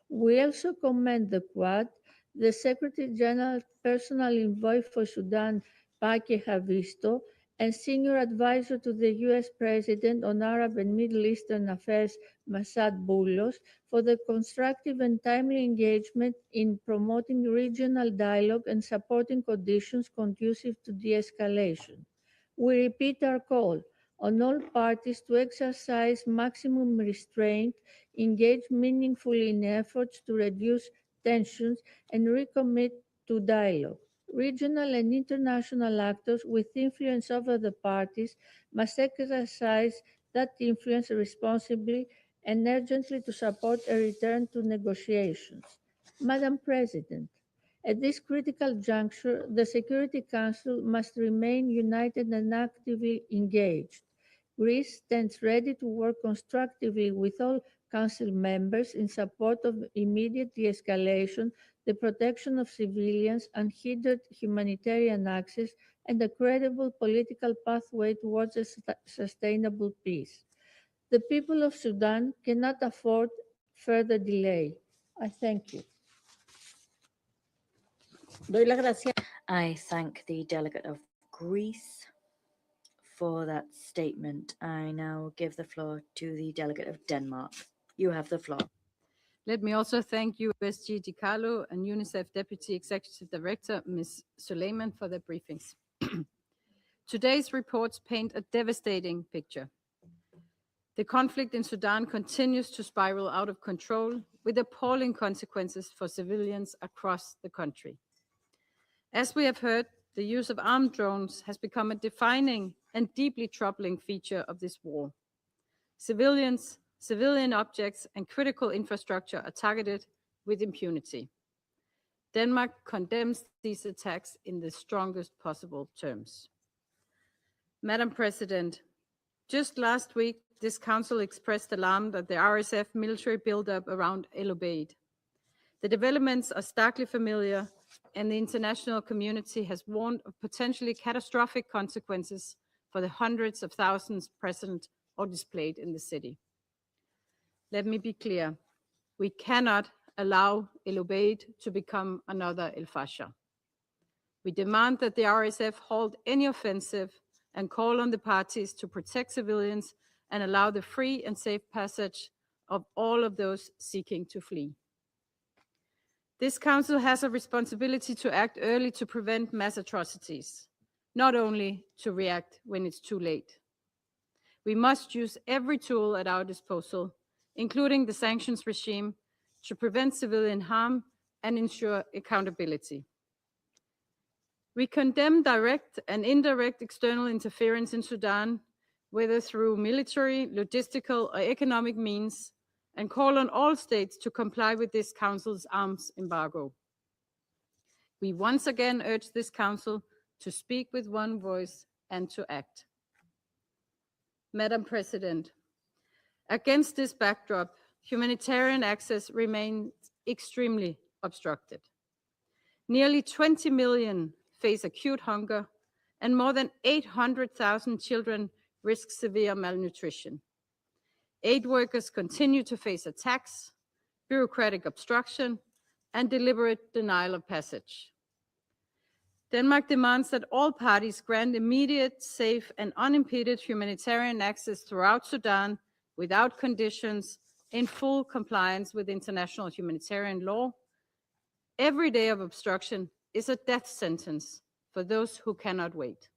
We also commend the Quad, the Secretary General's personal envoy for Sudan, Paki Havisto, and Senior Advisor to the U.S. President on Arab and Middle Eastern Affairs, Masad Boulos, for the constructive and timely engagement in promoting regional dialogue and supporting conditions conducive to de-escalation. We repeat our call on all parties to exercise maximum restraint, engage meaningfully in efforts to reduce tensions, and recommit to dialogue. Regional and international actors with influence over the parties must exercise that influence responsibly and urgently to support a return to negotiations. Madam President, at this critical juncture, the Security Council must remain united and actively engaged. Greece stands ready to work constructively with all Council members in support of immediate de-escalation, the protection of civilians, unhindered humanitarian access, and a credible political pathway towards a sustainable peace. The people of Sudan cannot afford further delay. I thank you. I thank the delegate of Greece for that statement. I now give the floor to the delegate of Denmark. You have the floor. Let me also thank USG DiCarlo and UNICEF Deputy Executive Director, Ms. Suleiman, for their briefings. Today's reports paint a devastating picture. The conflict in Sudan continues to spiral out of control with appalling consequences for civilians across the country. As we have heard, the use of armed drones has become a defining and deeply troubling feature of this war. Civilians, civilian objects, and critical infrastructure are targeted with impunity. Denmark condemns these attacks in the strongest possible terms. Madam President, just last week, this Council expressed alarm that the RSF military buildup around El Obeid. The developments are starkly familiar, and the international community has warned of potentially catastrophic consequences for the hundreds of thousands present or displaced in the city. Let me be clear, we cannot allow El Obeid to become another El Fasher. We demand that the RSF halt any offensive and call on the parties to protect civilians and allow the free and safe passage of all of those seeking to flee. This Council has a responsibility to act early to prevent mass atrocities, not only to react when it's too late. We must use every tool at our disposal, including the sanctions regime, to prevent civilian harm and ensure accountability. We condemn direct and indirect external interference in Sudan, whether through military, logistical, or economic means, and call on all states to comply with this Council's arms embargo. We once again urge this Council to speak with one voice and to act. Madam President, against this backdrop, humanitarian access remains extremely obstructed. Nearly 20 million face acute hunger, and more than 800,000 children risk severe malnutrition. Aid workers continue to face attacks, bureaucratic obstruction, and deliberate denial of passage. Denmark demands that all parties grant immediate, safe, and unimpeded humanitarian access throughout Sudan without conditions, in full compliance with international humanitarian law. Every day of obstruction is a death sentence for those who cannot wait.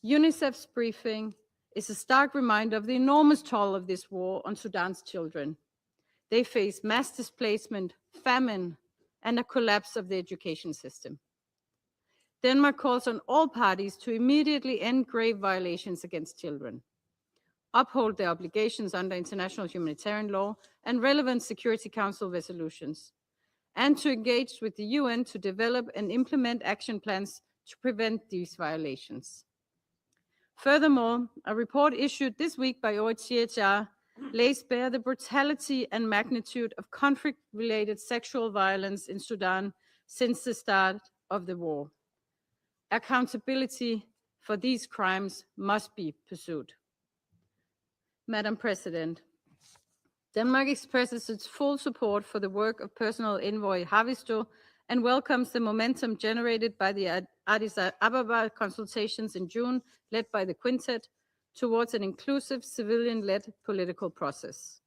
UNICEF's briefing is a stark reminder of the enormous toll of this war on Sudan's children. They face mass displacement, famine, and a collapse of the education system. Denmark calls on all parties to immediately end grave violations against children, uphold their obligations under international humanitarian law and relevant Security Council resolutions, and to engage with the UN to develop and implement action plans to prevent these violations. Furthermore, a report issued this week by OHCHR lays bare the brutality and magnitude of conflict-related sexual violence in Sudan since the start of the war. Accountability for these crimes must be pursued. Madam President, Denmark expresses its full support for the work of Personal Envoy Haavisto and welcomes the momentum generated by the Addis Ababa consultations in June, led by the Quintet, towards an inclusive civilian-led political process.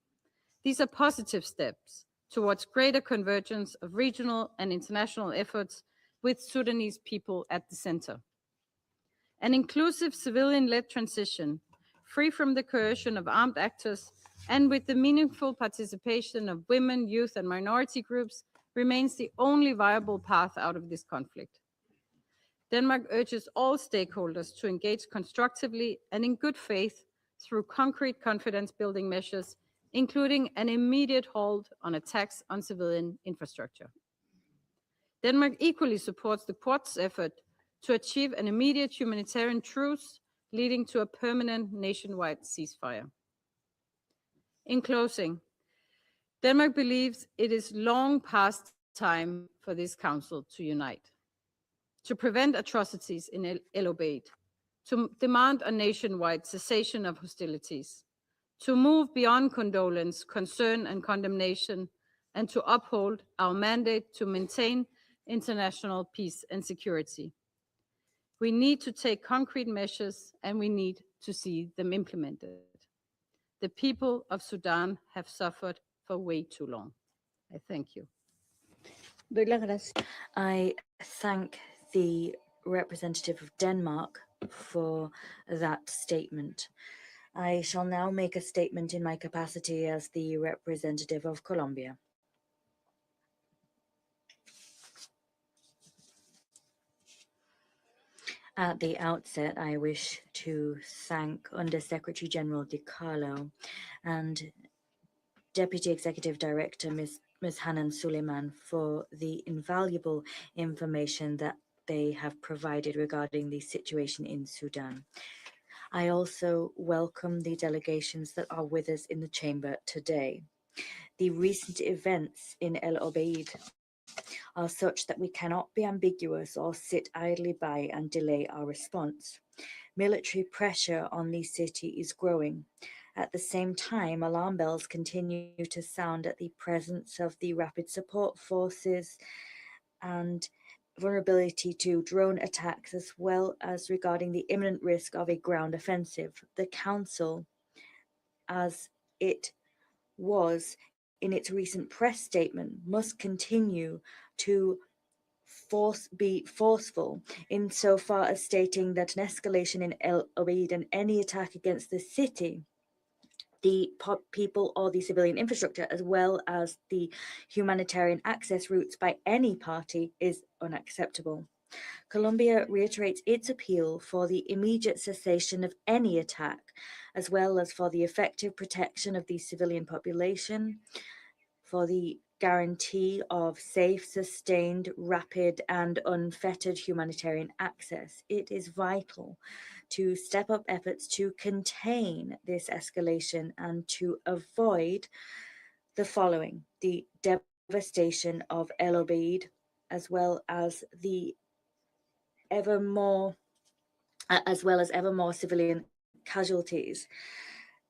These are positive steps towards greater convergence of regional and international efforts with Sudanese people at the center. An inclusive civilian-led transition, free from the coercion of armed actors and with the meaningful participation of women, youth, and minority groups, remains the only viable path out of this conflict. Denmark urges all stakeholders to engage constructively and in good faith through concrete confidence-building measures, including an immediate halt on attacks on civilian infrastructure. Denmark equally supports the Quad's effort to achieve an immediate humanitarian truce, leading to a permanent nationwide ceasefire. In closing, Denmark believes it is long past time for this Council to unite, to prevent atrocities in El Obeid, to demand a nationwide cessation of hostilities, to move beyond condolence, concern, and condemnation, and to uphold our mandate to maintain international peace and security. We need to take concrete measures, and we need to see them implemented. The people of Sudan have suffered for way too long. I thank you. I thank the representative of Denmark for that statement. I shall now make a statement in my capacity as the representative of Colombia. At the outset, I wish to thank Under-Secretary General Di Carlo and Deputy Executive Director Ms. Hanan Suleiman for the invaluable information that they have provided regarding the situation in Sudan. I also welcome the delegations that are with us in the chamber today. The recent events in El Obeid are such that we cannot be ambiguous or sit idly by and delay our response. Military pressure on the city is growing. At the same time, alarm bells continue to sound at the presence of the rapid support forces and vulnerability to drone attacks, as well as regarding the imminent risk of a ground offensive. The Council, as it was in its recent press statement, must continue to be forceful insofar as stating that an escalation in El Obeid and any attack against the city, the people or the civilian infrastructure, as well as the humanitarian access routes by any party, is unacceptable. Colombia reiterates its appeal for the immediate cessation of any attack, as well as for the effective protection of the civilian population, for the guarantee of safe, sustained, rapid, and unfettered humanitarian access. It is vital to step up efforts to contain this escalation and to avoid the following: the devastation of El Obeid, as well as ever more civilian casualties.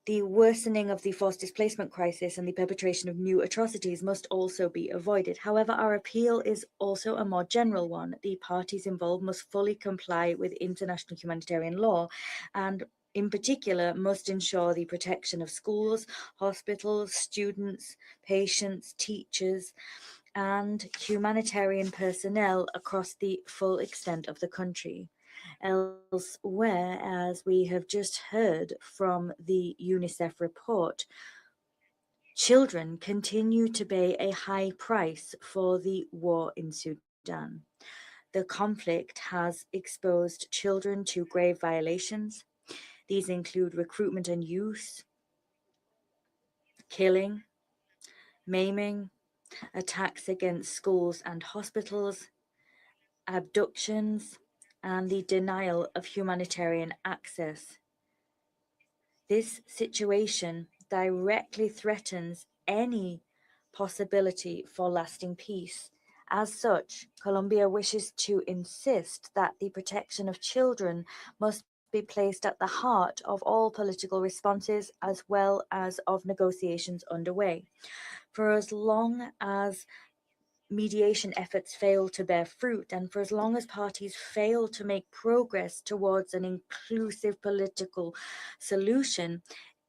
The worsening of the forced displacement crisis and the perpetration of new atrocities must also be avoided. However, our appeal is also a more general one. The parties involved must fully comply with international humanitarian law and, in particular, must ensure the protection of schools, hospitals, students, patients, teachers, and humanitarian personnel across the full extent of the country. Elsewhere, as we have just heard from the UNICEF report, Children continue to pay a high price for the war in Sudan. The conflict has exposed children to grave violations. These include recruitment and use, killing, maiming, attacks against schools and hospitals, abductions, and the denial of humanitarian access. This situation directly threatens any possibility for lasting peace. As such, Colombia wishes to insist that the protection of children must be placed at the heart of all political responses as well as of negotiations underway. For as long as mediation efforts fail to bear fruit, and for as long as parties fail to make progress towards an inclusive political solution,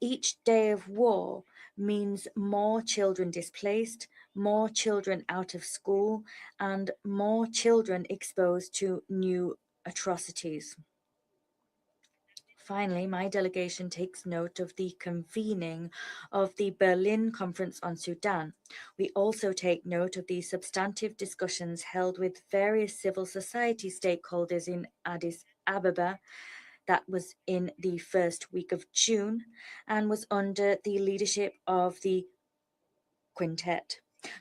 each day of war means more children displaced, more children out of school, and more children exposed to new atrocities. Finally, my delegation takes note of the convening of the Berlin Conference on Sudan. We also take note of the substantive discussions held with various civil society stakeholders in Addis Ababa. That was in the first week of June and was under the leadership of the Quintet.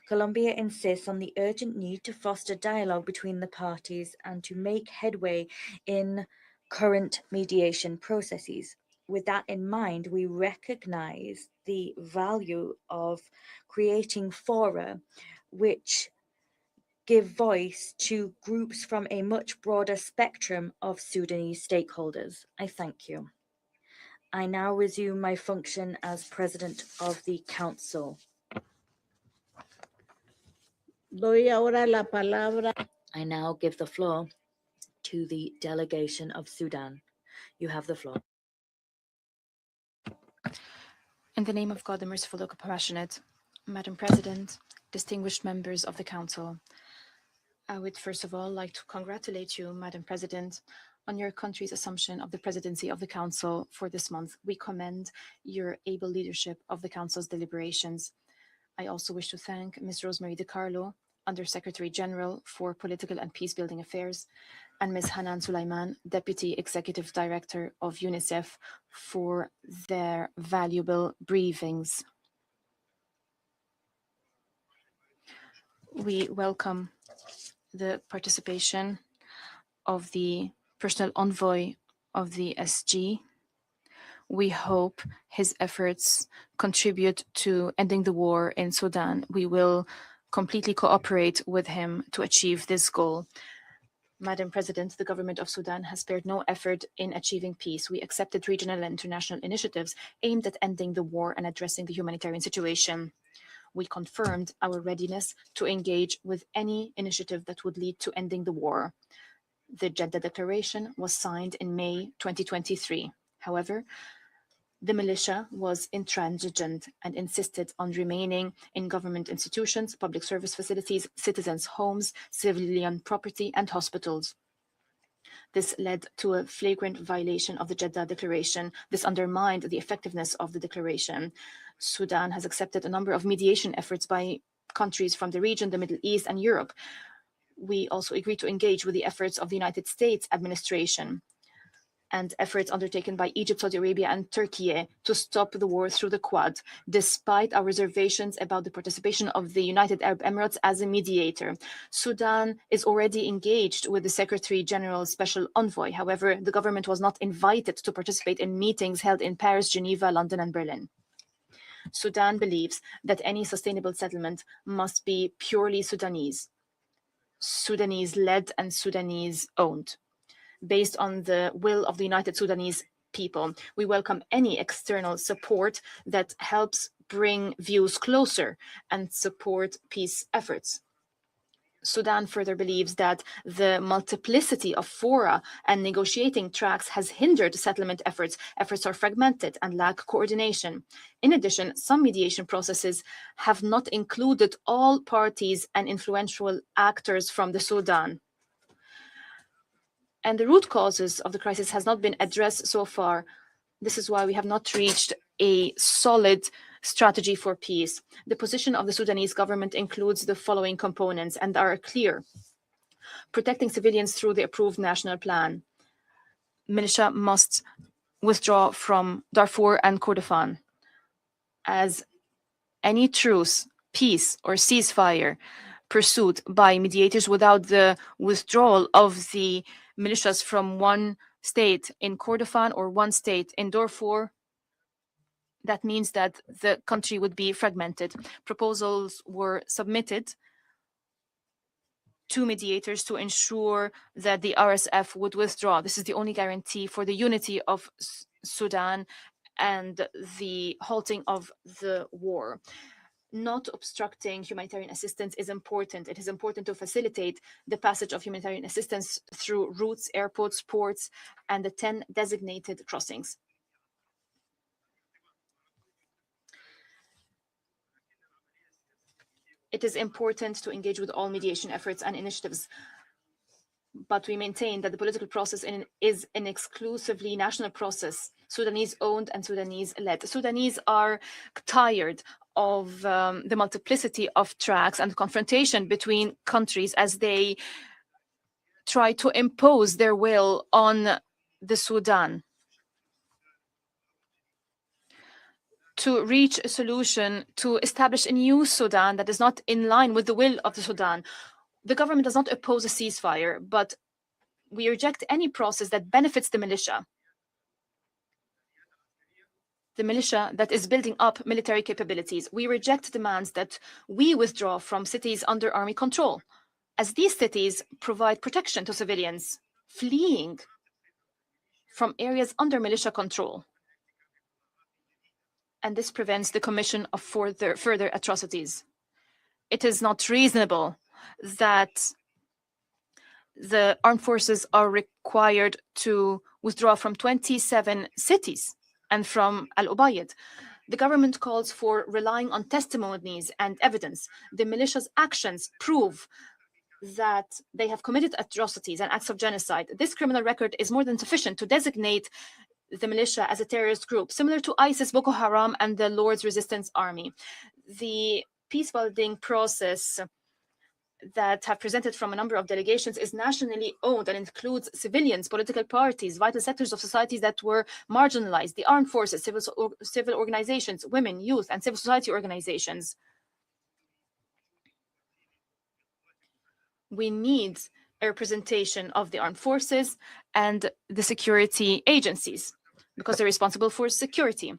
Colombia insists on the urgent need to foster dialogue between the parties and to make headway in current mediation processes. With that in mind, we recognize the value of creating fora which give voice to groups from a much broader spectrum of Sudanese stakeholders. I thank you. I now resume my function as President of the Council. Doy ahora la palabra. I now give the floor to the delegation of Sudan. You have the floor. In the name of God, the merciful, the compassionate, Madam President, distinguished members of the Council, I would first of all like to congratulate you, Madam President, on your country's assumption of the presidency of the Council for this month. We commend your able leadership of the Council's deliberations. I also wish to thank Ms. Rosemary DiCarlo, Under-Secretary General for Political and Peacebuilding Affairs, and Ms. Hanan Sulaiman, Deputy Executive Director of UNICEF, for their valuable briefings. We welcome the participation of the personal envoy of the SG. We hope his efforts contribute to ending the war in Sudan. We will completely cooperate with him to achieve this goal. Madam President, the government of Sudan has spared no effort in achieving peace. We accepted regional and international initiatives aimed at ending the war and addressing the humanitarian situation. We confirmed our readiness to engage with any initiative that would lead to ending the war. The Jeddah Declaration was signed in May 2023. However, the militia was intransigent and insisted on remaining in government institutions, public service facilities, citizens' homes, civilian property, and hospitals. This led to a flagrant violation of the Jeddah Declaration. This undermined the effectiveness of the declaration. Sudan has accepted a number of mediation efforts by countries from the region, the Middle East, and Europe. We also agreed to engage with the efforts of the United States administration and efforts undertaken by Egypt, Saudi Arabia, and Turkey to stop the war through the Quad, despite our reservations about the participation of the United Arab Emirates as a mediator. Sudan is already engaged with the Secretary General's Special Envoy. However, the government was not invited to participate in meetings held in Paris, Geneva, London, and Berlin. Sudan believes that any sustainable settlement must be purely Sudanese, Sudanese-led and Sudanese-owned, based on the will of the United Sudanese people. We welcome any external support that helps bring views closer and support peace efforts. Sudan further believes that the multiplicity of fora and negotiating tracks has hindered settlement efforts. Efforts are fragmented and lack coordination. In addition, some mediation processes have not included all parties and influential actors from the Sudan. And the root causes of the crisis has not been addressed so far. This is why we have not reached a solid strategy for peace. The position of the Sudanese government includes the following components and are clear. Protecting civilians through the approved national plan. Militia must withdraw from Darfur and Kordofan, as any truce, peace, or ceasefire pursued by mediators without the withdrawal of the militias from one state in Kordofan or one state in Darfur, that means that the country would be fragmented. Proposals were submitted to mediators to ensure that the RSF would withdraw. This is the only guarantee for the unity of Sudan and the halting of the war. Not obstructing humanitarian assistance is important. It is important to facilitate the passage of humanitarian assistance through routes, airports, ports, and the 10 designated crossings. It is important to engage with all mediation efforts and initiatives, but we maintain that the political process is an exclusively national process, Sudanese-owned and Sudanese-led. Sudanese are tired of the multiplicity of tracks and confrontation between countries as they try to impose their will on the Sudan. To reach a solution to establish a new Sudan that is not in line with the will of the Sudan. The government does not oppose a ceasefire, but we reject any process that benefits the militia. The militia that is building up military capabilities. We reject demands that we withdraw from cities under army control, as these cities provide protection to civilians fleeing from areas under militia control. And this prevents the commission of further atrocities. It is not reasonable that the armed forces are required to withdraw from 27 cities and from Al-Ubaid. The government calls for relying on testimonies and evidence. The militia's actions prove that they have committed atrocities and acts of genocide. This criminal record is more than sufficient to designate the militia as a terrorist group, similar to ISIS, Boko Haram, and the Lord's Resistance Army. The peace-building process that have presented from a number of delegations is nationally owned and includes civilians, political parties, vital sectors of societies that were marginalized, the armed forces, civil organizations, women, youth, and civil society organizations. We need a representation of the armed forces and the security agencies because they're responsible for security.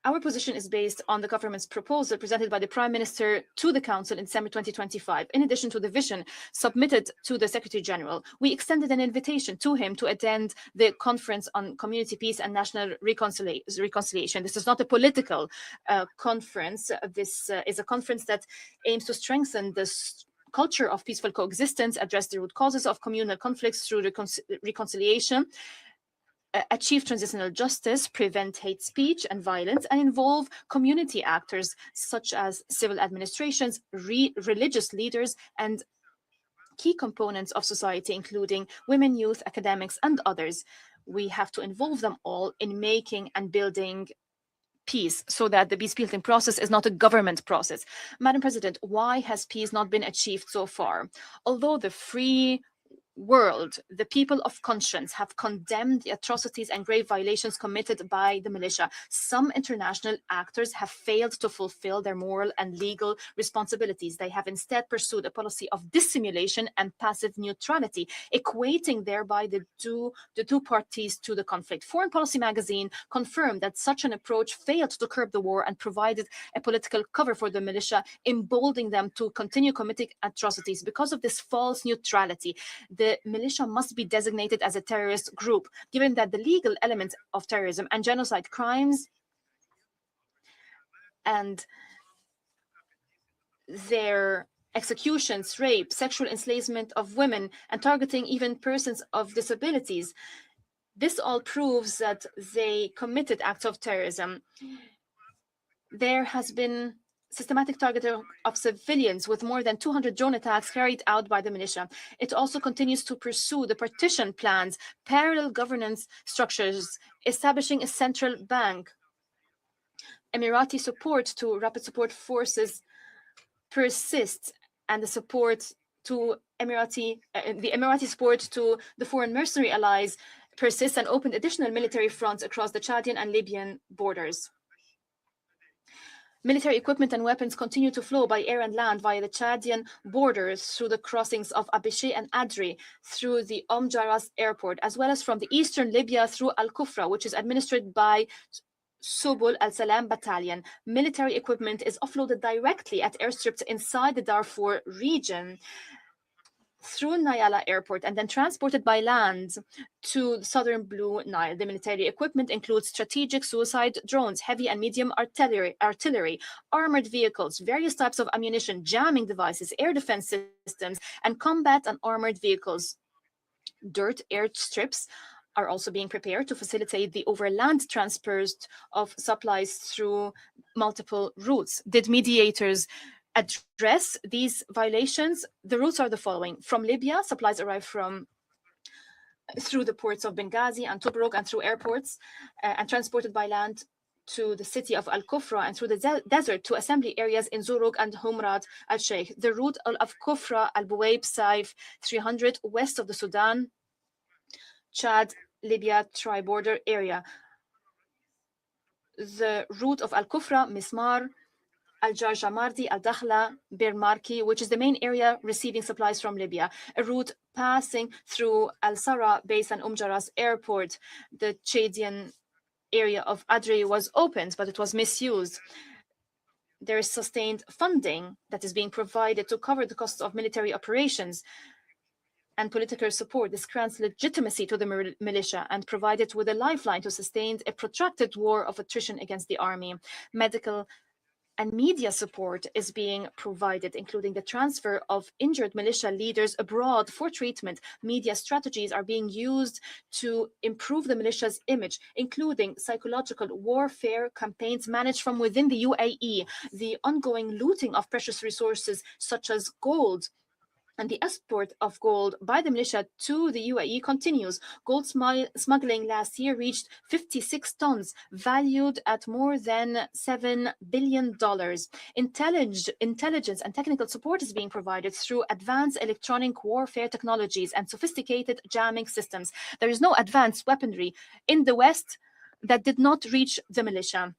Our position is based on the government's proposal presented by the Prime Minister to the Council in December 2025. In addition to the vision submitted to the Secretary General, we extended an invitation to him to attend the Conference on Community Peace and National Reconciliation. This is not a political conference. This is a conference that aims to strengthen the culture of peaceful coexistence, address the root causes of communal conflicts through reconciliation, achieve transitional justice, prevent hate speech and violence, and involve community actors such as civil administrations, religious leaders, and key components of society, including women, youth, academics, and others. We have to involve them all in making and building peace so that the peace-building process is not a government process. Madam President, why has peace not been achieved so far? Although the free world, the people of conscience, have condemned the atrocities and grave violations committed by the militia, some international actors have failed to fulfill their moral and legal responsibilities. They have instead pursued a policy of dissimulation and passive neutrality, equating thereby the two parties to the conflict. Foreign Policy magazine confirmed that such an approach failed to curb the war and provided a political cover for the militia, emboldening them to continue committing atrocities. Because of this false neutrality, the militia must be designated as a terrorist group, given that the legal elements of terrorism and genocide crimes and their executions, rape, sexual enslavement of women, and targeting even persons of disabilities. This all proves that they committed acts of terrorism. There has been systematic targeting of civilians with more than 200 drone attacks carried out by the militia. It also continues to pursue the partition plans, parallel governance structures, establishing a central bank, Emirati support to rapid support forces persists, and the support to the Emirati support to the foreign mercenary allies persists and opened additional military fronts across the Chadian and Libyan borders. Military equipment and weapons continue to flow by air and land via the Chadian borders through the crossings of Abishe and Adri, through the Jaras airport, as well as from the eastern Libya through Al-Kufra, which is administered by Subul al-Salam Battalion. Military equipment is offloaded directly at airstrips inside the Darfur region through Nyala airport and then transported by land to the southern Blue Nile. The military equipment includes strategic suicide drones, heavy and medium artillery, armored vehicles, various types of ammunition, jamming devices, air defense systems, and combat and armored vehicles. Dirt airstrips are also being prepared to facilitate the overland transfers of supplies through multiple routes. Did mediators address these violations? The routes are the following. From Libya, supplies arrive through the ports of Benghazi and Tobruk and through airports and transported by land to the city of Al-Kufra and through the desert to assembly areas in Zuruk and Humrat al-Sheikh. The route of Kufra, Al-Buwaib, Saif 300 west of the Sudan, Chad, Libya tri-border area. The route of Al-Kufra, Mismar, Al-Jarjamardi, Al-Dakhla, Bir Marki, which is the main area receiving supplies from Libya. A route passing through Al-Sara base and Jaras airport. The Chadian area of Adri was opened, but it was misused. There is sustained funding that is being provided to cover the costs of military operations and political support. This grants legitimacy to the militia and provides it with a lifeline to sustain a protracted war of attrition against the army. Medical and media support is being provided, including the transfer of injured militia leaders abroad for treatment. Media strategies are being used to improve the militia's image, including psychological warfare campaigns managed from within the UAE, the ongoing looting of precious resources such as gold, and the export of gold by the militia to the UAE continues. Gold smuggling last year reached 56 tons, valued at more than $7 billion. Intelligence and technical support is being provided through advanced electronic warfare technologies and sophisticated jamming systems. There is no advanced weaponry in the West that did not reach the militia.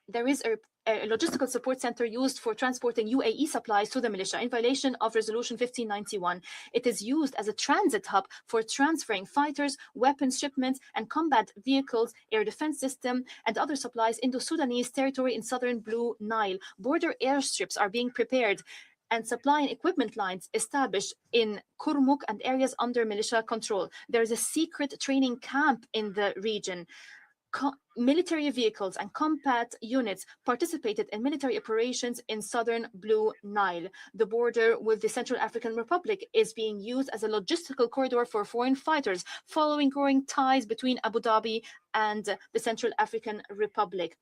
There is a logistical support center used for transporting UAE supplies to the militia in violation of Resolution 1591. It is used as a transit hub for transferring fighters, weapons shipments, and combat vehicles, air defense system, and other supplies into Sudanese territory in southern Blue Nile. Border airstrips are being prepared and supply and equipment lines established in Kurmuk and areas under militia control. There is a secret training camp in the region. Military vehicles and combat units participated in military operations in southern Blue Nile. The border with the Central African Republic is being used as a logistical corridor for foreign fighters, following growing ties between Abu Dhabi and the Central African Republic.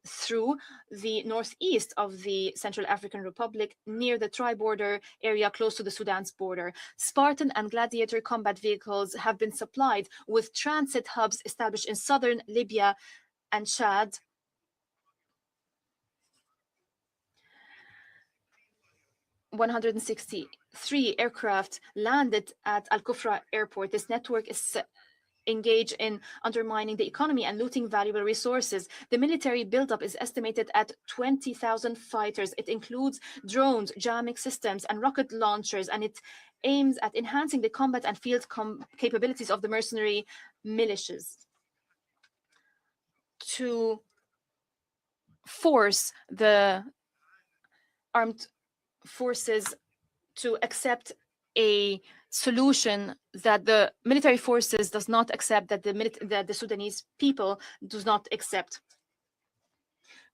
Through the northeast of the Central African Republic, near the tri-border area close to the Sudan's border. Spartan and Gladiator combat vehicles have been supplied with transit hubs established in southern Libya and Chad. $163 aircraft landed at Al-Kufra airport. This network is engage in undermining the economy and looting valuable resources. The military buildup is estimated at 20,000 fighters. It includes drones, jamming systems, and rocket launchers, and it aims at enhancing the combat and field capabilities of the mercenary militias to force the armed forces to accept a solution that the military forces does not accept, that the Sudanese people does not accept.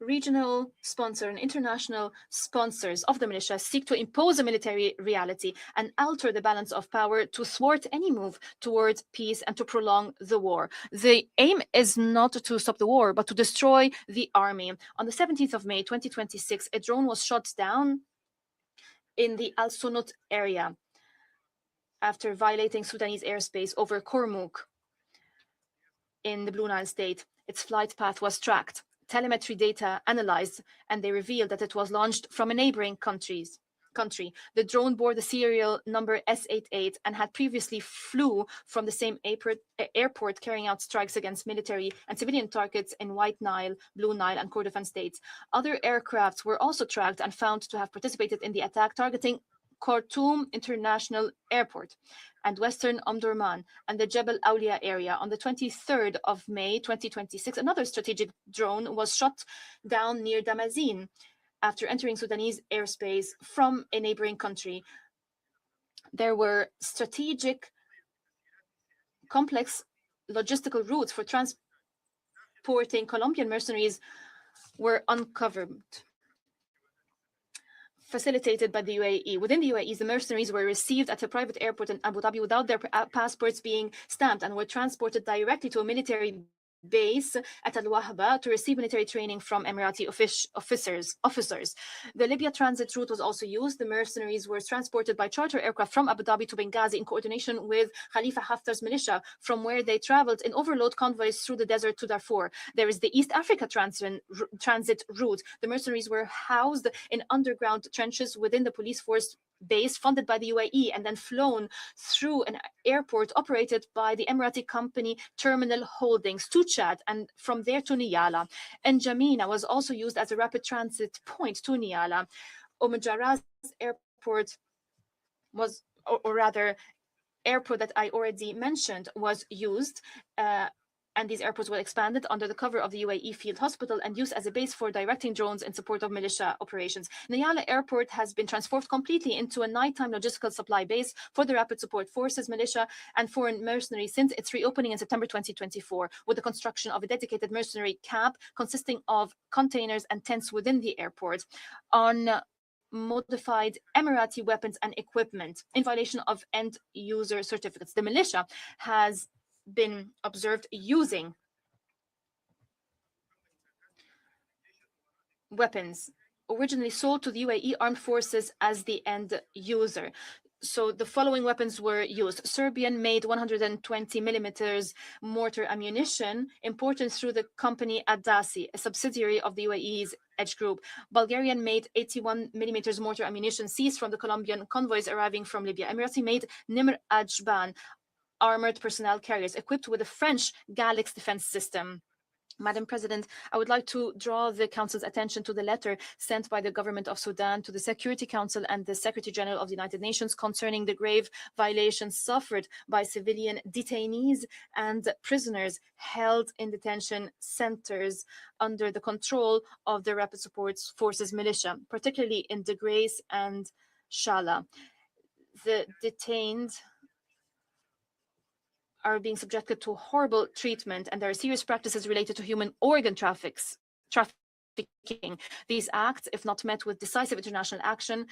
Regional sponsor and international sponsors of the militia seek to impose a military reality and alter the balance of power to thwart any move towards peace and to prolong the war. The aim is not to stop the war, but to destroy the army. On the 17th of May, 2026, a drone was shot down in the Al Sunut area after violating Sudanese airspace over Kurmuk in the Blue Nile state. Its flight path was tracked. telemetry data analyzed, and they revealed that it was launched from a neighboring country. The drone bore the serial number S88 and had previously flew from the same airport, carrying out strikes against military and civilian targets in White Nile, Blue Nile, and Kordofan states. Other aircrafts were also tracked and found to have participated in the attack, targeting Khartoum International Airport and Western Omdurman and the Jebel Aulia area. On the 23rd of May 2026, another strategic drone was shot down near Damazin after entering Sudanese airspace from a neighboring country. There were strategic, complex logistical routes for transporting Colombian mercenaries were uncovered, facilitated by the UAE. Within the UAE, the mercenaries were received at a private airport in Abu Dhabi without their passports being stamped and were transported directly to a military base at Al-Wahba to receive military training from Emirati officers. The Libya transit route was also used. The mercenaries were transported by charter aircraft from Abu Dhabi to Benghazi in coordination with Khalifa Haftar's militia, from where they traveled in overload convoys through the desert to Darfur. There is the East Africa transit route. The mercenaries were housed in underground trenches within the police force base funded by the UAE and then flown through an airport operated by the Emirati company Terminal Holdings to Chad and from there to Niyala. And Jamina was also used as a rapid transit point to Niyala. Omajara's airport was, or rather, airport that I already mentioned was used, and these airports were expanded under the cover of the UAE Field Hospital and used as a base for directing drones in support of militia operations. Niyala Airport has been transformed completely into a nighttime logistical supply base for the Rapid Support Forces, militia, and foreign mercenaries since its reopening in September 2024, with the construction of a dedicated mercenary camp consisting of containers and tents within the airport. On modified Emirati weapons and equipment in violation of end user certificates, the militia has been observed using weapons originally sold to the UAE armed forces as the end user. So the following weapons were used: Serbian-made 120 millimeters mortar ammunition imported through the company Adasi, a subsidiary of the UAE's Edge Group; Bulgarian-made 81 millimeters mortar ammunition seized from the Colombian convoys arriving from Libya; Emirati-made Nimr Ajban armored personnel carriers equipped with a French Galix defense system. Madam President, I would like to draw the Council's attention to the letter sent by the government of Sudan to the Security Council and the Secretary General of the United Nations concerning the grave violations suffered by civilian detainees and prisoners held in detention centers under the control of the Rapid Support Forces militia, particularly in De Grace and Shala. The detained are being subjected to horrible treatment, and there are serious practices related to human organ trafficking. These acts, if not met with decisive international action,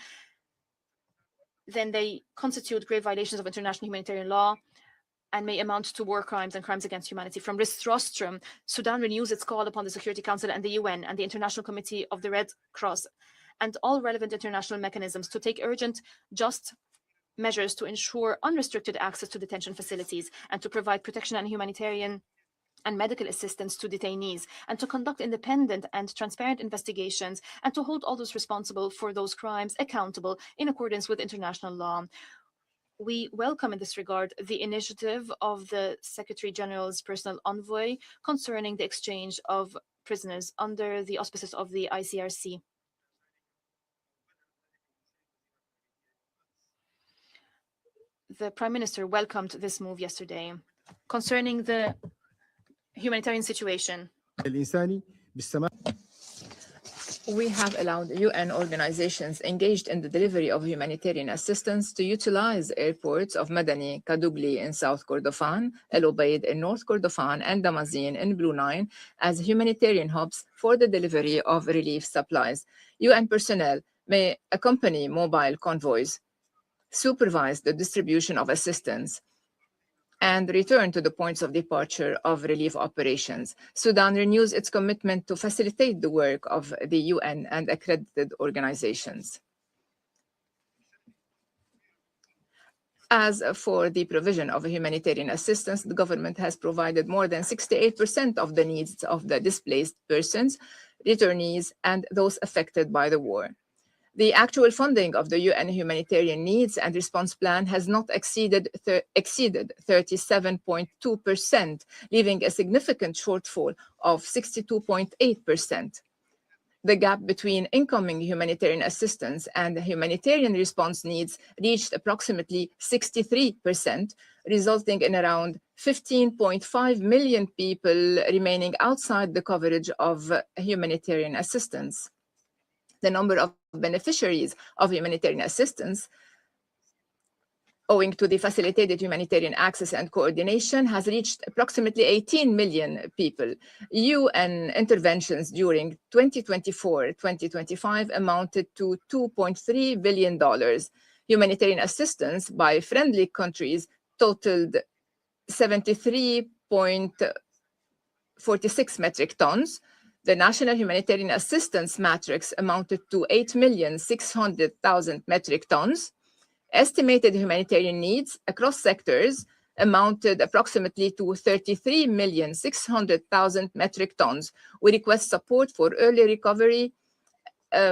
then they constitute grave violations of international humanitarian law and may amount to war crimes and crimes against humanity. From this rostrum, Sudan renews its call upon the Security Council and the UN and the International Committee of the Red Cross and all relevant international mechanisms to take urgent, just measures to ensure unrestricted access to detention facilities and to provide protection and humanitarian and medical assistance to detainees, and to conduct independent and transparent investigations, and to hold all those responsible for those crimes accountable in accordance with international law. We welcome in this regard the initiative of the Secretary General's personal envoy concerning the exchange of prisoners under the auspices of the ICRC. The Prime Minister welcomed this move yesterday. Concerning the humanitarian situation, we have allowed UN organizations engaged in the delivery of humanitarian assistance to utilize airports of Madani, Kadugli in South Kordofan, El Obeid in North Kordofan, and Damazin in Blue Nile as humanitarian hubs for the delivery of relief supplies. UN personnel may accompany mobile convoys, supervise the distribution of assistance, and return to the points of departure of relief operations. Sudan renews its commitment to facilitate the work of the UN and accredited organizations. As for the provision of humanitarian assistance, the government has provided more than 68% of the needs of the displaced persons, returnees, and those affected by the war. The actual funding of the UN humanitarian needs and response plan has not exceeded 37.2%, leaving a significant shortfall of 62.8%. The gap between incoming humanitarian assistance and the humanitarian response needs reached approximately 63%, resulting in around 15.5 million people remaining outside the coverage of humanitarian assistance. The number of beneficiaries of humanitarian assistance, owing to the facilitated humanitarian access and coordination, has reached approximately 18 million people. UN interventions during 2024-2025 amounted to $2.3 billion. Humanitarian assistance by friendly countries totaled 73.46 metric tons. The national humanitarian assistance matrix amounted to 8,600,000 metric tons. Estimated humanitarian needs across sectors amounted approximately to 33,600,000 metric tons. We request support for early recovery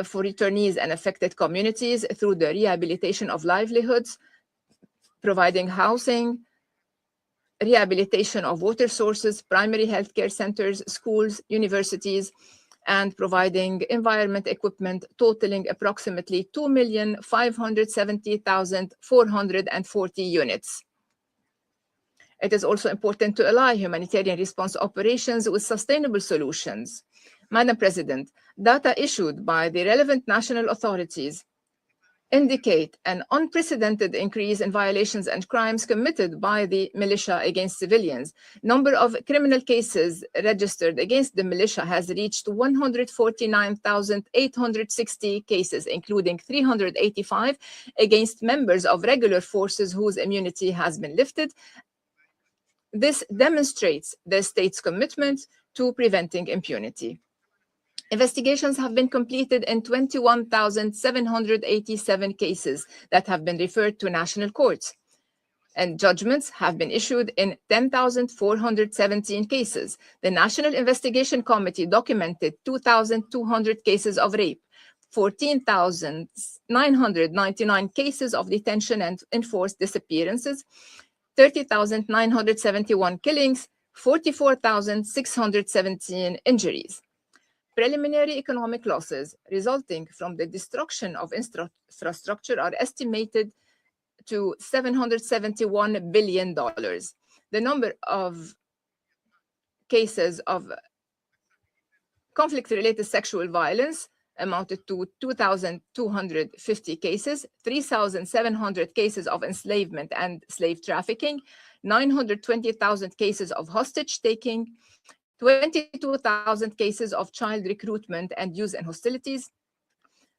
for returnees and affected communities through the rehabilitation of livelihoods, providing housing, rehabilitation of water sources, primary healthcare centers, schools, universities, and providing environment equipment totaling approximately 2,570,440 units. It is also important to ally humanitarian response operations with sustainable solutions. Madam President, data issued by the relevant national authorities indicate an unprecedented increase in violations and crimes committed by the militia against civilians. Number of criminal cases registered against the militia has reached 149,860 cases, including 385 against members of regular forces whose immunity has been lifted. This demonstrates the state's commitment to preventing impunity. Investigations have been completed in 21,787 cases that have been referred to national courts, and judgments have been issued in 10,417 cases. The National Investigation Committee documented 2,200 cases of rape, 14,999 cases of detention and enforced disappearances, 30,971 killings, 44,617 injuries. Preliminary economic losses resulting from the destruction of infrastructure are estimated to $771 billion. The number of cases of conflict-related sexual violence amounted to 2,250 cases, 3,700 cases of enslavement and slave trafficking, 920,000 cases of hostage-taking, 22,000 cases of child recruitment and use in hostilities,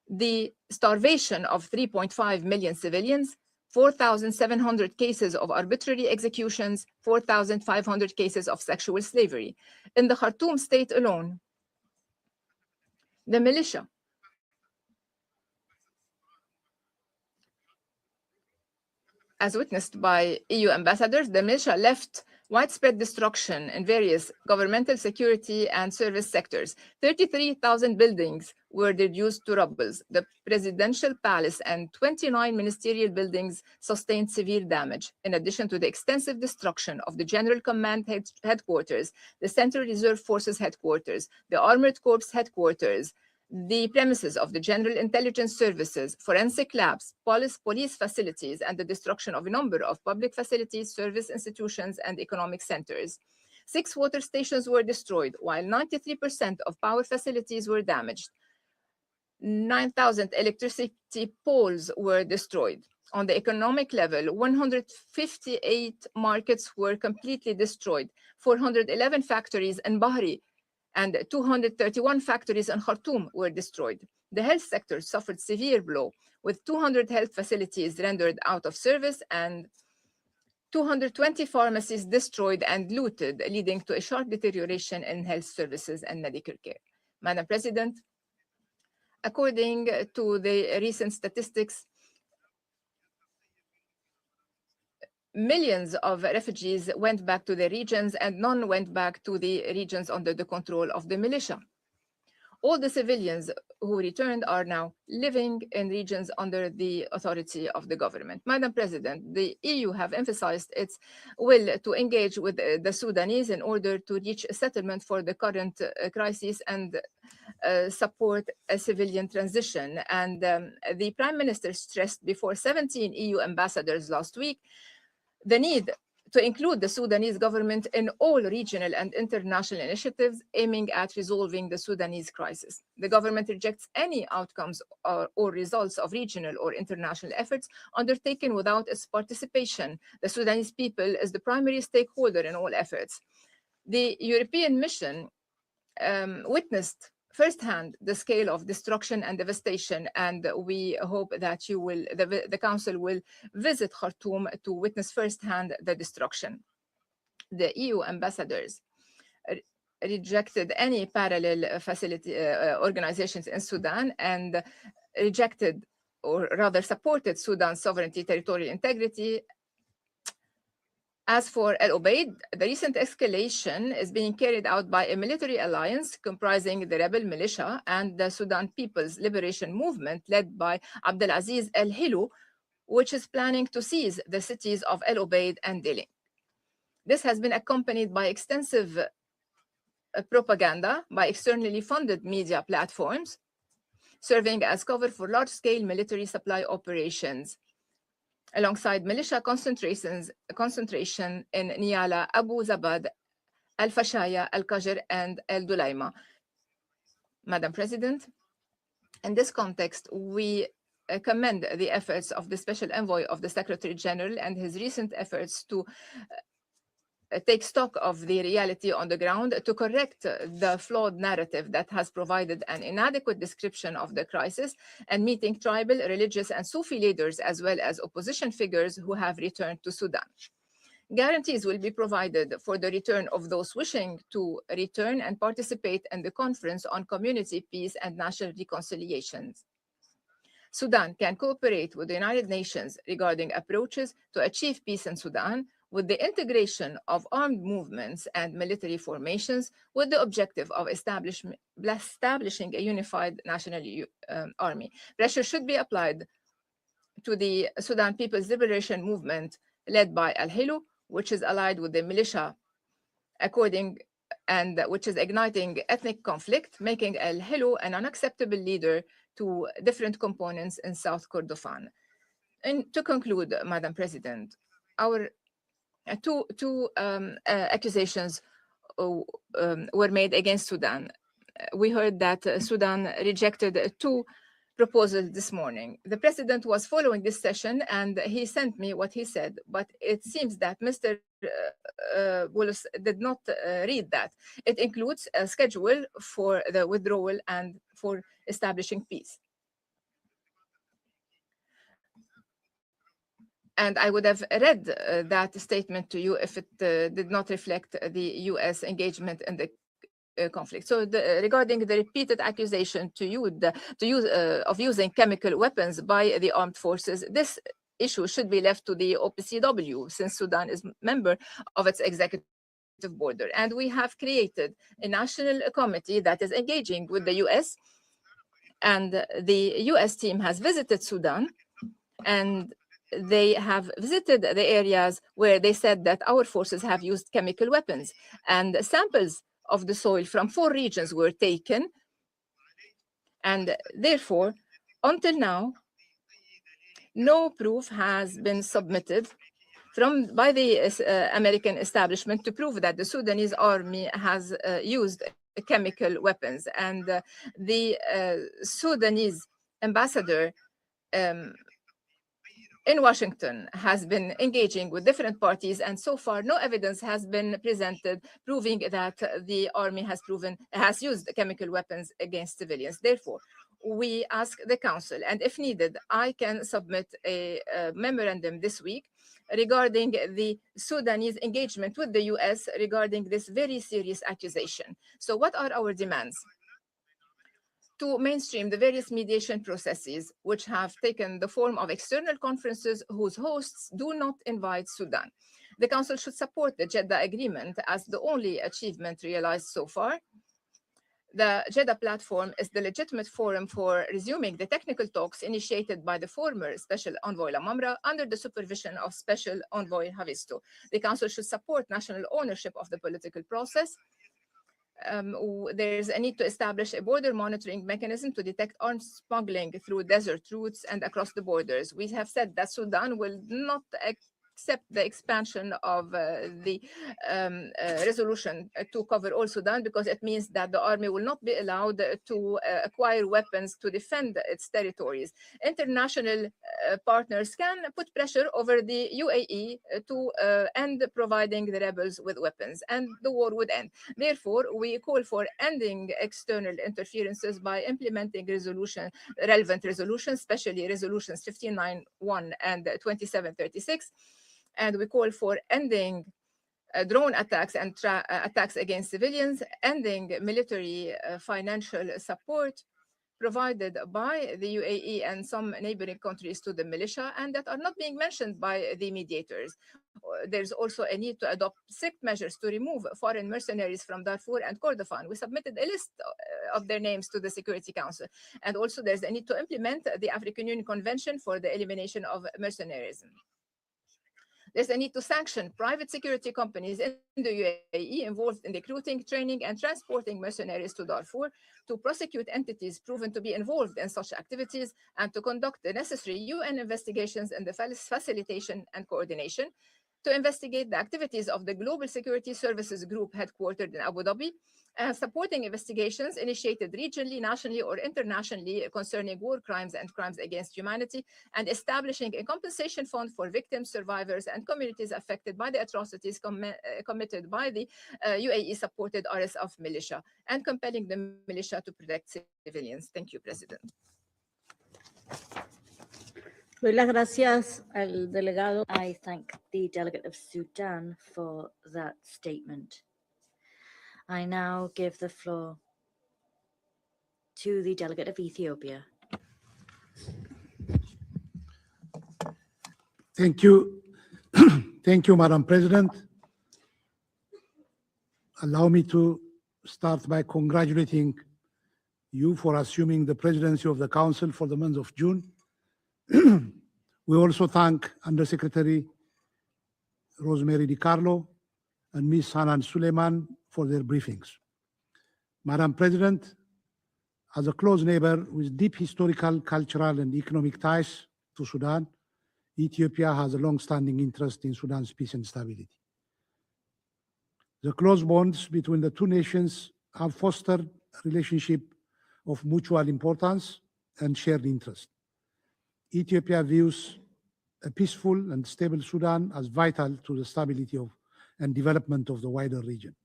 the starvation of 3.5 million civilians, 4,700 cases of arbitrary executions, 4,500 cases of sexual slavery. In the Khartoum state alone, the militia as witnessed by EU ambassadors, the militia left widespread destruction in various governmental, security, and service sectors. 33,000 buildings were reduced to rubble. The presidential palace and 29 ministerial buildings sustained severe damage. In addition to the extensive destruction of the General Command headquarters, the Central Reserve Forces headquarters, the Armored Corps headquarters, the premises of the General Intelligence Services, forensic labs, police facilities, and the destruction of a number of public facilities, service institutions, and economic centers. 6 water stations were destroyed, while 93% of power facilities were damaged. 9,000 electricity poles were destroyed. On the economic level, 158 markets were completely destroyed, 411 factories in Bahri and 231 factories in Khartoum were destroyed. The health sector suffered severe blow, with 200 health facilities rendered out of service and 220 pharmacies destroyed and looted, leading to a sharp deterioration in health services and medical care. Madam President, according to the recent statistics, millions of refugees went back to their regions and none went back to the regions under the control of the militia. All the civilians who returned are now living in regions under the authority of the government. Madam President, the EU have emphasized its will to engage with the Sudanese in order to reach a settlement for the current crisis and support a civilian transition. And the Prime Minister stressed before 17 EU ambassadors last week the need to include the Sudanese government in all regional and international initiatives aiming at resolving the Sudanese crisis. The government rejects any outcomes or results of regional or international efforts undertaken without its participation. The Sudanese people is the primary stakeholder in all efforts. The European mission witnessed firsthand the scale of destruction and devastation, and we hope that the Council will visit Khartoum to witness firsthand the destruction. The EU ambassadors rejected any parallel facility organizations in Sudan and rejected, or rather supported, Sudan's sovereignty, territorial integrity. As for El Obeid, the recent escalation is being carried out by a military alliance comprising the rebel militia and the Sudan People's Liberation Movement led by Abdelaziz El-Hilu, which is planning to seize the cities of El Obeid and Dili. This has been accompanied by extensive propaganda by externally funded media platforms, serving as cover for large-scale military supply operations, alongside militia concentration in Niala, Abu Zabad, Al-Fashaya, Al-Qajr, and Al-Dulaima. Madam President, in this context, we commend the efforts of the Special Envoy of the Secretary General and his recent efforts to take stock of the reality on the ground to correct the flawed narrative that has provided an inadequate description of the crisis, and meeting tribal, religious, and Sufi leaders as well as opposition figures who have returned to Sudan. Guarantees will be provided for the return of those wishing to return and participate in the Conference on Community Peace and National Reconciliation. Sudan can cooperate with the United Nations regarding approaches to achieve peace in Sudan, with the integration of armed movements and military formations with the objective of establishing a unified national army. Pressure should be applied to the Sudan People's Liberation Movement led by Al-Hilu, which is allied with the militia and which is igniting ethnic conflict, making Al-Hilu an unacceptable leader to different components in South Kordofan. And to conclude, Madam President, our two accusations were made against Sudan. We heard that Sudan rejected two proposals this morning. The president was following this session and he sent me what he said, but it seems that Mr. Bulus did not read that. It includes a schedule for the withdrawal and for establishing peace. And I would have read that statement to you if it did not reflect the US engagement in the conflict. So regarding the repeated accusation of using chemical weapons by the armed forces, this issue should be left to the OPCW, since Sudan is member of its executive border. And we have created a national committee that is engaging with the US. And the US team has visited Sudan, and they have visited the areas where they said that our forces have used chemical weapons, and samples of the soil from 4 regions were taken. And therefore, until now, no proof has been submitted by the American establishment to prove that the Sudanese army has used chemical weapons. And the Sudanese ambassador in Washington has been engaging with different parties, and so far no evidence has been presented proving that the army has used chemical weapons against civilians. Therefore, we ask the Council, and if needed, I can submit a memorandum this week regarding the Sudanese engagement with the US regarding this very serious accusation. So what are our demands? to mainstream the various mediation processes, which have taken the form of external conferences whose hosts do not invite Sudan. The Council should support the Jeddah Agreement as the only achievement realized so far. The Jeddah platform is the legitimate forum for resuming the technical talks initiated by the former Special Envoy Lamamra under the supervision of Special Envoy Havisto. The Council should support national ownership of the political process. There's a need to establish a border monitoring mechanism to detect arms smuggling through desert routes and across the borders. We have said that Sudan will not accept the expansion of the resolution to cover all Sudan, because it means that the army will not be allowed to acquire weapons to defend its territories. International partners can put pressure over the UAE to end providing the rebels with weapons, and the war would end. Therefore, we call for ending external interferences by implementing relevant resolutions, especially resolutions 1591 and 2736. And we call for ending drone attacks and attacks against civilians, ending military financial support provided by the UAE and some neighboring countries to the militia, and that are not being mentioned by the mediators. There's also a need to adopt strict measures to remove foreign mercenaries from Darfur and Kordofan. We submitted a list of their names to the Security Council. And also there's a need to implement the African Union Convention for the elimination of mercenarism. There's a need to sanction private security companies in the UAE involved in recruiting, training, and transporting mercenaries to Darfur, to prosecute entities proven to be involved in such activities, and to conduct the necessary UN investigations in the facilitation and coordination, to investigate the activities of the Global Security Services Group headquartered in Abu Dhabi, supporting investigations initiated regionally, nationally, or internationally concerning war crimes and crimes against humanity, and establishing a compensation fund for victims, survivors, and communities affected by the atrocities committed by the UAE-supported RSF militia, and compelling the militia to protect civilians. Thank you, President. I thank the delegate of Sudan for that statement. I now give the floor to the delegate of Ethiopia. Thank you. Thank you, Madam President. Allow me to start by congratulating you for assuming the presidency of the Council for the month of June. We also thank Undersecretary Rosemary DiCarlo and Ms. Hanan Suleiman for their briefings. Madam President, as a close neighbor with deep historical, cultural, and economic ties to Sudan, Ethiopia has a long-standing interest in Sudan's peace and stability. The close bonds between the two nations have fostered a relationship of mutual importance and shared interest. Ethiopia views a peaceful and stable Sudan as vital to the stability and development of the wider region.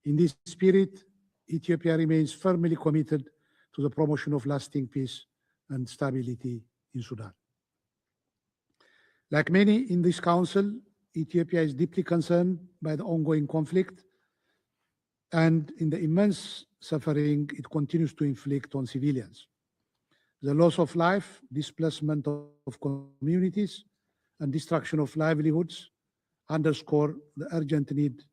In this spirit, Ethiopia remains firmly committed to the promotion of lasting peace and stability in Sudan. Like many in this Council, Ethiopia is deeply concerned by the ongoing conflict and in the immense suffering it continues to inflict on civilians. The loss of life, displacement of communities, and destruction of livelihoods underscore the urgent need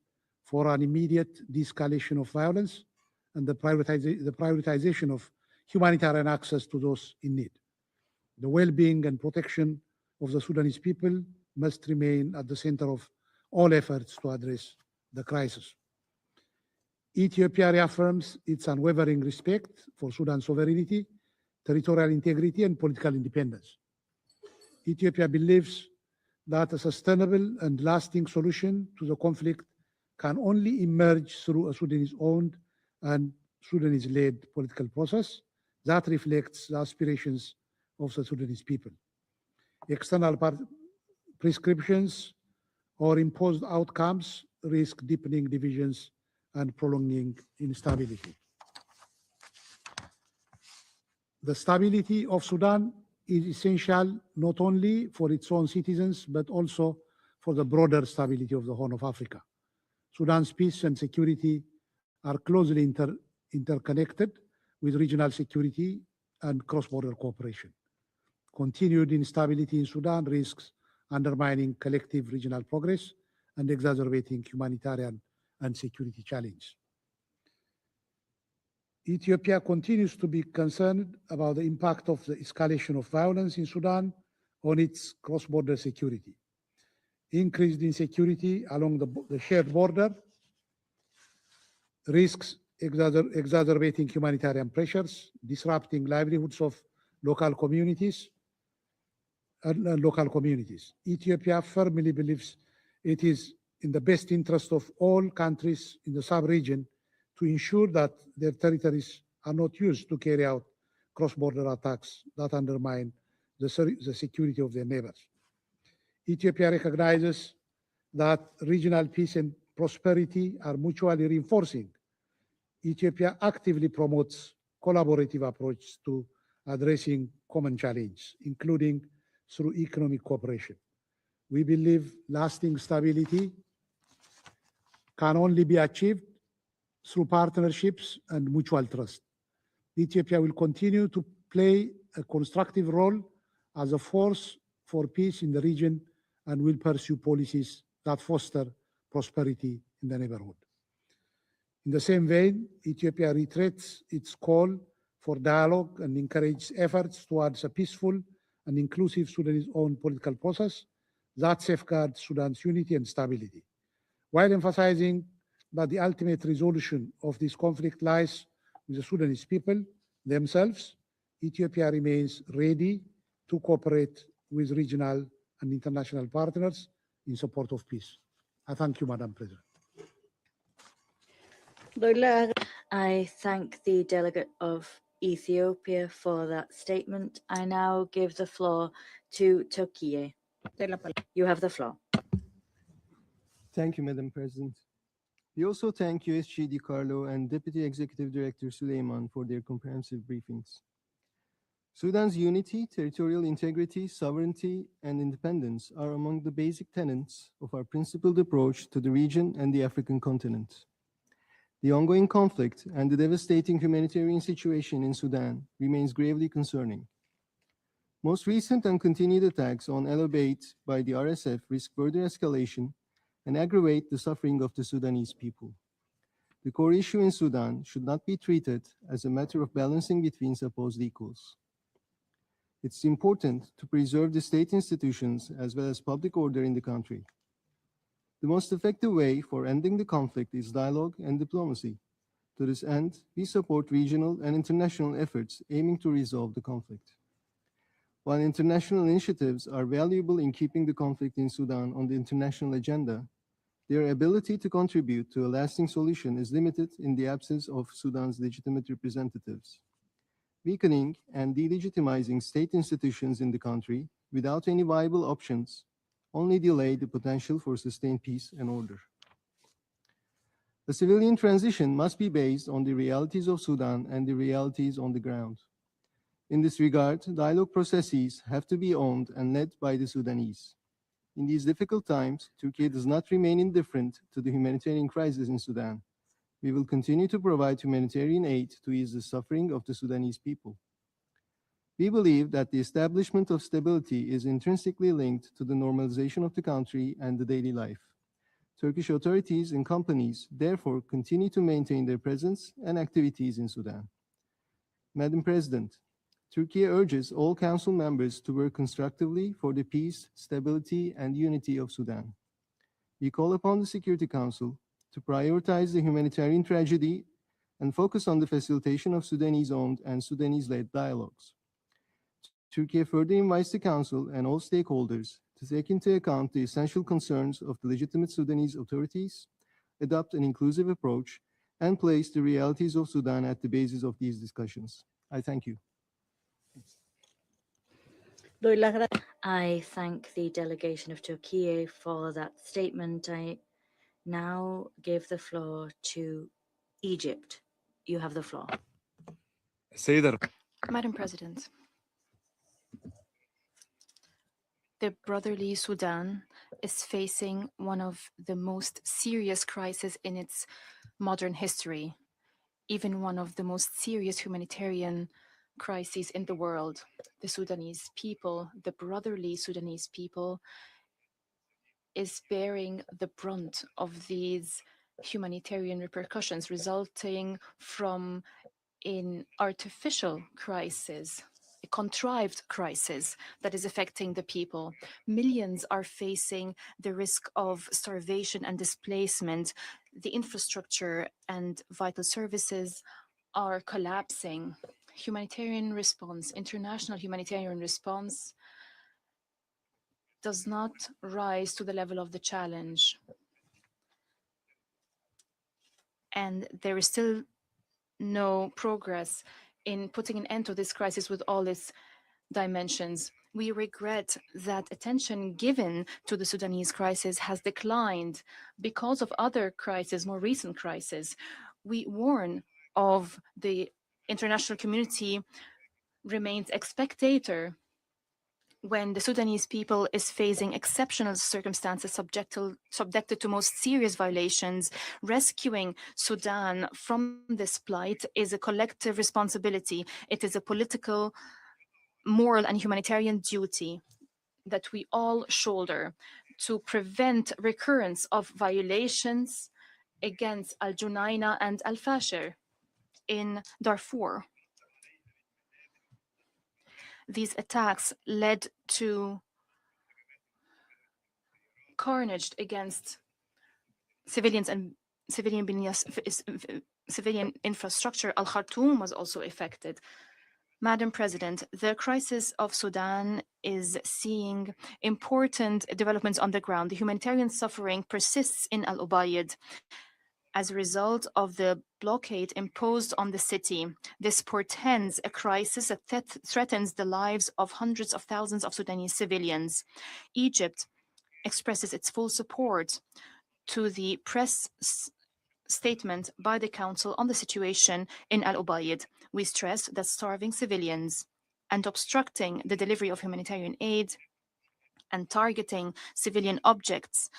for an immediate de-escalation of violence and the prioritization of humanitarian access to those in need. The well-being and protection of the Sudanese people must remain at the center of all efforts to address the crisis. Ethiopia reaffirms its unwavering respect for Sudan's sovereignty, territorial integrity, and political independence. Ethiopia believes that a sustainable and lasting solution to the conflict can only emerge through a Sudanese-owned and Sudanese-led political process that reflects the aspirations of the Sudanese people. External prescriptions or imposed outcomes risk deepening divisions and prolonging instability. The stability of Sudan is essential not only for its own citizens, but also for the broader stability of the Horn of Africa. Sudan's peace and security are closely interconnected with regional security and cross-border cooperation. Continued instability in Sudan risks undermining collective regional progress and exacerbating humanitarian and security challenges. Ethiopia continues to be concerned about the impact of the escalation of violence in Sudan on its cross-border security. Increased insecurity along the shared border risks exacerbating humanitarian pressures, disrupting livelihoods of local communities. Ethiopia firmly believes it is in the best interest of all countries in the sub-region to ensure that their territories are not used to carry out cross-border attacks that undermine the security of their neighbors. Ethiopia recognizes that regional peace and prosperity are mutually reinforcing. Ethiopia actively promotes collaborative approaches to addressing common challenges, including through economic cooperation. We believe lasting stability can only be achieved through partnerships and mutual trust. Ethiopia will continue to play a constructive role as a force for peace in the region and will pursue policies that foster prosperity in the neighborhood. In the same vein, Ethiopia reiterates its call for dialogue and encourages efforts towards a peaceful and inclusive Sudanese-owned political process that safeguards Sudan's unity and stability, while emphasizing that the ultimate resolution of this conflict lies with the Sudanese people themselves. Ethiopia remains ready to cooperate with regional and international partners in support of peace. I thank you, Madam President. I thank the delegate of Ethiopia for that statement. I now give the floor to Turkey. You have the floor. Thank you, Madam President. We also thank USG DiCarlo and Deputy Executive Director Suleiman for their comprehensive briefings. Sudan's unity, territorial integrity, sovereignty, and independence are among the basic tenets of our principled approach to the region and the African continent. The ongoing conflict and the devastating humanitarian situation in Sudan remains gravely concerning. Most recent and continued attacks on El Obeid by the RSF risk further escalation and aggravate the suffering of the Sudanese people. The core issue in Sudan should not be treated as a matter of balancing between supposed equals. It's important to preserve the state institutions as well as public order in the country. The most effective way for ending the conflict is dialogue and diplomacy. To this end, we support regional and international efforts aiming to resolve the conflict. While international initiatives are valuable in keeping the conflict in Sudan on the international agenda, their ability to contribute to a lasting solution is limited in the absence of Sudan's legitimate representatives. Weakening and delegitimizing state institutions in the country without any viable options only delay the potential for sustained peace and order. A civilian transition must be based on the realities of Sudan and the realities on the ground. In this regard, dialogue processes have to be owned and led by the Sudanese. In these difficult times, Turkey does not remain indifferent to the humanitarian crisis in Sudan. We will continue to provide humanitarian aid to ease the suffering of the Sudanese people. We believe that the establishment of stability is intrinsically linked to the normalization of the country and the daily life. Turkish authorities and companies therefore continue to maintain their presence and activities in Sudan. Madam President, Turkey urges all Council members to work constructively for the peace, stability, and unity of Sudan. We call upon the Security Council to prioritize the humanitarian tragedy and focus on the facilitation of Sudanese-owned and Sudanese-led dialogues. Turkey further invites the Council and all stakeholders to take into account the essential concerns of the legitimate Sudanese authorities, adopt an inclusive approach, and place the realities of Sudan at the basis of these discussions. I thank you. I thank the delegation of Turkey for that statement. I now give the floor to Egypt. You have the floor. Madam President, the brotherly Sudan is facing one of the most serious crises in its modern history. even one of the most serious humanitarian crises in the world. The Sudanese people, the brotherly Sudanese people, is bearing the brunt of these humanitarian repercussions resulting from an artificial crisis, a contrived crisis that is affecting the people. Millions are facing the risk of starvation and displacement. The infrastructure and vital services are collapsing. Humanitarian response, international humanitarian response, does not rise to the level of the challenge. And there is still no progress in putting an end to this crisis with all its dimensions. We regret that attention given to the Sudanese crisis has declined because of other crises, more recent crises. We warn of the international community remains a spectator when the Sudanese people is facing exceptional circumstances subjected to most serious violations. Rescuing Sudan from this plight is a collective responsibility. It is a political, moral, and humanitarian duty that we all shoulder to prevent recurrence of violations against Al Junaina and Al Fashir in Darfur. These attacks led to carnage against civilians and civilian infrastructure. Al Khartoum was also affected. Madam President, the crisis of Sudan is seeing important developments on the ground. The humanitarian suffering persists in Al Ubaid as a result of the blockade imposed on the city. This portends a crisis that threatens the lives of hundreds of thousands of Sudanese civilians. Egypt expresses its full support to the press statement by the Council on the situation in Al Ubaid. We stress that starving civilians and obstructing the delivery of humanitarian aid and targeting civilian objects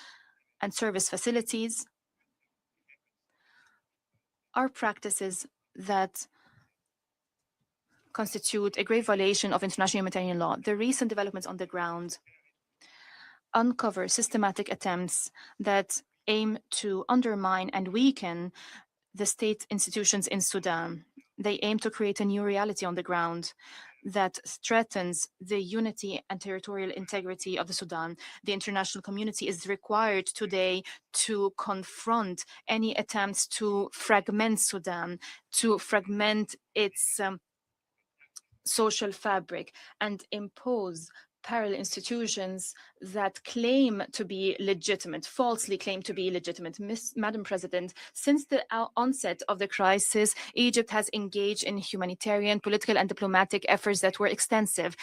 and service facilities are practices that constitute a grave violation of international humanitarian law. The recent developments on the ground uncover systematic attempts that aim to undermine and weaken the state institutions in Sudan. They aim to create a new reality on the ground that threatens the unity and territorial integrity of the Sudan. The international community is required today to confront any attempts to fragment Sudan, to fragment its social fabric, and impose parallel institutions that claim to be legitimate, falsely claim to be legitimate. Madam President, since the onset of the crisis, Egypt has engaged in humanitarian, political, and diplomatic efforts that were extensive,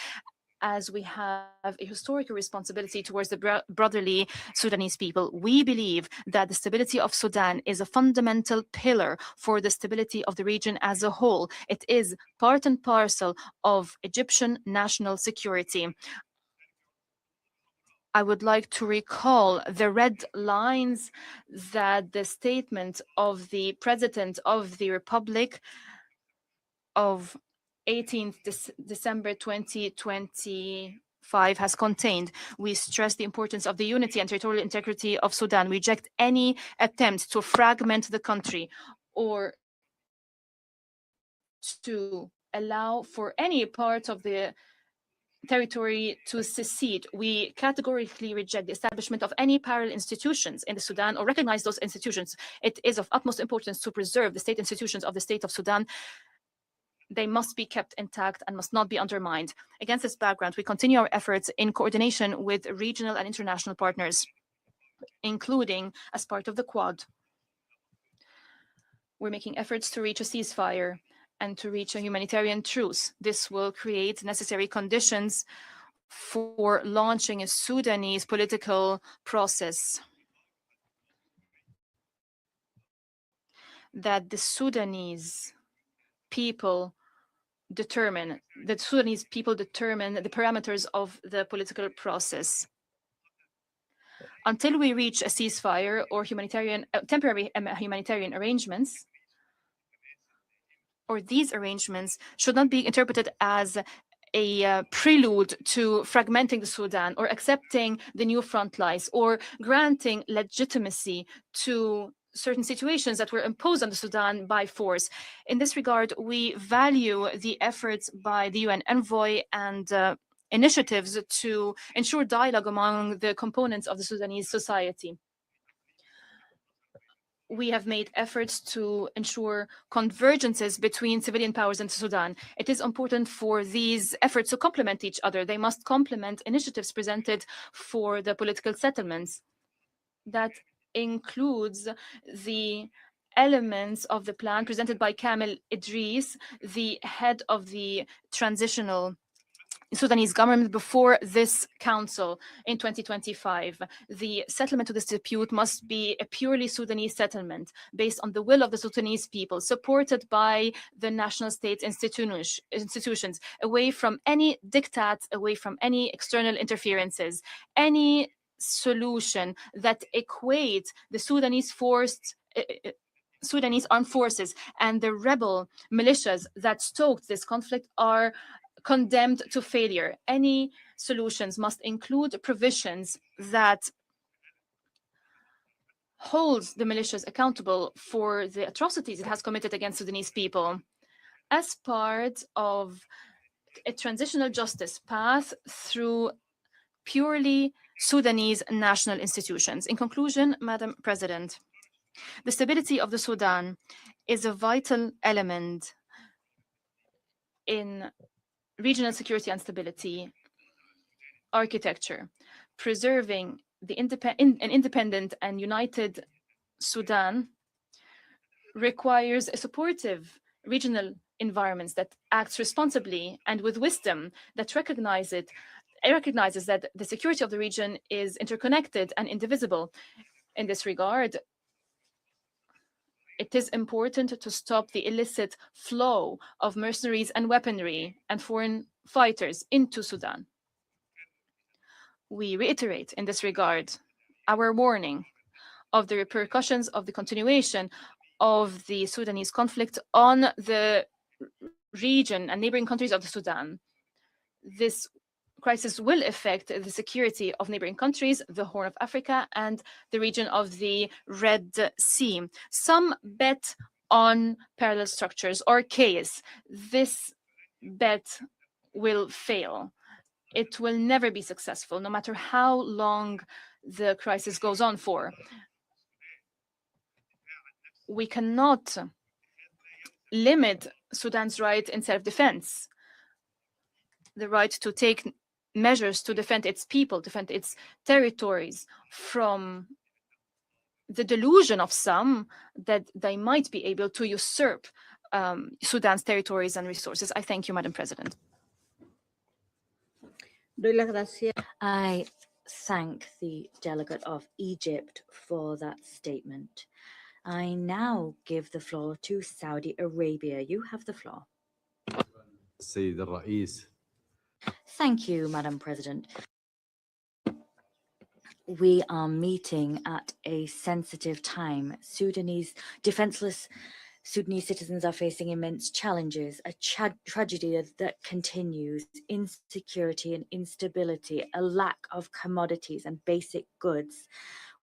as we have a historical responsibility towards the brotherly Sudanese people. We believe that the stability of Sudan is a fundamental pillar for the stability of the region as a whole. It is part and parcel of Egyptian national security. I would like to recall the red lines that the statement of the President of the Republic of 18th December 2025 has contained. We stress the importance of the unity and territorial integrity of Sudan. We reject any attempt to fragment the country or to allow for any part of the territory to secede. We categorically reject the establishment of any parallel institutions in the Sudan or recognize those institutions. It is of utmost importance to preserve the state institutions of the state of Sudan. They must be kept intact and must not be undermined. Against this background, we continue our efforts in coordination with regional and international partners, including as part of the Quad. We're making efforts to reach a ceasefire and to reach a humanitarian truce. This will create necessary conditions for launching a Sudanese political process that the Sudanese people determine. The Sudanese people determine the parameters of the political process. Until we reach a ceasefire or temporary humanitarian arrangements, or these arrangements should not be interpreted as a prelude to fragmenting the Sudan or accepting the new front lines or granting legitimacy to certain situations that were imposed on the Sudan by force. In this regard, we value the efforts by the UN envoy and initiatives to ensure dialogue among the components of the Sudanese society. We have made efforts to ensure convergences between civilian powers in Sudan. It is important for these efforts to complement each other. They must complement initiatives presented for the political settlements. That includes the elements of the plan presented by Kamel Idris, the head of the transitional Sudanese government before this council in 2025. The settlement to this dispute must be a purely Sudanese settlement based on the will of the Sudanese people, supported by the national state institutions, away from any diktats, away from any external interferences. Any solution that equates the Sudanese armed forces and the rebel militias that stoked this conflict are condemned to failure. Any solutions must include provisions that holds the militias accountable for the atrocities it has committed against Sudanese people. As part of a transitional justice path through purely Sudanese national institutions. In conclusion, Madam President, the stability of the Sudan is a vital element in regional security and stability architecture. Preserving an independent and united Sudan requires a supportive regional environment that acts responsibly and with wisdom, that recognizes that the security of the region is interconnected and indivisible. In this regard, it is important to stop the illicit flow of mercenaries and weaponry and foreign fighters into Sudan. We reiterate in this regard our warning of the repercussions of the continuation of the Sudanese conflict on the region and neighboring countries of the Sudan. This crisis will affect the security of neighboring countries, the Horn of Africa, and the region of the Red Sea. Some bet on parallel structures or chaos. This bet will fail. It will never be successful, no matter how long the crisis goes on for. We cannot limit Sudan's right in self-defense, the right to take measures to defend its people, defend its territories from the delusion of some that they might be able to usurp Sudan's territories and resources. I thank you, Madam President. I thank the delegate of Egypt for that statement. I now give the floor to Saudi Arabia. You have the floor. السيد الرئيس. Thank you, Madam President. We are meeting at a sensitive time. Defenseless Sudanese citizens are facing immense challenges, a tragedy that continues, insecurity and instability, a lack of commodities and basic goods.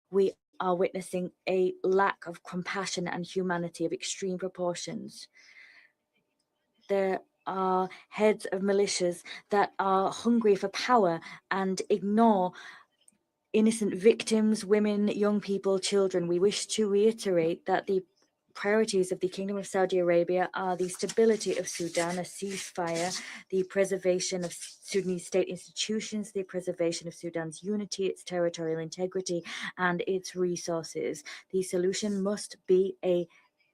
We are witnessing a lack of compassion and humanity of extreme proportions. There are heads of militias that are hungry for power and ignore innocent victims, women, young people, children. We wish to reiterate that the priorities of the Kingdom of Saudi Arabia are the stability of Sudan, a ceasefire, the preservation of Sudanese state institutions, the preservation of Sudan's unity, its territorial integrity, and its resources. The solution must be a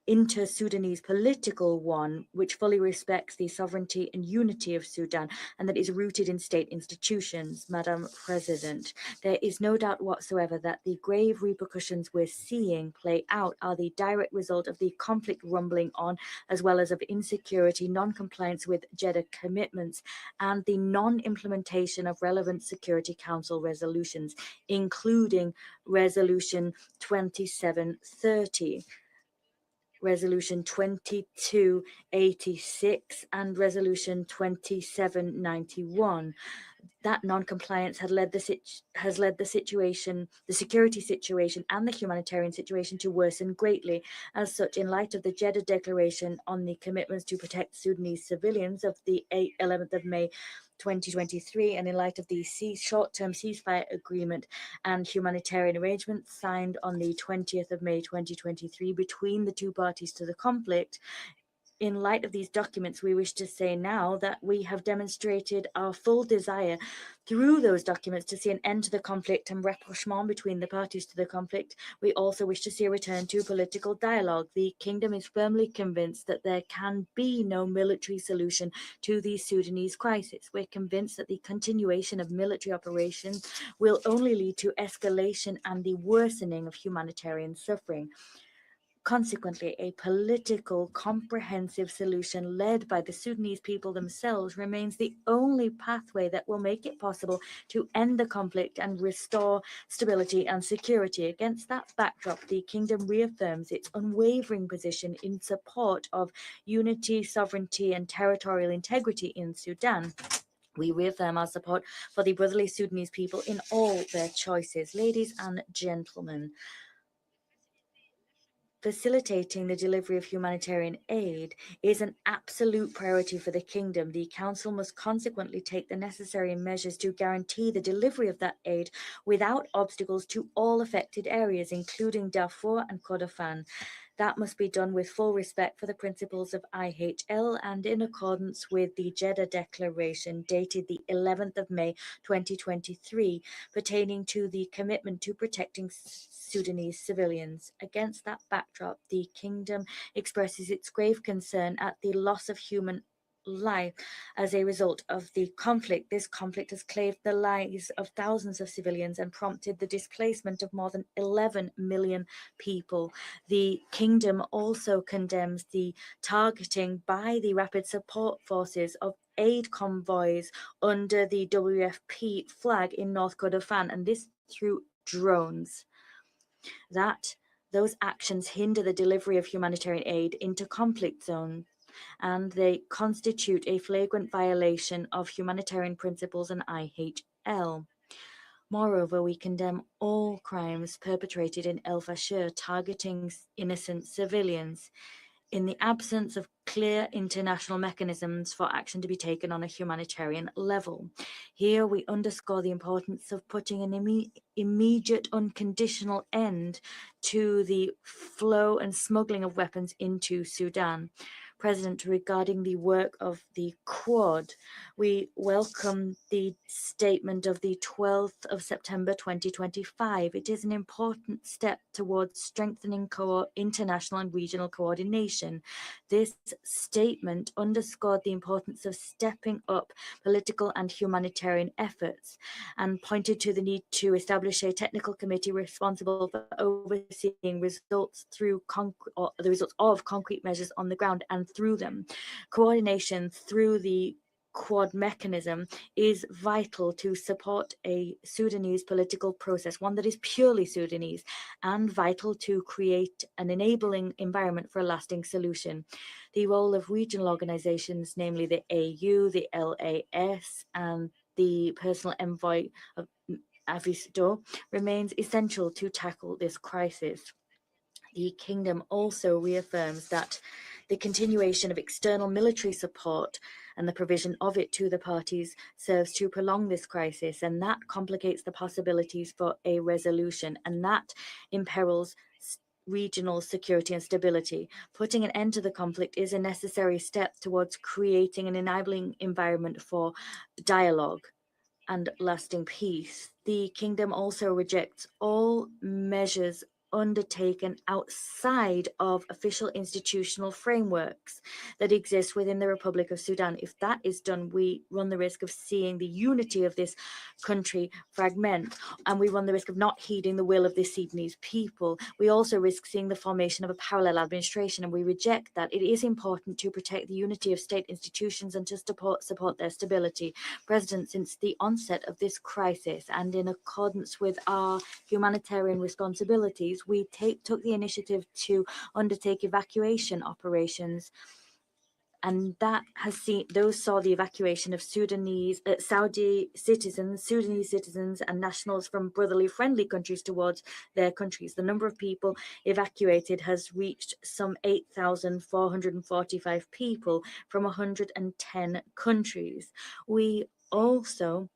inter-Sudanese political one, which fully respects the sovereignty and unity of Sudan and that is rooted in state institutions. Madam President, there is no doubt whatsoever that the grave repercussions we're seeing play out are the direct result of the conflict rumbling on, as well as of insecurity, non-compliance with Jeddah commitments, and the non-implementation of relevant Security Council resolutions, including Resolution 2730. Resolution 2286 and Resolution 2791. That non-compliance has led the situation, the security situation and the humanitarian situation to worsen greatly. As such, in light of the Jeddah Declaration on the commitments to protect Sudanese civilians of the 11th of May 2023, and in light of the short-term ceasefire agreement and humanitarian arrangements signed on the 20th of May 2023 between the two parties to the conflict, in light of these documents, we wish to say now that we have demonstrated our full desire through those documents to see an end to the conflict and rapprochement between the parties to the conflict. We also wish to see a return to political dialogue. The Kingdom is firmly convinced that there can be no military solution to the Sudanese crisis. We're convinced that the continuation of military operations will only lead to escalation and the worsening of humanitarian suffering. Consequently, a political, comprehensive solution led by the Sudanese people themselves remains the only pathway that will make it possible to end the conflict and restore stability and security. Against that backdrop, the Kingdom reaffirms its unwavering position in support of unity, sovereignty, and territorial integrity in Sudan. We reaffirm our support for the brotherly Sudanese people in all their choices. Ladies and gentlemen, facilitating the delivery of humanitarian aid is an absolute priority for the Kingdom. The Council must consequently take the necessary measures to guarantee the delivery of that aid without obstacles to all affected areas, including Darfur and Kordofan. That must be done with full respect for the principles of IHL and in accordance with the Jeddah Declaration dated the 11th of May 2023 pertaining to the commitment to protecting Sudanese civilians. Against that backdrop, the Kingdom expresses its grave concern at the loss of human life as a result of the conflict. This conflict has claimed the lives of thousands of civilians and prompted the displacement of more than 11 million people. The Kingdom also condemns the targeting by the Rapid Support Forces of aid convoys under the WFP flag in North Kordofan, and this through drones. Those actions hinder the delivery of humanitarian aid into conflict zones, and they constitute a flagrant violation of humanitarian principles and IHL. Moreover, we condemn all crimes perpetrated in El Fasher targeting innocent civilians. In the absence of clear international mechanisms for action to be taken on a humanitarian level. Here we underscore the importance of putting an immediate unconditional end to the flow and smuggling of weapons into Sudan. President, regarding the work of the Quad, we welcome the statement of the 12th of September 2025. It is an important step towards strengthening international and regional coordination. This statement underscored the importance of stepping up political and humanitarian efforts and pointed to the need to establish a technical committee responsible for overseeing results through the results of concrete measures on the ground and through them. Coordination through the Quad mechanism is vital to support a Sudanese political process, one that is purely Sudanese, and vital to create an enabling environment for a lasting solution. The role of regional organizations, namely the AU, the LAS, and the personal envoy of Avisto, remains essential to tackle this crisis. The Kingdom also reaffirms that the continuation of external military support and the provision of it to the parties serves to prolong this crisis, and that complicates the possibilities for a resolution, and that imperils regional security and stability. Putting an end to the conflict is a necessary step towards creating an enabling environment for dialogue and lasting peace. The Kingdom also rejects all measures undertaken outside of official institutional frameworks that exist within the Republic of Sudan. If that is done, we run the risk of seeing the unity of this country fragment, and we run the risk of not heeding the will of the Sudanese people. We also risk seeing the formation of a parallel administration, and we reject that. It is important to protect the unity of state institutions and to support their stability. President, since the onset of this crisis and in accordance with our humanitarian responsibilities, we took the initiative to undertake evacuation operations, and that has seen those saw the evacuation of Sudanese citizens and nationals from brotherly friendly countries towards their countries. The number of people evacuated has reached some 8,445 people from 110 countries. We also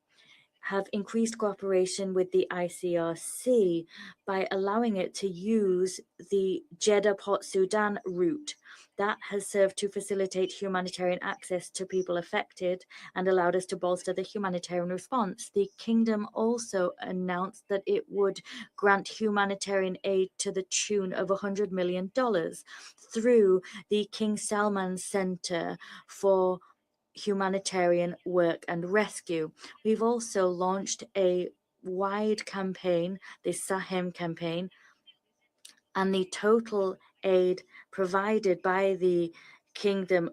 have increased cooperation with the ICRC by allowing it to use the Jeddah-Port Sudan route. That has served to facilitate humanitarian access to people affected and allowed us to bolster the humanitarian response. The Kingdom also announced that it would grant humanitarian aid to the tune of $100 million through the King Salman Center for Humanitarian Work and Rescue. We've also launched a wide campaign, the Sahem campaign, and the total aid provided by the Kingdom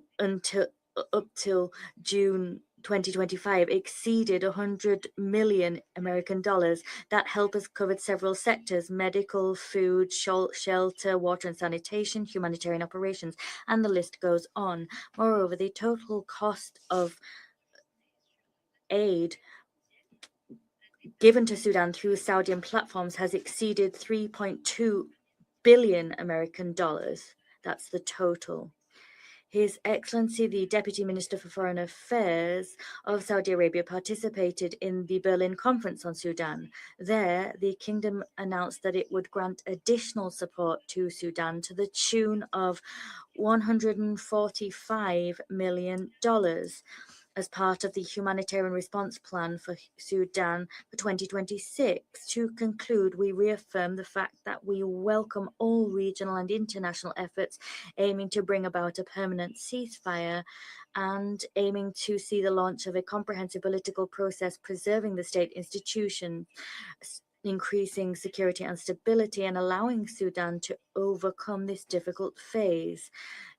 up till June 2025 exceeded 100 million American dollars. That help has covered several sectors: medical, food, shelter, water and sanitation, humanitarian operations, and the list goes on. Moreover, the total cost of aid given to Sudan through Saudian platforms has exceeded 3.2 billion American dollars. That's the total. His Excellency, the Deputy Minister for Foreign Affairs of Saudi Arabia, participated in the Berlin Conference on Sudan. There, the Kingdom announced that it would grant additional support to Sudan to the tune of $145 million as part of the humanitarian response plan for Sudan for 2026. To conclude, we reaffirm the fact that we welcome all regional and international efforts aiming to bring about a permanent ceasefire and aiming to see the launch of a comprehensive political process preserving the state institution, increasing security and stability, and allowing Sudan to overcome this difficult phase.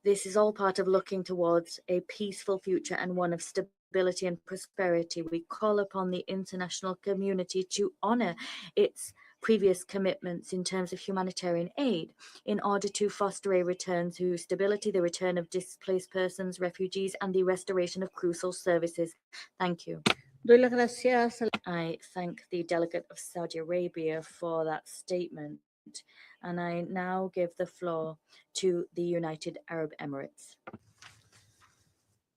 This is all part of looking towards a peaceful future and one of stability and prosperity. We call upon the international community to honor its previous commitments in terms of humanitarian aid in order to foster a return to stability, the return of displaced persons, refugees, and the restoration of crucial services. Thank you. I thank the delegate of Saudi Arabia for that statement, and I now give the floor to the United Arab Emirates.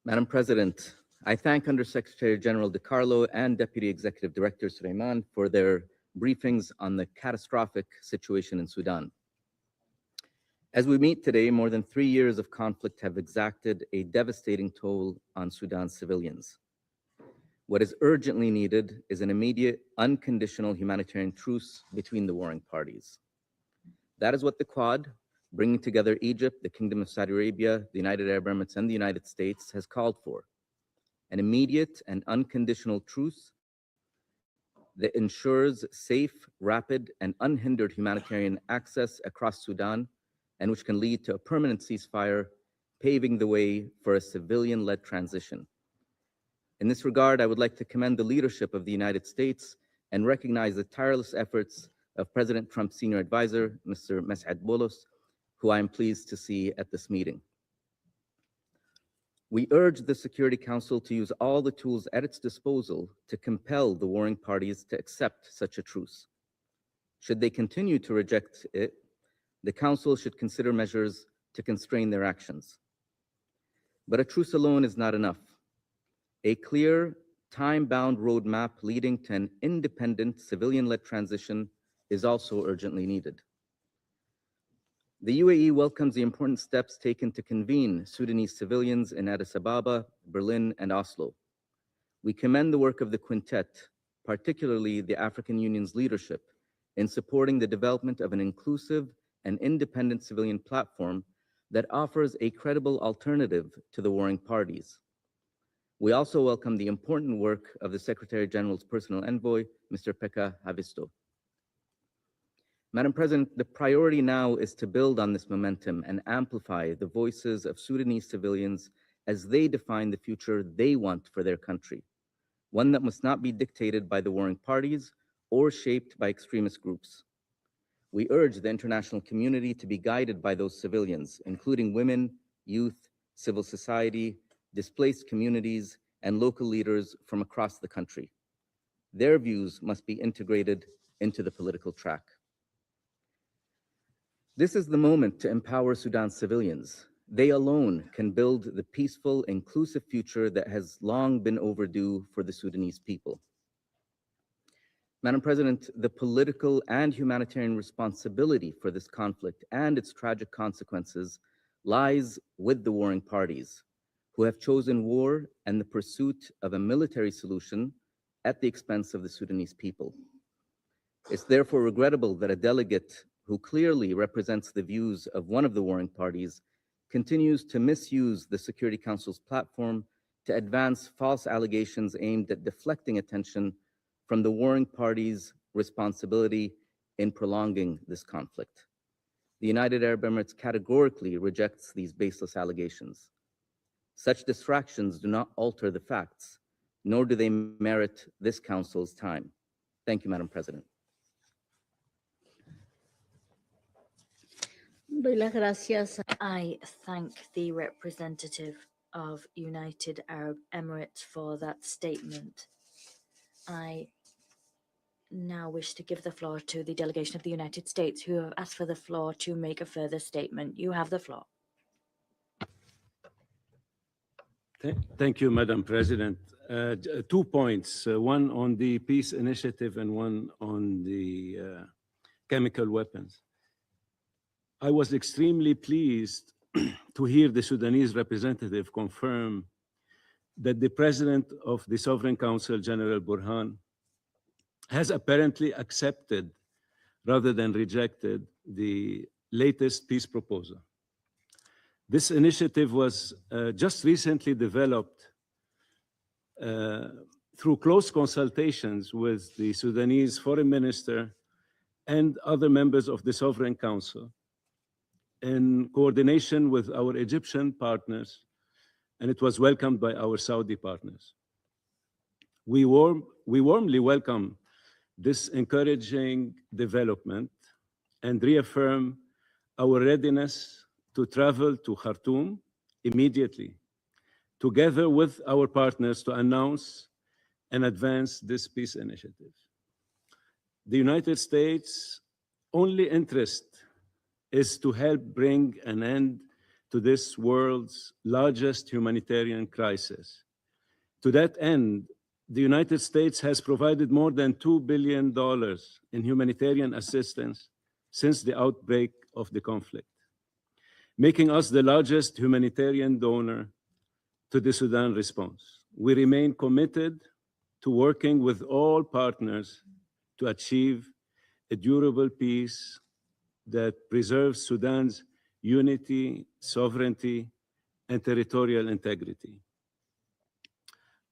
Madam President, I thank Undersecretary General DiCarlo and Deputy Executive Director Suleiman for their briefings on the catastrophic situation in Sudan. As we meet today, more than 3 years of conflict have exacted a devastating toll on Sudan's civilians. What is urgently needed is an immediate, unconditional humanitarian truce between the warring parties. That is what the Quad, bringing together Egypt, the Kingdom of Saudi Arabia, the United Arab Emirates, and the United States, has called for. An immediate and unconditional truce that ensures safe, rapid, and unhindered humanitarian access across Sudan, and which can lead to a permanent ceasefire, paving the way for a civilian-led transition. In this regard, I would like to commend the leadership of the United States and recognize the tireless efforts of President Trump's senior advisor, Mr. Mes'ad Boulos, who I am pleased to see at this meeting. We urge the Security Council to use all the tools at its disposal to compel the warring parties to accept such a truce. Should they continue to reject it, the Council should consider measures to constrain their actions. But a truce alone is not enough. A clear, time-bound roadmap leading to an independent, civilian-led transition is also urgently needed. The UAE welcomes the important steps taken to convene Sudanese civilians in Addis Ababa, Berlin, and Oslo. We commend the work of the Quintet, particularly the African Union's leadership, in supporting the development of an inclusive and independent civilian platform that offers a credible alternative to the warring parties. We also welcome the important work of the Secretary General's personal envoy, Mr. Pekka Haavisto. Madam President, the priority now is to build on this momentum and amplify the voices of Sudanese civilians as they define the future they want for their country, one that must not be dictated by the warring parties or shaped by extremist groups. We urge the international community to be guided by those civilians, including women, youth, civil society, displaced communities, and local leaders from across the country. Their views must be integrated into the political track. This is the moment to empower Sudan's civilians. They alone can build the peaceful, inclusive future that has long been overdue for the Sudanese people. Madam President, the political and humanitarian responsibility for this conflict and its tragic consequences lies with the warring parties, who have chosen war and the pursuit of a military solution at the expense of the Sudanese people. It's therefore regrettable that a delegate who clearly represents the views of one of the warring parties continues to misuse the Security Council's platform to advance false allegations aimed at deflecting attention from the warring parties' responsibility in prolonging this conflict. The United Arab Emirates categorically rejects these baseless allegations. Such distractions do not alter the facts, nor do they merit this Council's time. Thank you, Madam President. Doy las gracias. I thank the representative of United Arab Emirates for that statement. I now wish to give the floor to the delegation of the United States, who have asked for the floor to make a further statement. You have the floor. Thank you, Madam President. 2 points, one on the peace initiative and one on the chemical weapons. I was extremely pleased to hear the Sudanese representative confirm that the President of the Sovereign Council, General Burhan, has apparently accepted rather than rejected the latest peace proposal. This initiative was just recently developed through close consultations with the Sudanese Foreign Minister and other members of the Sovereign Council in coordination with our Egyptian partners, and it was welcomed by our Saudi partners. We warmly welcome this encouraging development and reaffirm our readiness to travel to Khartoum immediately, together with our partners, to announce and advance this peace initiative. The United States' only interest is to help bring an end to this world's largest humanitarian crisis. To that end, the United States has provided more than $2 billion in humanitarian assistance since the outbreak of the conflict, making us the largest humanitarian donor to the Sudan response. We remain committed to working with all partners to achieve a durable peace that preserves Sudan's unity, sovereignty, and territorial integrity.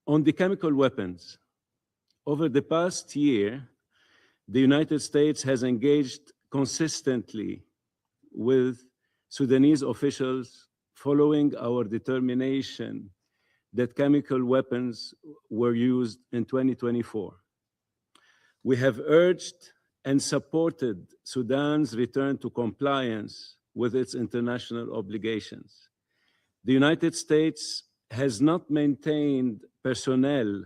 On the chemical weapons, over the past year, the United States has engaged consistently with Sudanese officials following our determination that chemical weapons were used in 2024. We have urged and supported Sudan's return to compliance with its international obligations. The United States has not maintained personnel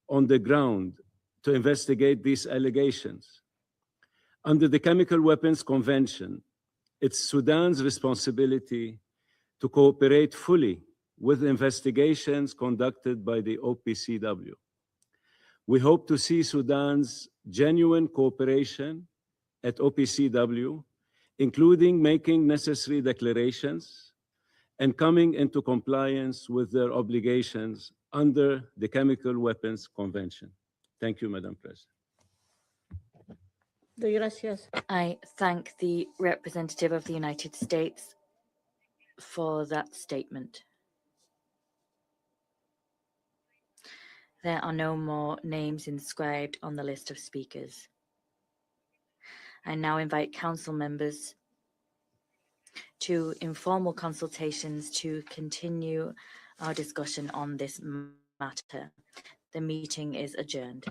on the ground to investigate these allegations. Under the Chemical Weapons Convention, it's Sudan's responsibility to cooperate fully with investigations conducted by the OPCW. We hope to see Sudan's genuine cooperation at OPCW, including making necessary declarations and coming into compliance with their obligations under the Chemical Weapons Convention. Thank you, Madam President. I thank the representative of the United States for that statement. There are no more names inscribed on the list of speakers. I now invite council members to informal consultations to continue our discussion on this matter. The meeting is adjourned.